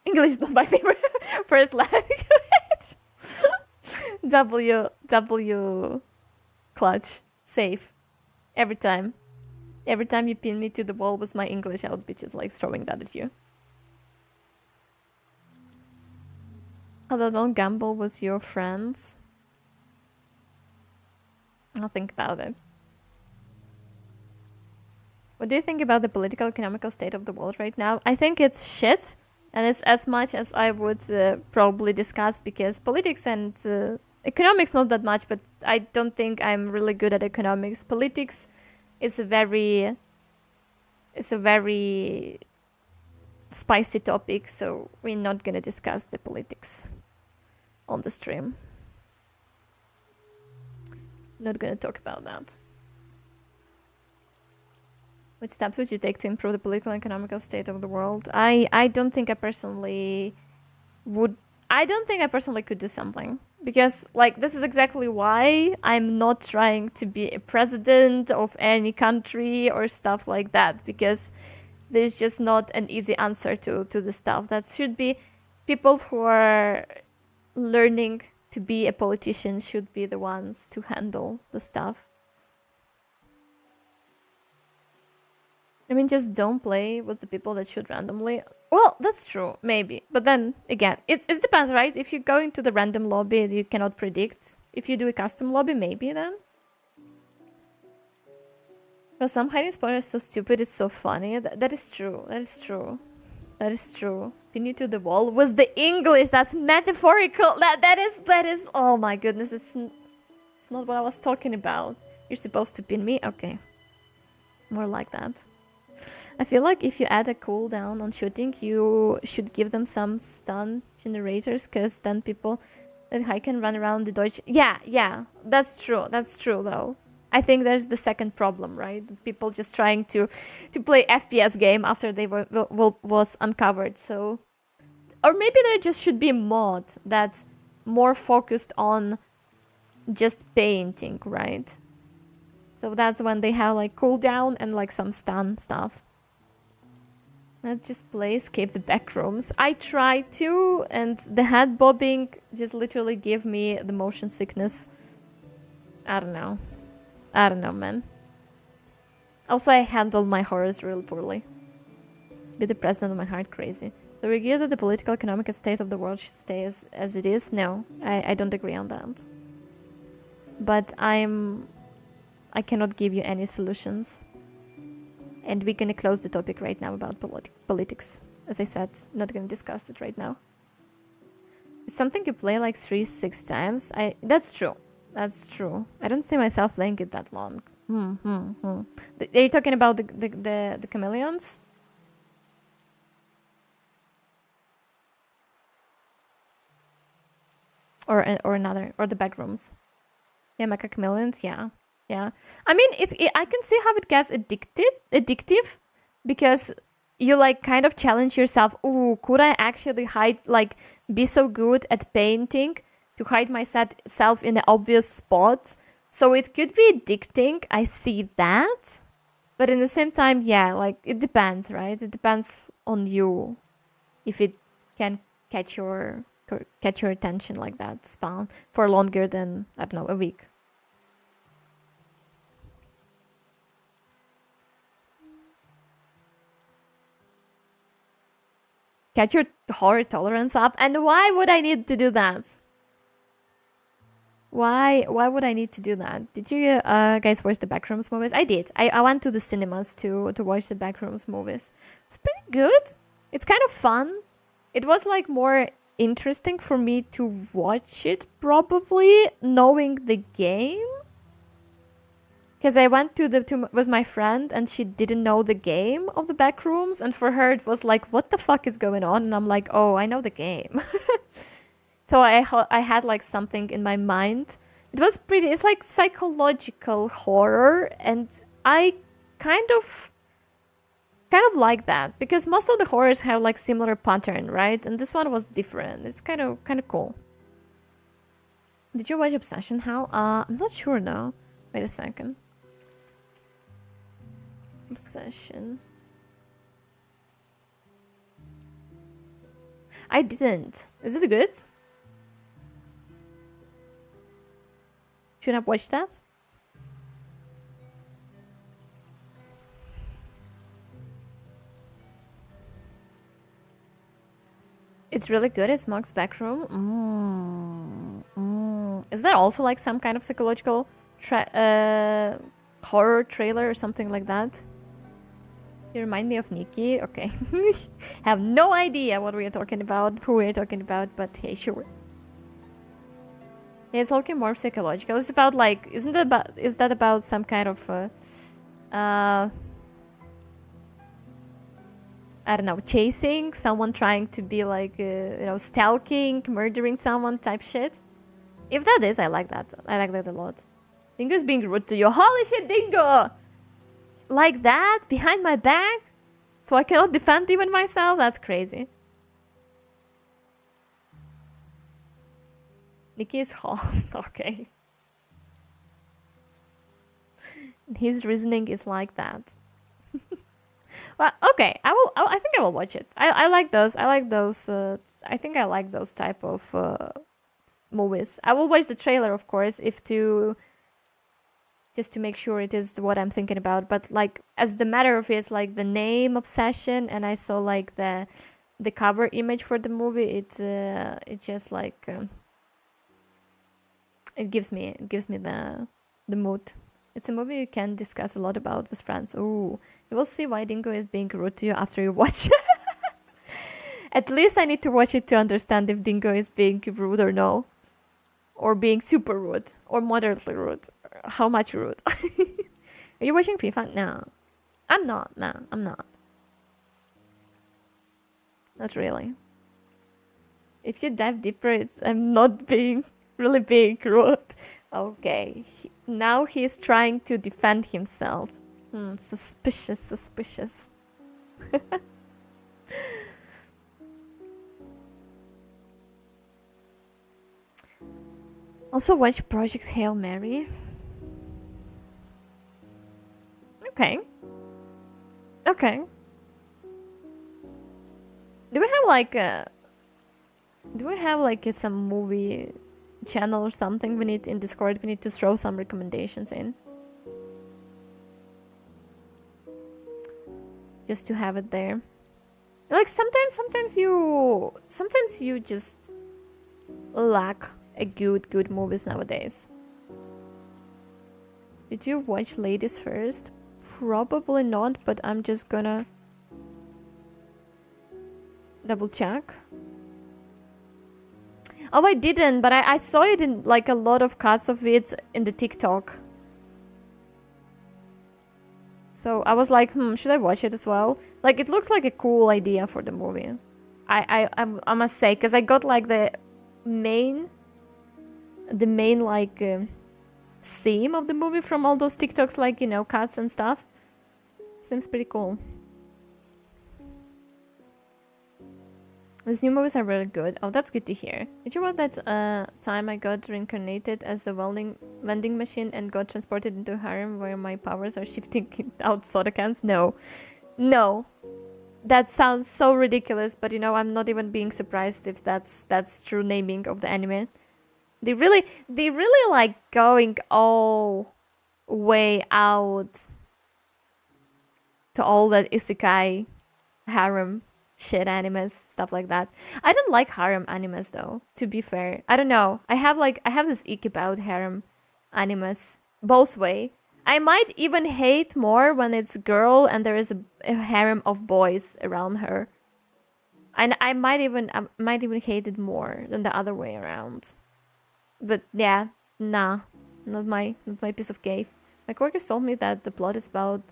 English is not my favorite first language. W clutch safe every time. Every time you pin me to the wall with my English, I would be just like throwing that at you. Although don't gamble with your friends. I'll think about it. What do you think about the political economical state of the world right now? I think it's shit, and it's as much as I would probably discuss, because politics and economics not that much, but I don't think I'm really good at economics. Politics is a very spicy topic, so we're not gonna discuss the politics on the stream. Not gonna talk about that. Which steps would you take to improve the political and economical state of the world? I don't think I personally would. I don't think I personally could do something, because like this is exactly why I'm not trying to be a president of any country or stuff like that, because there's just not an easy answer to the stuff. That should be people who are learning to be a politician should be the ones to handle the stuff. I mean, just don't play with the people that shoot randomly. Well, that's true, maybe. But then, again, it depends, right? If you go into the random lobby, you cannot predict. If you do a custom lobby, maybe then. Well, some hiding spoilers are so stupid, it's so funny. That is true, that is true. That is true. Pin you to the wall was the English, that's metaphorical. That is, oh my goodness, it's not what I was talking about. You're supposed to pin me? Okay. More like that. I feel like if you add a cooldown on shooting, you should give them some stun generators, because then people that high can run around the dodge. Yeah, that's true though. I think there's the second problem, right? People just trying to play FPS game after they was uncovered. So, or maybe there just should be a mod that's more focused on just painting, right? So that's when they have like cooldown and like some stun stuff. Let's just play escape the back rooms. I tried to, and the head bobbing just literally gave me the motion sickness. I don't know, man. Also, I handled my horrors real poorly. Be the president of my heart, crazy. So we agree that the political economic state of the world should stay as it is? No, I don't agree on that. But I cannot give you any solutions. And we're gonna close the topic right now about politics. As I said, not gonna discuss it right now. It's something you play like 3-6 times. That's true. That's true. I don't see myself playing it that long. Are you talking about the chameleons? Or another, or the back rooms? Yeah, mecha chameleons. Yeah. I mean, I can see how it gets addictive, because you like kind of challenge yourself. Ooh, could I actually be so good at painting to hide myself in an obvious spot? So it could be addicting. I see that, but in the same time, yeah, like it depends, right? It depends on you if it can catch your attention like that, spawn for longer than, I don't know, a week. Get your horror tolerance up. And why would I need to do that? Why would I need to do that? Did you guys watch the Backrooms movies? I did. I went to the cinemas to watch the Backrooms movies. It's pretty good. It's kind of fun. It was like more interesting for me to watch it, probably knowing the game. Because I went with my friend, and she didn't know the game of the Backrooms, and for her it was like, what the fuck is going on? And I'm like, oh, I know the game. So I had like something in my mind. It was pretty, it's like psychological horror, and I kind of like that, because most of the horrors have like similar pattern, right? And this one was different. It's kind of cool. Did you watch Obsession, Hal? I'm not sure now. Wait a second. Obsession. I didn't. Is it good? Should I watch that? It's really good. It's Smog's Backroom. Is that also like some kind of psychological horror trailer or something like that? You remind me of Nikki. Okay. Have no idea what we are talking about, who we are talking about, but hey, sure. Yeah, it's looking more psychological. It's about like, is that about some kind of I don't know, chasing someone, trying to be like, stalking, murdering someone type shit? If that is, I like that. I like that a lot. Dingo's being rude to you. Holy shit, Dingo! Like that? Behind my back? So I cannot defend even myself? That's crazy. Nikki is hot. Okay. His reasoning is like that. Well, okay. I think I will watch it. I like those. I like those. I think I like those type of movies. I will watch the trailer, of course, just to make sure it is what I'm thinking about. But like, as the matter of it's like the name Obsession, and I saw like the cover image for the movie. It just like it gives me the mood. It's a movie you can discuss a lot about with friends. Ooh, you will see why Dingo is being rude to you after you watch it. At least I need to watch it to understand if Dingo is being rude or no. Or being super rude. Or moderately rude. How much rude? Are you watching FIFA? No. I'm not. No, I'm not. Not really. If you dive deeper, I'm not being really being rude. Okay. Now he's trying to defend himself. Suspicious. Also watch Project Hail Mary. Okay. Do we have like some movie channel or something we need in Discord? We need to throw some recommendations in. Just to have it there. Like sometimes you just lack a good movies nowadays. Did you watch Ladies First? Probably not, but I'm just gonna double check. Oh, I didn't, but I saw it in like a lot of cuts of it in the TikTok. So I was like, should I watch it as well? Like, it looks like a cool idea for the movie. I must say, because I got like the main like theme of the movie from all those TikToks, like, cuts and stuff. Seems pretty cool. These new movies are really good. Oh, that's good to hear. Did you know that time I got reincarnated as a vending machine and got transported into a harem where my powers are shifting out soda cans? No. That sounds so ridiculous, but I'm not even being surprised if that's true naming of the anime. They really like going all way out to all that isekai harem shit animes, stuff like that. I don't like harem animes though, to be fair. I don't know. I have this ick about harem animes both way. I might even hate more when it's a girl and there is a harem of boys around her. And I might even hate it more than the other way around. But yeah, nah, not my piece of cake. My coworkers told me that the plot is about,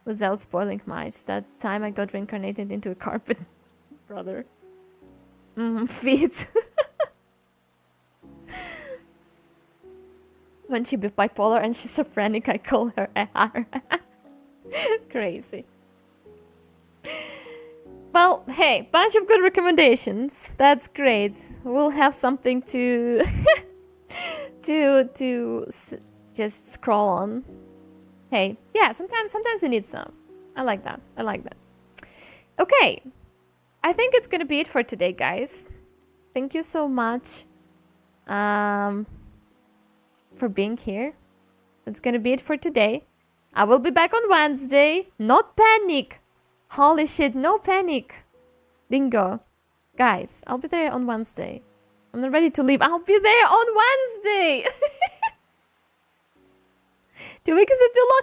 without spoiling much, that time I got reincarnated into a carpet brother. Feet. When she be bipolar and schizophrenic, I call her AR. Crazy. Well, hey, bunch of good recommendations. That's great. We'll have something to just scroll on. Hey, yeah, sometimes you need some. I like that. Okay. I think it's gonna be it for today, guys. Thank you so much for being here. That's gonna be it for today. I will be back on Wednesday. Not panic. Holy shit, no panic. Dingo. Guys, I'll be there on Wednesday. I'm not ready to leave. I'll be there on Wednesday. 2 weeks is too long.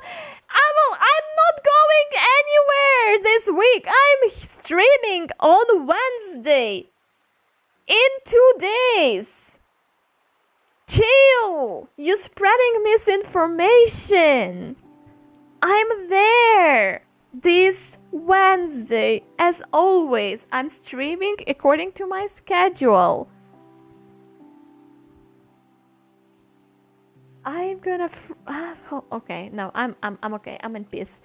I'm not going anywhere this week. I'm streaming on Wednesday. In 2 days. Chill. You're spreading misinformation. I'm there this Wednesday. As always, I'm streaming according to my schedule. I'm gonna. Okay, no, I'm okay. I'm in peace.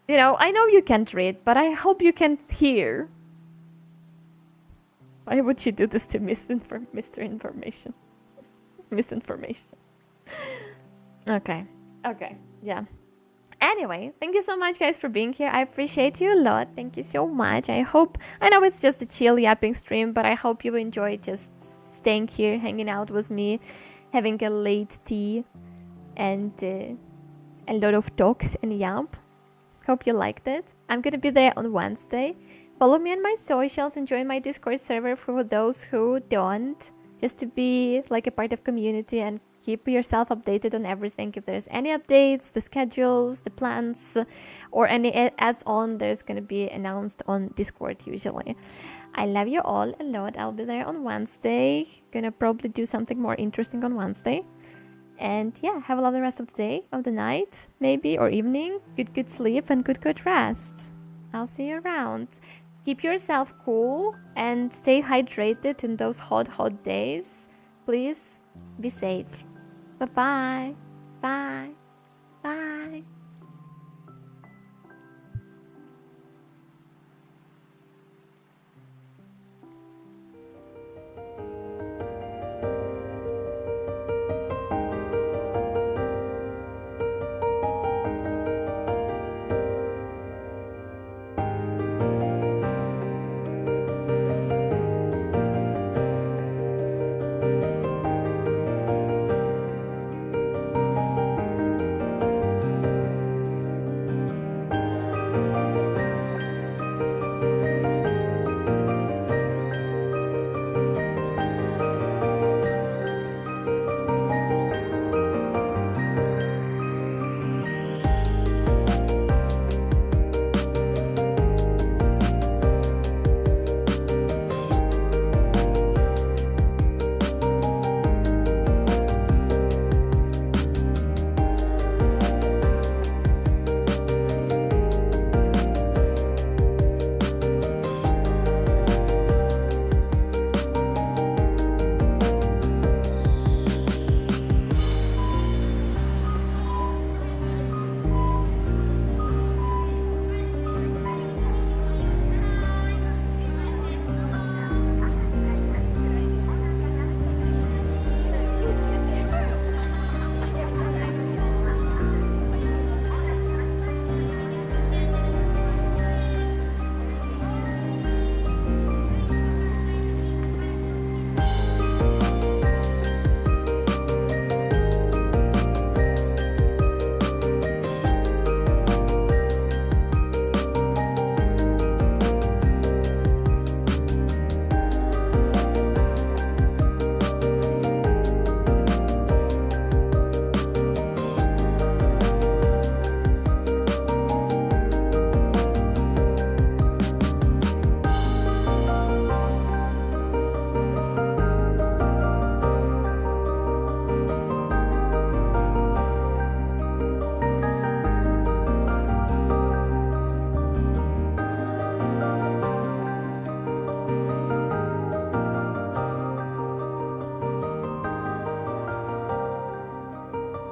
You know, I know you can't read, but I hope you can hear. Why would you do this to Mr. Information? Misinformation. Okay, yeah. Anyway, thank you so much, guys, for being here. I appreciate you a lot. Thank you so much. I know it's just a chill yapping stream, but I hope you enjoy just staying here, hanging out with me, having a late tea, and a lot of talks and yap. Hope you liked it. I'm gonna be there on Wednesday. Follow me on my socials and join my Discord server for those who don't, just to be like a part of community and keep yourself updated on everything. If there's any updates, the schedules, the plans, or any adds on, there's gonna be announced on Discord usually. I love you all a lot. I'll be there on Wednesday. Gonna probably do something more interesting on Wednesday. And yeah, have a lovely rest of the day, of the night, maybe, or evening. Good sleep and good rest. I'll see you around. Keep yourself cool and stay hydrated in those hot days. Please be safe. Bye-bye. Bye. Bye.